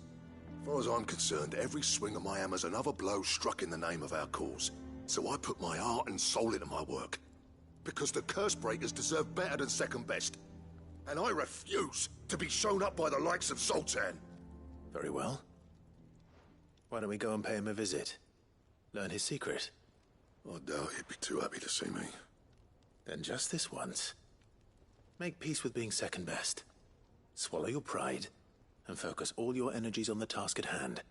As far as I'm concerned, every swing of my hammer's another blow struck in the name of our cause. So I put my heart and soul into my work. Because the curse breakers deserve better than second best. And I refuse to be shown up by the likes of Zoltan. Very well. Why don't we go and pay him a visit? Learn his secret. I doubt he'd be too happy to see me. Then just this once. Make peace with being second best. Swallow your pride, and focus all your energies on the task at hand.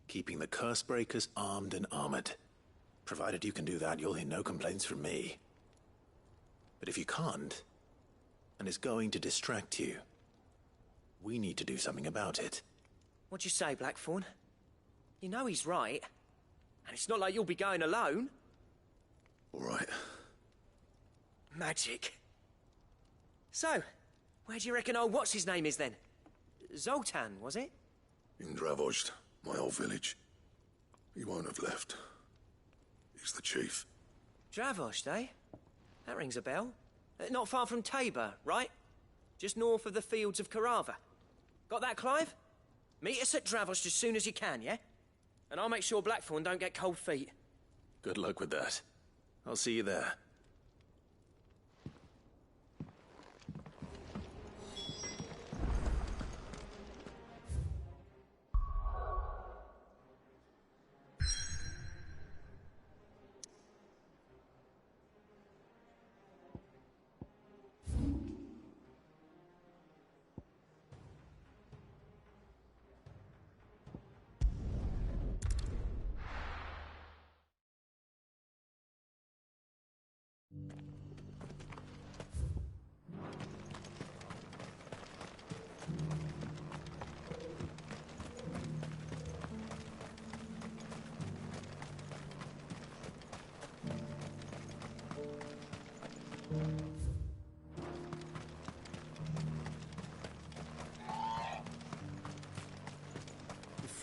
Keeping the curse breakers armed and armored. Provided you can do that, you'll hear no complaints from me. But if you can't, and it's going to distract you, we need to do something about it. What'd you say, Blackthorn? You know he's right. And it's not like you'll be going alone. All right. Magic. So, where do you reckon old what's-his-name is then? Zoltan, was it? In Dravozd, my old village. He won't have left. He's the chief. Dravozd, eh? That rings a bell. Not far from Tabor, right? Just north of the fields of Carava. Got that, Clive? Meet us at Dravozd as soon as you can, yeah? And I'll make sure Blackthorn don't get cold feet. Good luck with that. I'll see you there.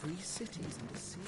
Free cities and the sea.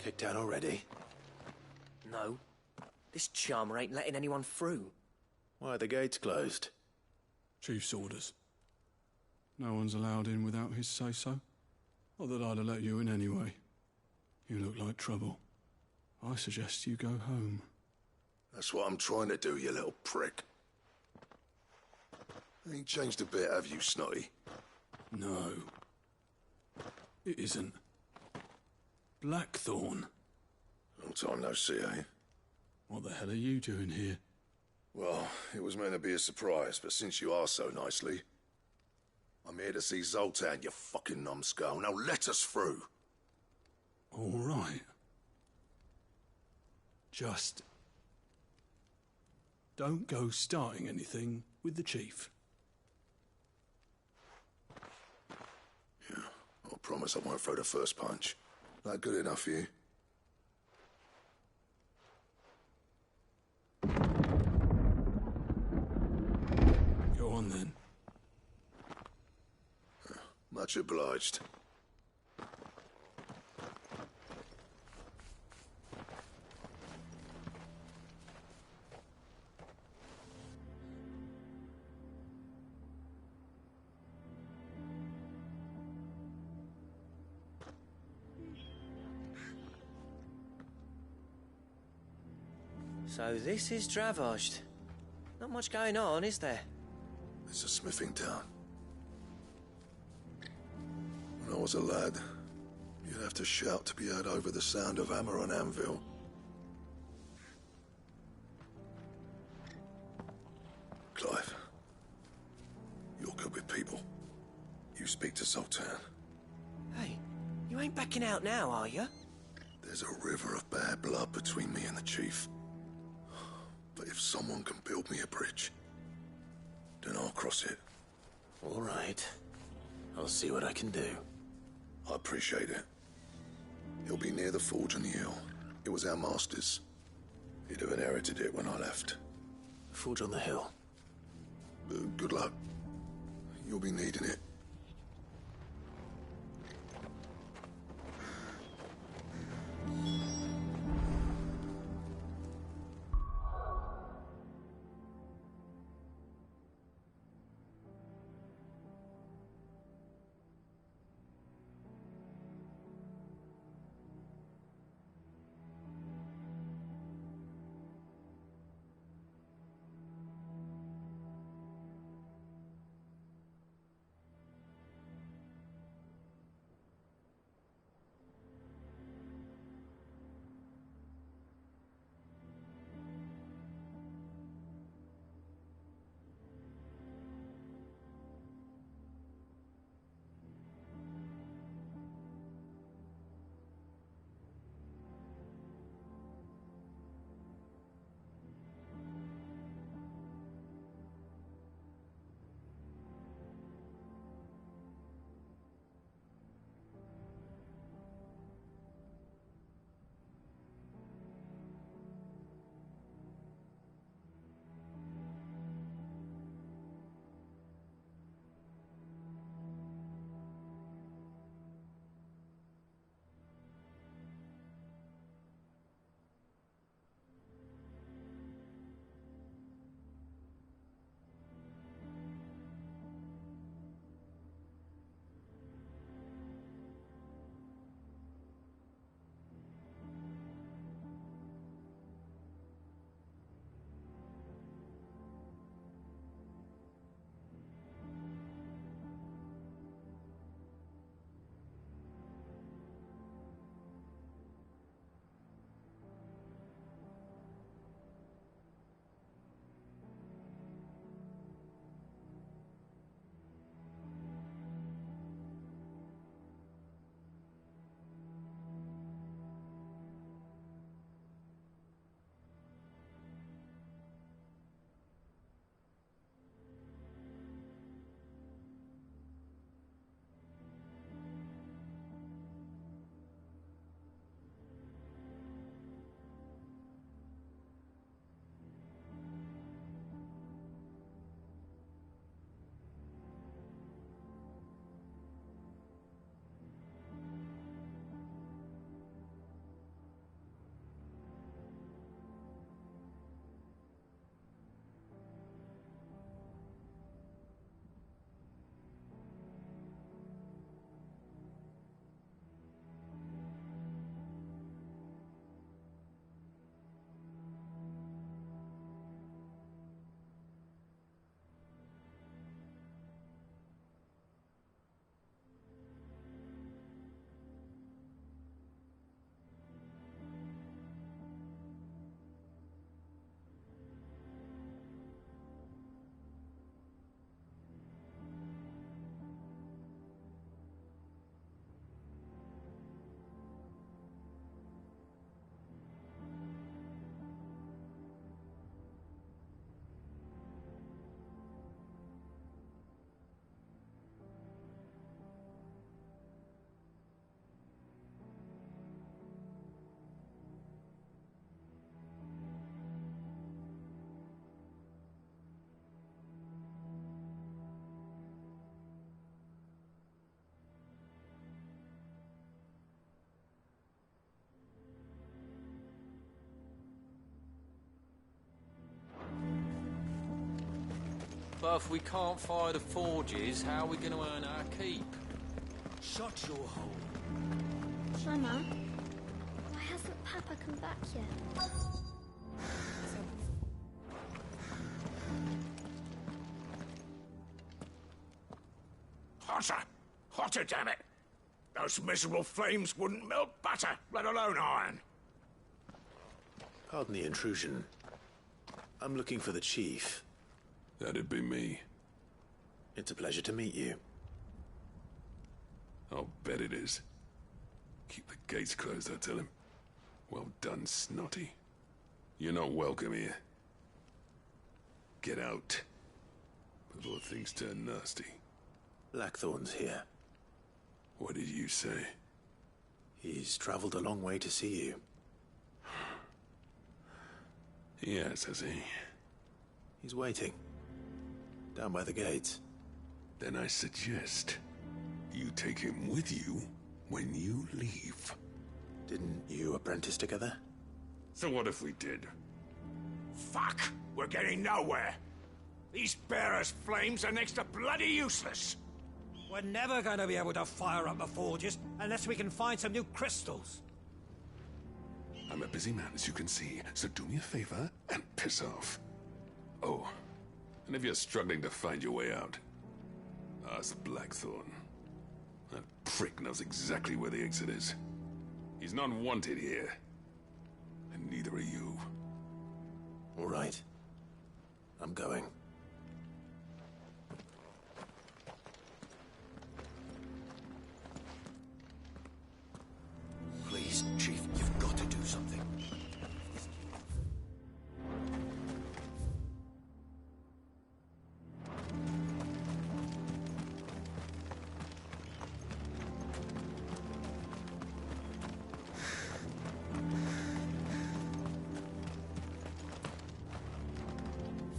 Kicked out already? No. This charmer ain't letting anyone through. Why are the gates closed? Chief's orders. No one's allowed in without his say-so. Not that I'd have let you in anyway. You look like trouble. I suggest you go home. That's what I'm trying to do, you little prick. Ain't changed a bit, have you, Snotty? No. It isn't. Blackthorn. Long time no see, eh? What the hell are you doing here? Well, it was meant to be a surprise, but since you asked so nicely... I'm here to see Zoltan, you fucking numbskull. Now let us through. All right. Just... don't go starting anything with the chief. Yeah, I promise I won't throw the first punch. That good enough for you? Go on then. Much obliged. So this is Dravaged. Not much going on, is there? It's a smithing town. When I was a lad, you'd have to shout to be heard over the sound of hammer on anvil. Clive, you're good with people. You speak to Zoltan. Hey, you ain't backing out now, are you? There's a river of bad blood between me and the chief. But if someone can build me a bridge, then I'll cross it. All right. I'll see what I can do. I appreciate it. He'll be near the forge on the hill. It was our master's. He'd have inherited it when I left. Forge on the hill. Good luck. You'll be needing it. But if we can't fire the forges, how are we going to earn our keep? Shut your hole. Mama, why hasn't Papa come back yet? Hotter! Hotter, damn it! Those miserable flames wouldn't melt butter, let alone iron. Pardon the intrusion. I'm looking for the chief. That'd be me. It's a pleasure to meet you. I'll bet it is. Keep the gates closed, I tell him. Well done, Snotty. You're not welcome here. Get out. Before things turn nasty. Blackthorn's here. What did you say? He's traveled a long way to see you. Yes, has he? He's waiting. Down by the gates. Then I suggest you take him with you when you leave. Didn't you apprentice together? So what if we did? Fuck! We're getting nowhere. These bearers' flames are next to bloody useless. We're never going to be able to fire up the forges unless we can find some new crystals. I'm a busy man, as you can see, so do me a favor and piss off. Oh, and if you're struggling to find your way out, ask Blackthorn. That prick knows exactly where the exit is. He's not wanted here. And neither are you. All right. I'm going. Please, Chief, you've got to do something.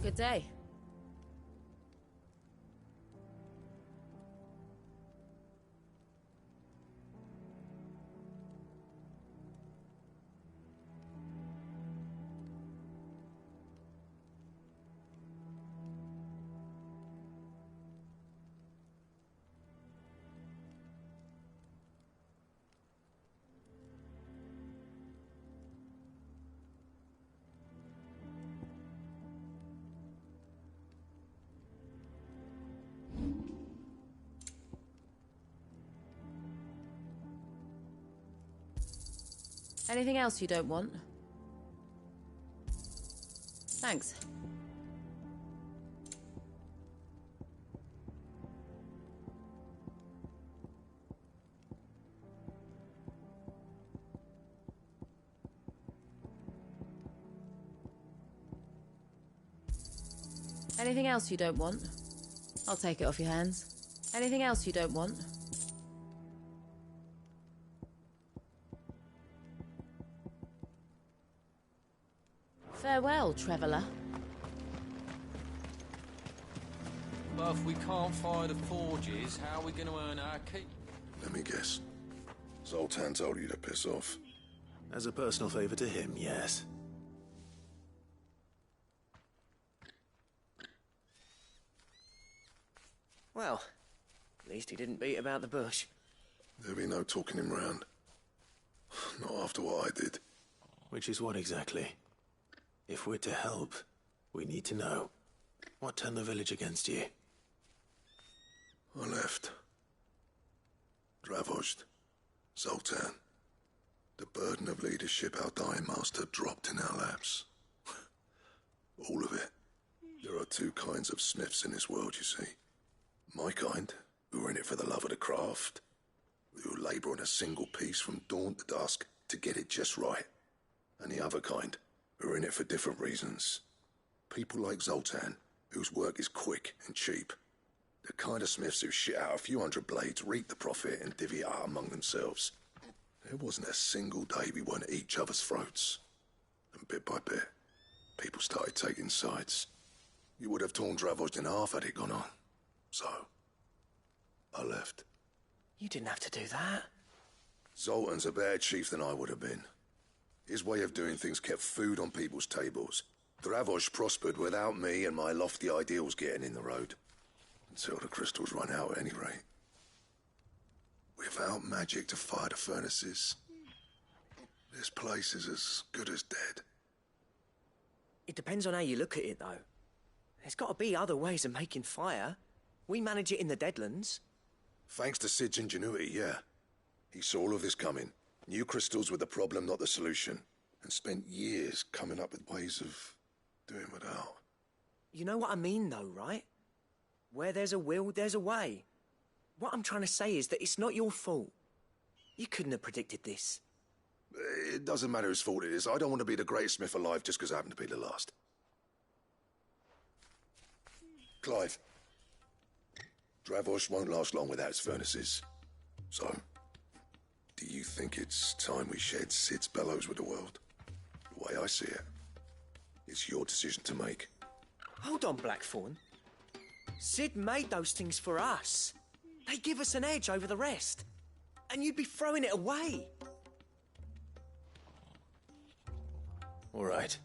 Good day. Anything else you don't want? Thanks. Anything else you don't want? I'll take it off your hands. Anything else you don't want? Farewell, traveller. But if we can't fire the forges, how are we going to earn our keep? Let me guess. Zoltan told you to piss off. As a personal favor to him, yes. Well, at least he didn't beat about the bush. There'll be no talking him round. Not after what I did. Which is what exactly? If we're to help, we need to know. What turned the village against you? I left. Dravozd. Zoltan. The burden of leadership our dying master dropped in our laps. All of it. There are two kinds of smiths in this world, you see. My kind, who are in it for the love of the craft, who labour on a single piece from dawn to dusk to get it just right. And the other kind, who are in it for different reasons. People like Zoltan, whose work is quick and cheap. The kind of smiths who shit out a few hundred blades, reap the profit, and divvy it out among themselves. There wasn't a single day we weren't at each other's throats. And bit by bit, people started taking sides. You would have torn Dravozd in half had it gone on. So, I left. You didn't have to do that. Zoltan's a better chief than I would have been. His way of doing things kept food on people's tables, Dravosh prospered without me and my lofty ideals getting in the road. Until the crystals run out at any rate. Without magic to fire the furnaces, this place is as good as dead. It depends on how you look at it, though. There's got to be other ways of making fire. We manage it in the Deadlands. Thanks to Sid's ingenuity, yeah. He saw all of this coming. Knew crystals were the problem, not the solution. And spent years coming up with ways of doing without. You know what I mean, though, right? Where there's a will, there's a way. What I'm trying to say is that it's not your fault. You couldn't have predicted this. It doesn't matter whose fault it is. I don't want to be the greatest smith alive just because I happen to be the last. Clive. Dravosh won't last long without its furnaces. So, do you think it's time we shared Sid's bellows with the world? The way I see it, it's your decision to make. Hold on, Blackthorn. Sid made those things for us. They give us an edge over the rest. And you'd be throwing it away. All right.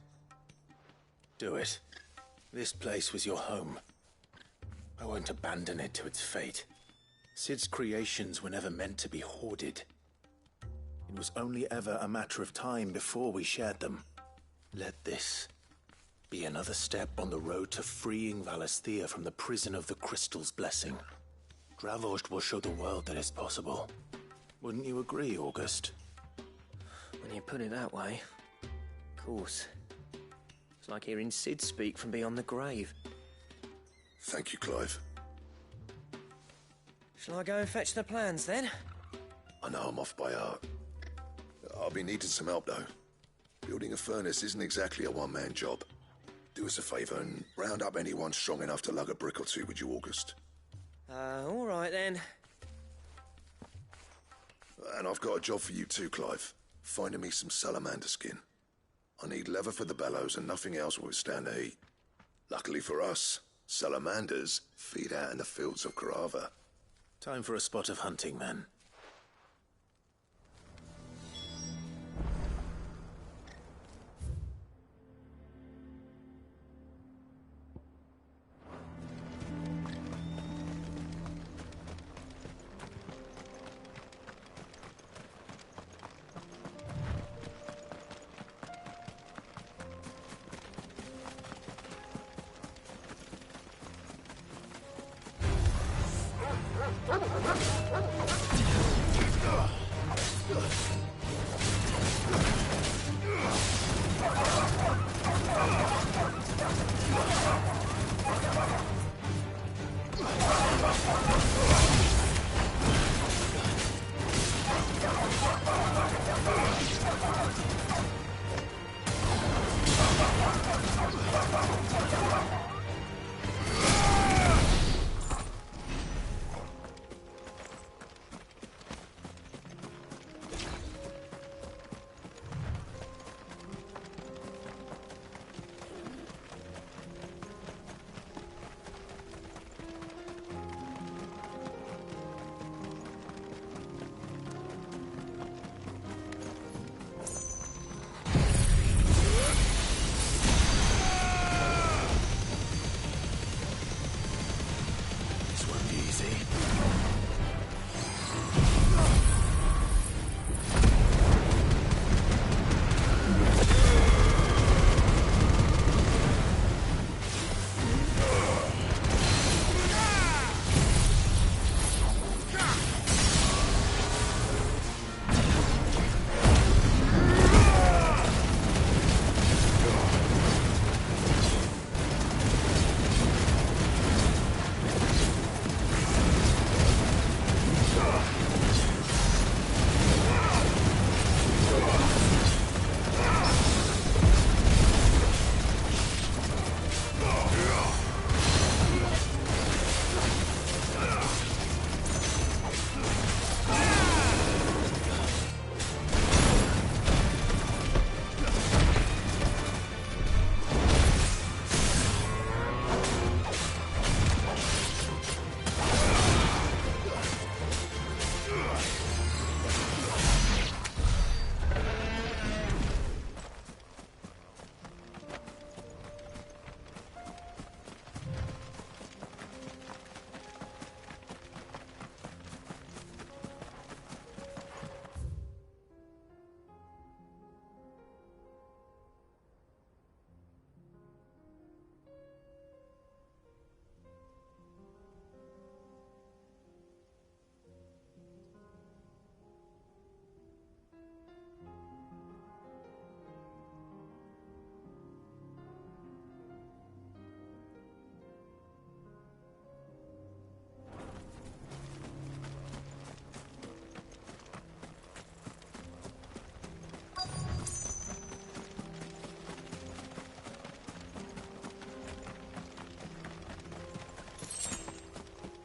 Do it. This place was your home. I won't abandon it to its fate. Sid's creations were never meant to be hoarded. It was only ever a matter of time before we shared them. Let this be another step on the road to freeing Valisthea from the prison of the Crystal's blessing. Dravosh will show the world that it's possible. Wouldn't you agree, August? When you put it that way, of course. It's like hearing Sid speak from beyond the grave. Thank you, Clive. Shall I go and fetch the plans, then? I know I'm off by heart. I'll be needing some help, though. Building a furnace isn't exactly a one-man job. Do us a favour and round up anyone strong enough to lug a brick or two, would you, August? All right, then. And I've got a job for you too, Clive. Finding me some salamander skin. I need leather for the bellows and nothing else will withstand the heat. Luckily for us, salamanders feed out in the fields of Karava. Time for a spot of hunting, then.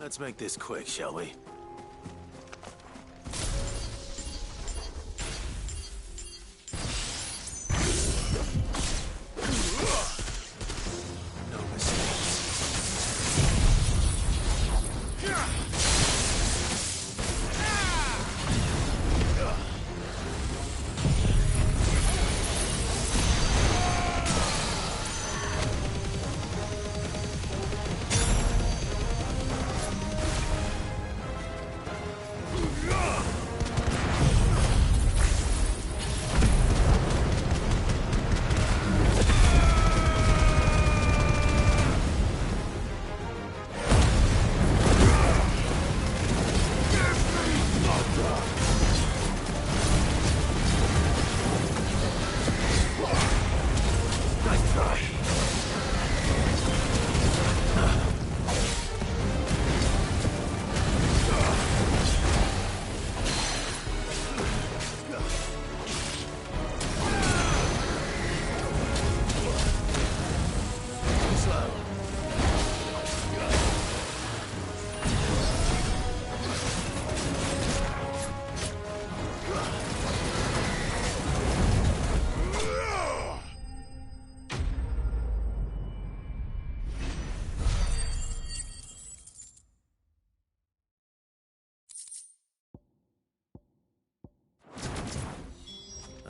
Let's make this quick, shall we?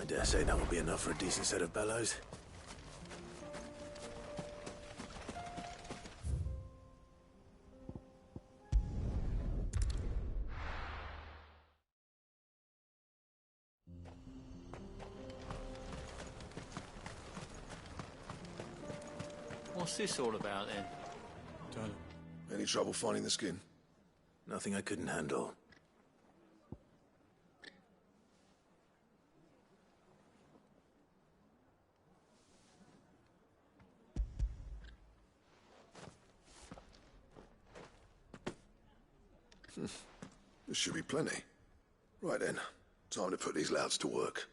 I dare say that will be enough for a decent set of bellows. What's this all about, then? Don't know. Any trouble finding the skin? Nothing I couldn't handle. This should be plenty. Right then, time to put these louds to work.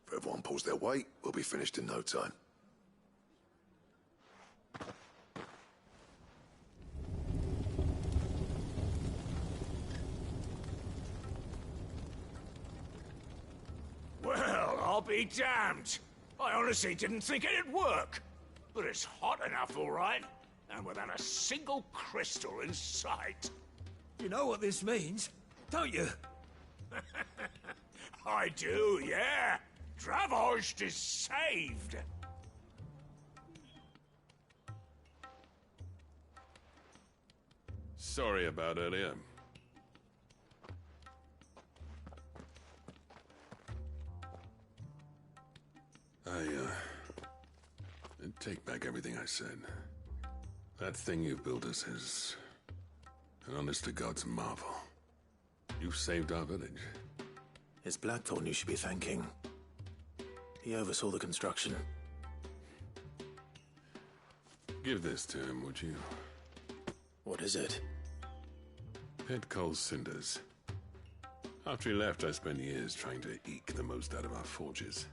If everyone pulls their weight, we'll be finished in no time. Well, I'll be damned. I honestly didn't think it'd work. But it's hot enough, all right. And without a single crystal in sight. You know what this means, don't you? I do, yeah. Dravost is saved. Sorry about earlier. I take back everything I said. That thing you've built us is an honest-to-God's marvel. You've saved our village. It's Blackthorn you should be thanking. He oversaw the construction. Give this to him, would you? What is it? Pet Cole's cinders. After he left, I spent years trying to eke the most out of our forges.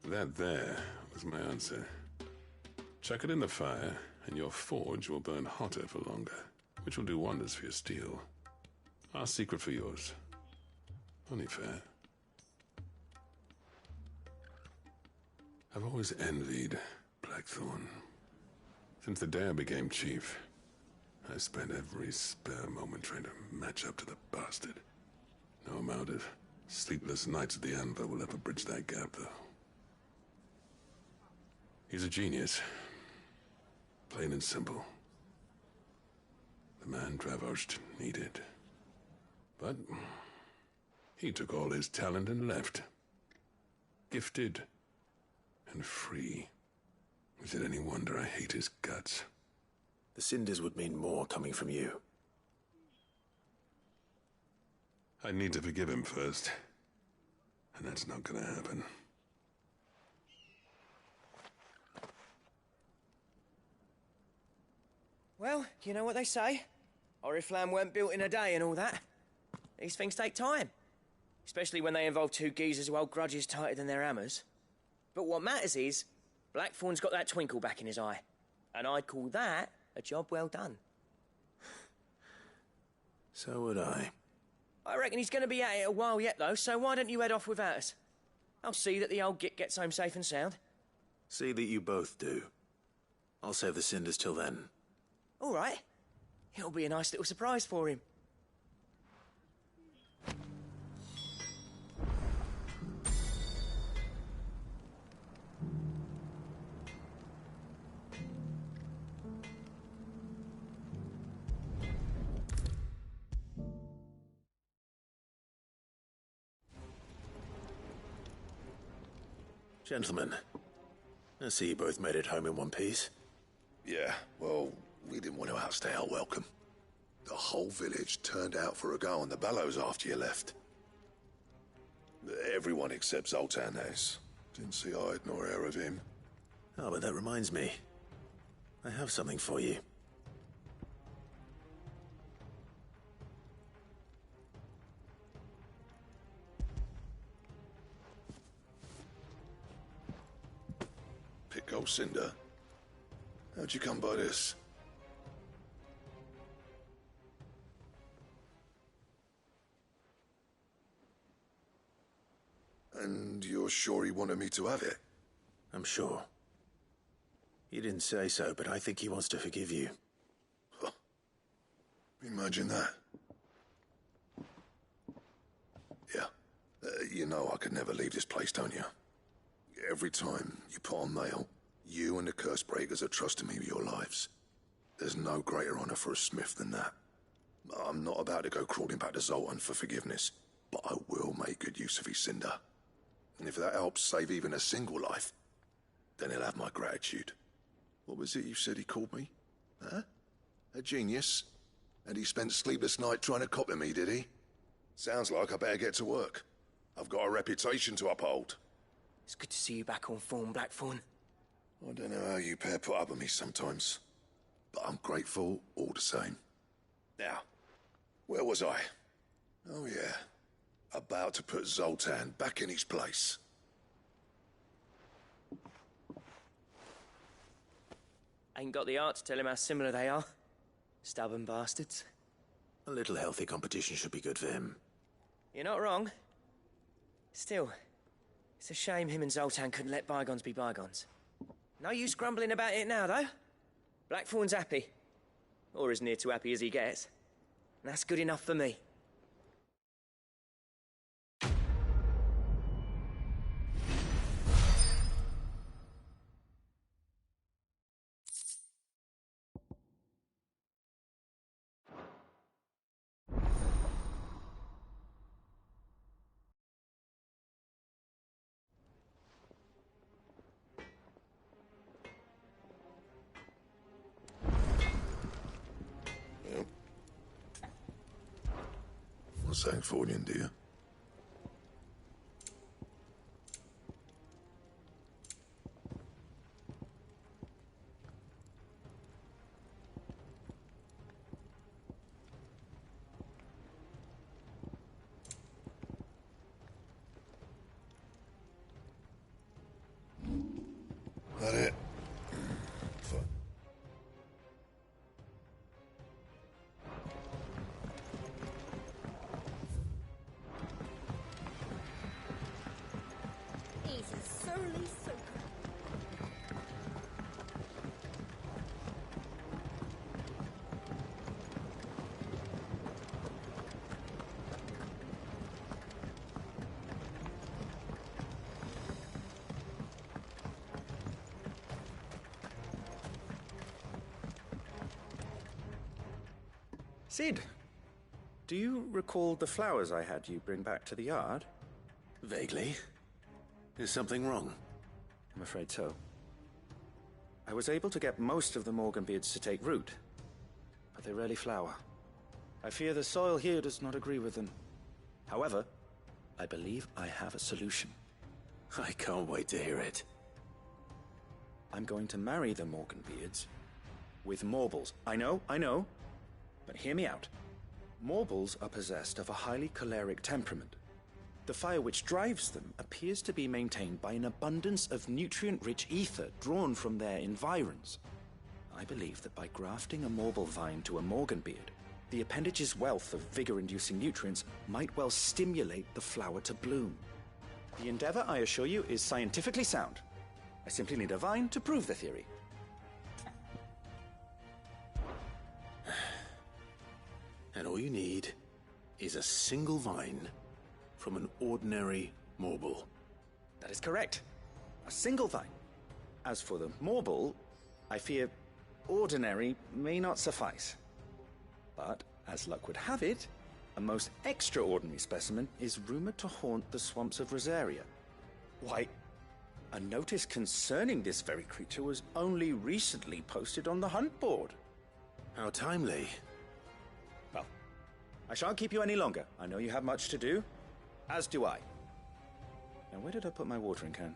That there was my answer. Chuck it in the fire, and your forge will burn hotter for longer, which will do wonders for your steel. Our secret for yours. Only fair. I've always envied Blackthorn. Since the day I became chief, I spent every spare moment trying to match up to the bastard. No amount of sleepless nights at the anvil will ever bridge that gap, though. He's a genius. Plain and simple. The man Dravost needed. But he took all his talent and left. Gifted and free. Is it any wonder I hate his guts? The cinders would mean more coming from you. I need to forgive him first. And that's not gonna happen. Well, you know what they say. Oriflamme weren't built in a day and all that. These things take time. Especially when they involve two geezers who hold grudges tighter than their hammers. But what matters is, Blackthorn's got that twinkle back in his eye. And I'd call that a job well done. So would I. I reckon he's going to be at it a while yet, though, so why don't you head off without us? I'll see that the old git gets home safe and sound. See that you both do. I'll save the cinders till then. All right. It'll be a nice little surprise for him. Gentlemen, I see you both made it home in one piece. Yeah, well, we didn't want to outstay our welcome. The whole village turned out for a go on the bellows after you left. Everyone except Zoltan has. Didn't see hide nor hair of him. Oh, but that reminds me. I have something for you. Pico Cinder? How'd you come by this? And you're sure he wanted me to have it? I'm sure. He didn't say so, but I think he wants to forgive you. Huh. Imagine that. Yeah. You know I could never leave this place, don't you? Every time you put on mail, you and the curse breakers are trusting me with your lives. There's no greater honor for a smith than that. I'm not about to go crawling back to Zoltan for forgiveness, but I will make good use of his cinder. And if that helps save even a single life, then he'll have my gratitude. What was it you said he called me? Huh? A genius? And he spent sleepless night trying to copy me, did he? Sounds like I better get to work. I've got a reputation to uphold. It's good to see you back on form, Blackthorn. I don't know how you pair put up with me sometimes, but I'm grateful all the same. Now, where was I? Oh yeah, about to put Zoltan back in his place. Ain't got the art to tell him how similar they are. Stubborn bastards. A little healthy competition should be good for him. You're not wrong. Still, it's a shame him and Zoltan couldn't let bygones be bygones. No use grumbling about it now, though. Blackthorn's happy. Or as near to happy as he gets. And that's good enough for me. Sancfordian, do you? That it? Fine. He's a surly soaker. Sid, do you recall the flowers I had you bring back to the yard? Vaguely. Is something wrong? I'm afraid so. I was able to get most of the Morganbeards to take root, but they rarely flower. I fear the soil here does not agree with them. However, I believe I have a solution. I can't wait to hear it. I'm going to marry the Morganbeards with Morbles. I know, but hear me out. Morbles are possessed of a highly choleric temperament. The fire which drives them appears to be maintained by an abundance of nutrient-rich ether drawn from their environs. I believe that by grafting a Morble vine to a Morganbeard, The appendage's wealth of vigor-inducing nutrients might well stimulate the flower to bloom. The endeavor, I assure you, is scientifically sound. I simply need a vine to prove the theory. And all you need is a single vine from an ordinary morble. That is correct. A single vine. As for the morble, I fear ordinary may not suffice. But, as luck would have it, a most extraordinary specimen is rumored to haunt the swamps of Rosaria. Why, a notice concerning this very creature was only recently posted on the hunt board. How timely. Well, I shan't keep you any longer. I know you have much to do, as do I. Now, where did I put my watering can?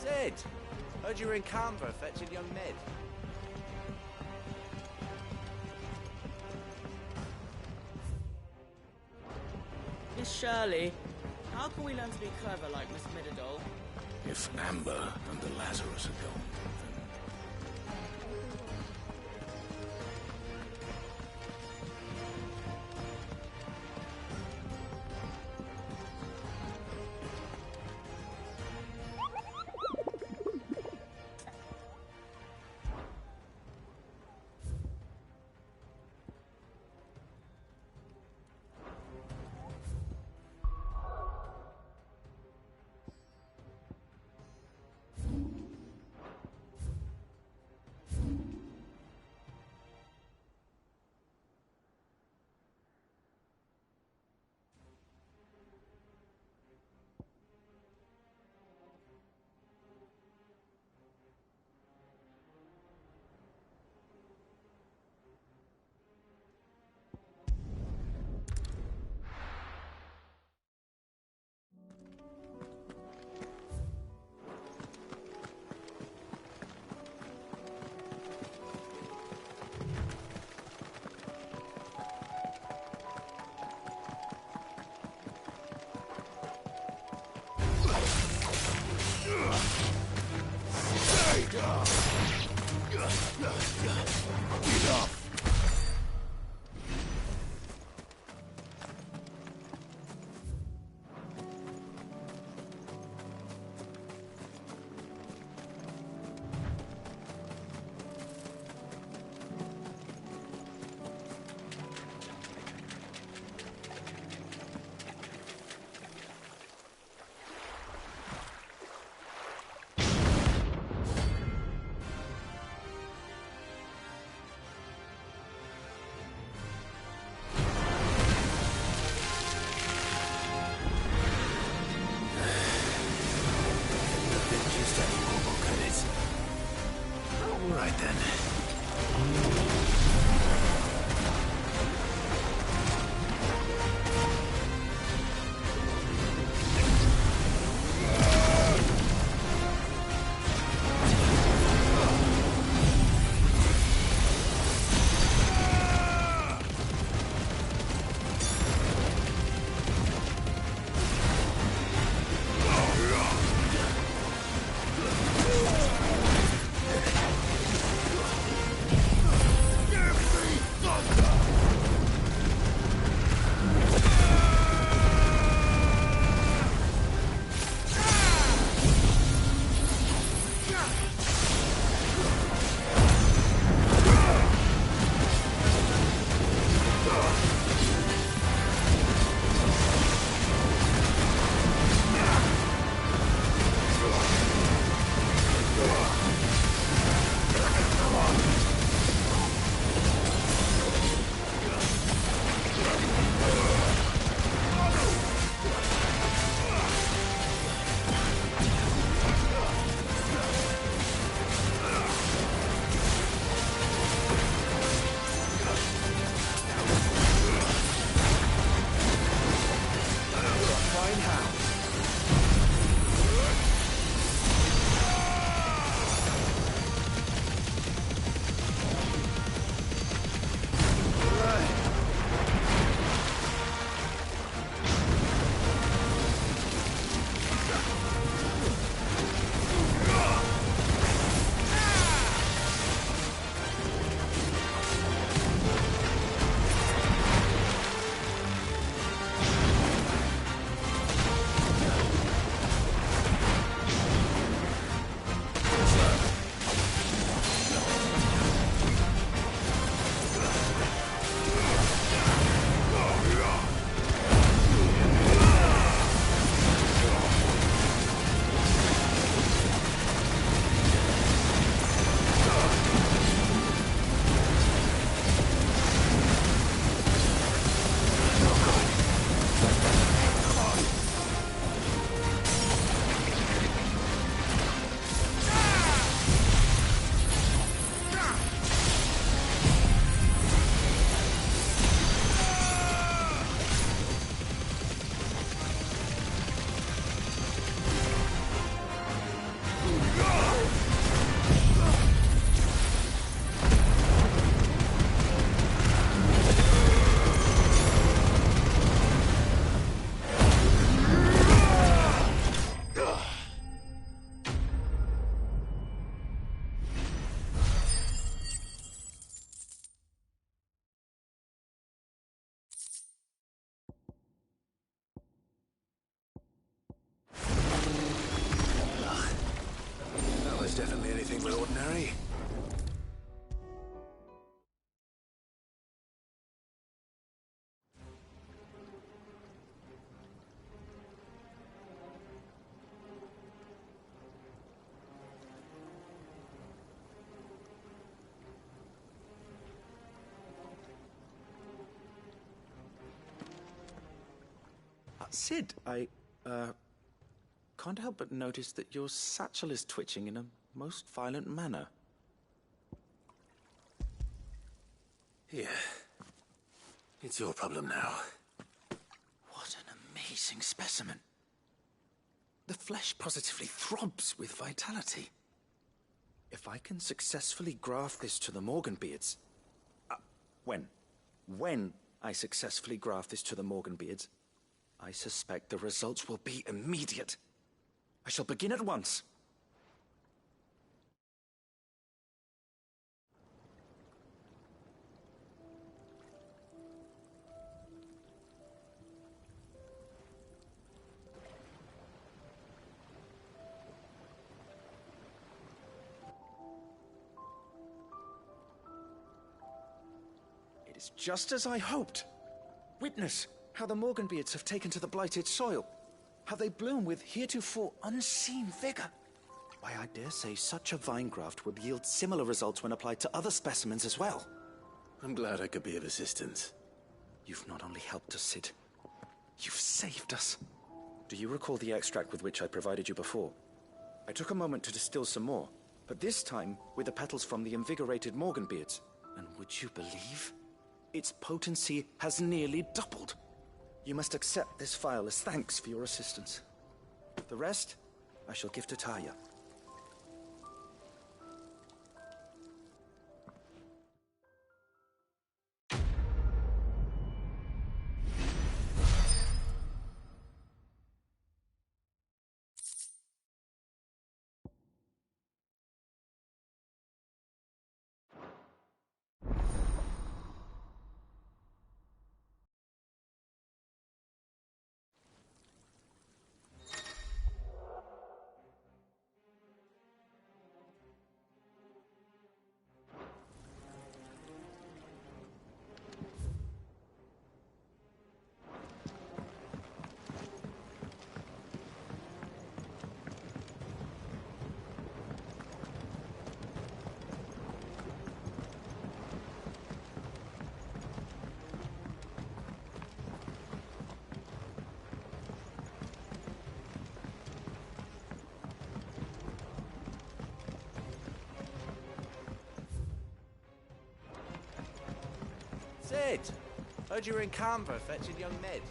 Sid! Heard you were in Canberra fetching young Ned. Miss Shirley, how can we learn to be clever like Miss Midadol? If Amber and the Lazarus are gone, the ordinary. Sid, I can't help but notice that your satchel is twitching in a most violent manner. Here. It's your problem now. What an amazing specimen. The flesh positively throbs with vitality. If I can successfully graft this to the Morganbeards... When I successfully graft this to the Morganbeards, I suspect the results will be immediate. I shall begin at once. It is just as I hoped. Witness how the Morganbeards have taken to the blighted soil. How they bloom with heretofore unseen vigor. Why, I dare say such a vine graft would yield similar results when applied to other specimens as well. I'm glad I could be of assistance. You've not only helped us, Sid, you've saved us. Do you recall the extract with which I provided you before? I took a moment to distill some more, but this time with the petals from the invigorated Morganbeards. And would you believe? Its potency has nearly doubled. You must accept this vial as thanks for your assistance. The rest, I shall give to Taya. Sid! Heard you were in Canberra fetching young Ned.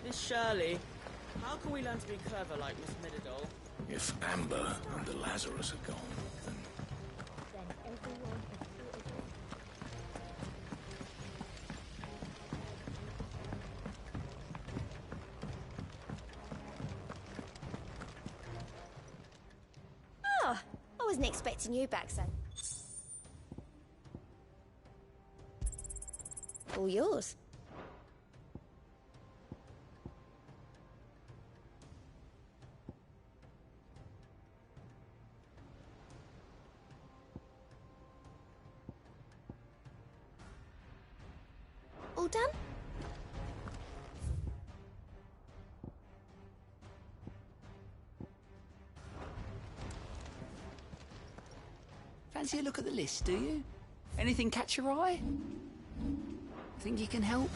Miss Shirley, how can we learn to be clever like Miss Middledore? If Amber and the Lazarus are gone, then... Oh, I wasn't expecting you back, son. All yours. All done? Fancy a look at the list, do you? Anything catch your eye? Think you can help?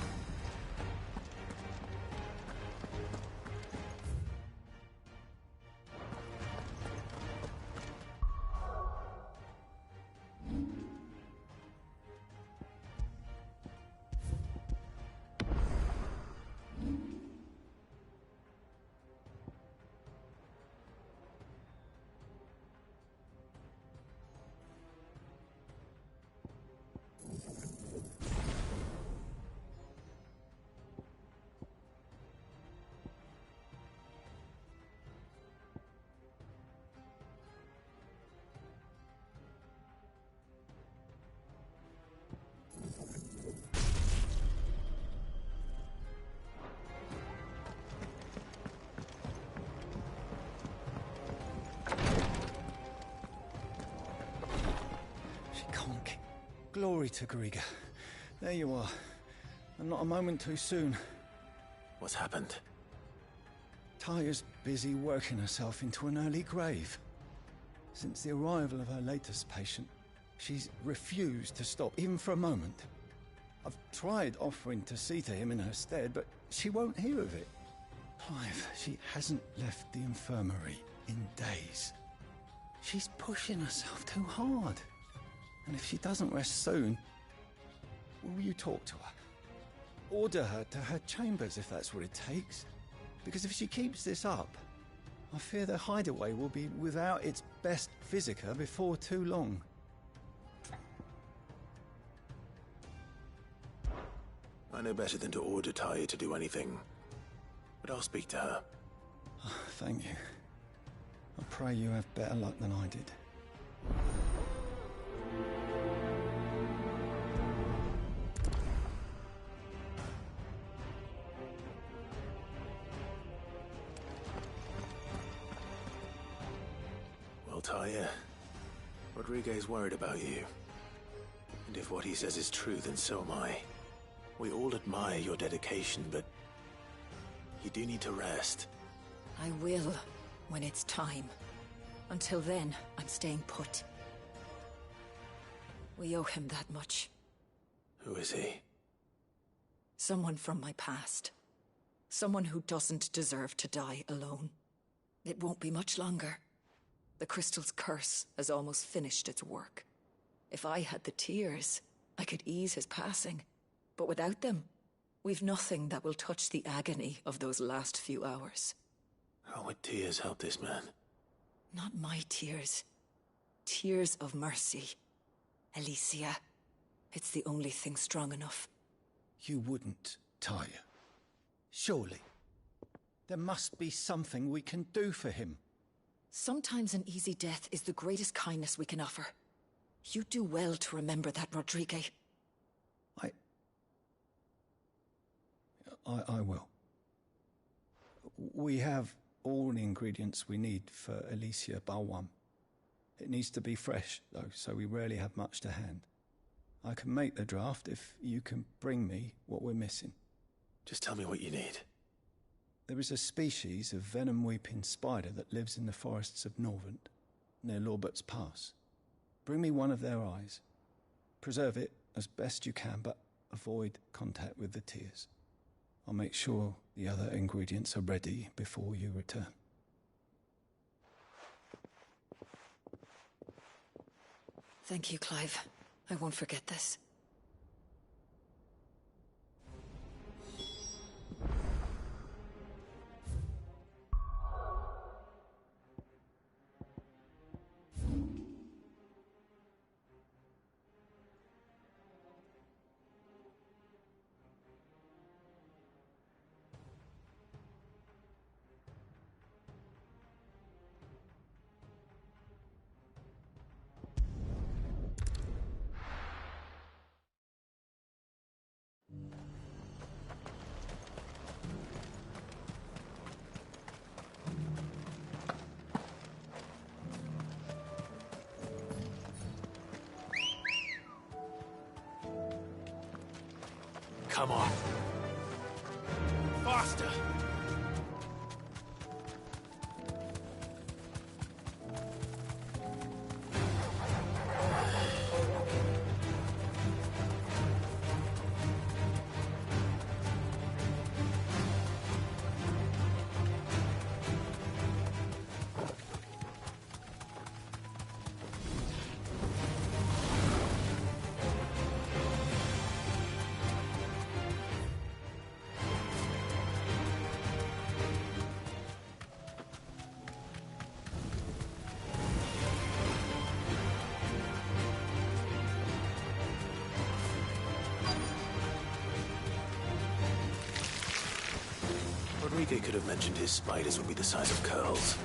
Glory to Griga. There you are. And not a moment too soon. What's happened? Taya's busy working herself into an early grave. Since the arrival of her latest patient, she's refused to stop, even for a moment. I've tried offering to see to him in her stead, but she won't hear of it. Clive, she hasn't left the infirmary in days. She's pushing herself too hard. And if she doesn't rest soon, will you talk to her? Order her to her chambers if that's what it takes. Because if she keeps this up, I fear the hideaway will be without its best visitor before too long. I know better than to order Taya to do anything, but I'll speak to her. Thank you. I pray you have better luck than I did. Well, Taya, Rodriguez worried about you. And if what he says is true, then so am I. We all admire your dedication, but you do need to rest. I will, when it's time. Until then, I'm staying put. We owe him that much. Who is he? Someone from my past. Someone who doesn't deserve to die alone. It won't be much longer. The crystal's curse has almost finished its work. If I had the tears, I could ease his passing. But without them, we've nothing that will touch the agony of those last few hours. How would tears help this man? Not my tears. Tears of mercy. Alicia, it's the only thing strong enough. You wouldn't, Taya. Surely. There must be something we can do for him. Sometimes an easy death is the greatest kindness we can offer. You do well to remember that, Rodriguez. I will. We have all the ingredients we need for Alicia Balwam. It needs to be fresh, though, so we rarely have much to hand. I can make the draft if you can bring me what we're missing. Just tell me what you need. There is a species of venom-weeping spider that lives in the forests of Norvent, near Lorbert's Pass. Bring me one of their eyes. Preserve it as best you can, but avoid contact with the tears. I'll make sure the other ingredients are ready before you return. Thank you, Clive. I won't forget this. Come on. Faster! Rodriguez could have mentioned his spiders would be the size of curls.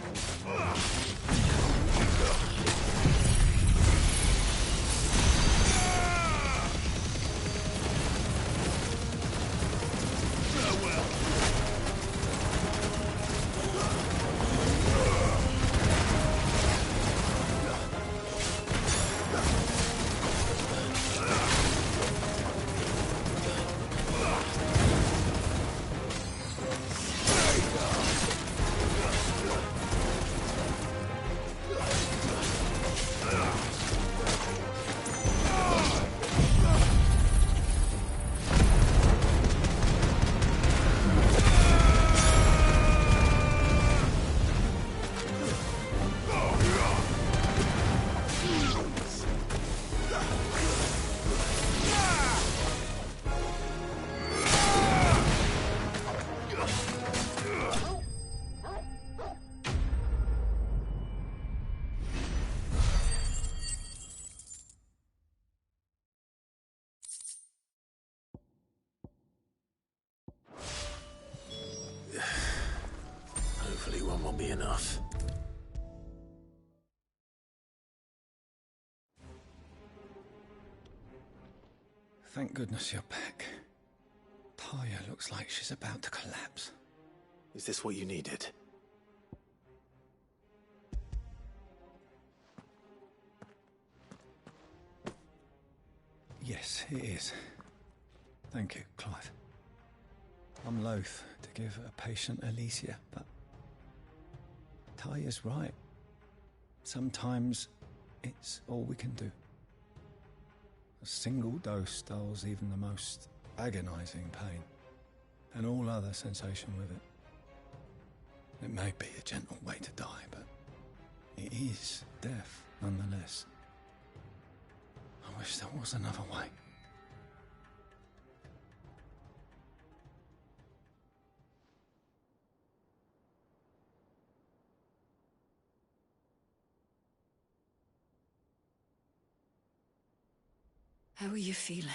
thank goodness you're back. Taya looks like she's about to collapse. Is this what you needed? Yes, it is. Thank you, Clive. I'm loath to give a patient Alicia, but Taya's right. Sometimes it's all we can do. A single dose dulls even the most agonizing pain, and all other sensation with it. It may be a gentle way to die, but it is death nonetheless. I wish there was another way. How are you feeling?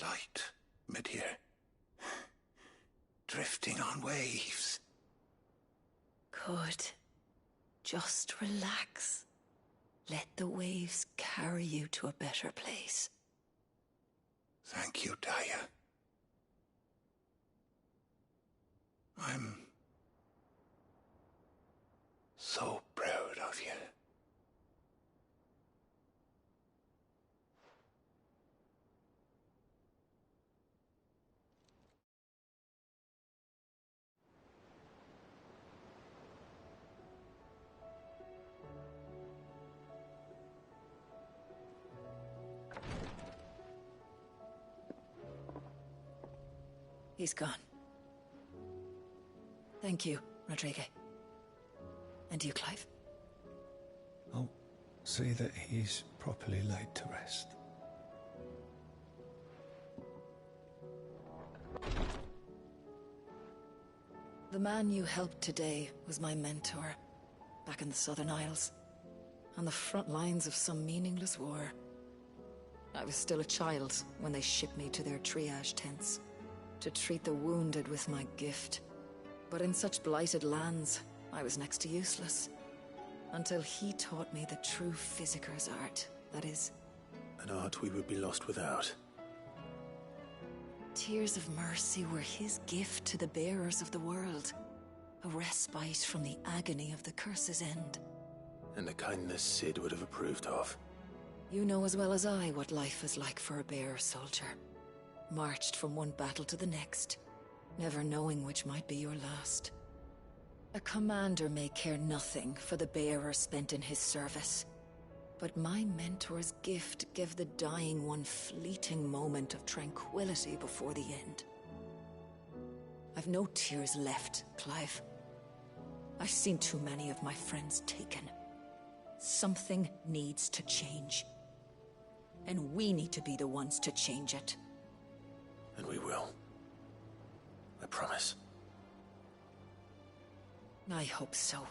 Light, mid-here. Drifting on waves. Good. Just relax. Let the waves carry you to a better place. Thank you, Daya. I'm so proud of you. He's gone. Thank you, Rodrigue. And you, Clive? I'll see that he's properly laid to rest. The man you helped today was my mentor, back in the Southern Isles, on the front lines of some meaningless war. I was still a child when they shipped me to their triage tents, to treat the wounded with my gift. But in such blighted lands, I was next to useless. Until he taught me the true physicker's art, that is. An art we would be lost without. Tears of mercy were his gift to the bearers of the world. A respite from the agony of the curse's end. And a kindness Sid would have approved of. You know as well as I what life is like for a bearer soldier. Marched from one battle to the next, never knowing which might be your last. A commander may care nothing for the bearer spent in his service, but my mentor's gift gave the dying one fleeting moment of tranquility before the end. I've no tears left, Clive. I've seen too many of my friends taken. Something needs to change. And we need to be the ones to change it. And we will. I promise. I hope so.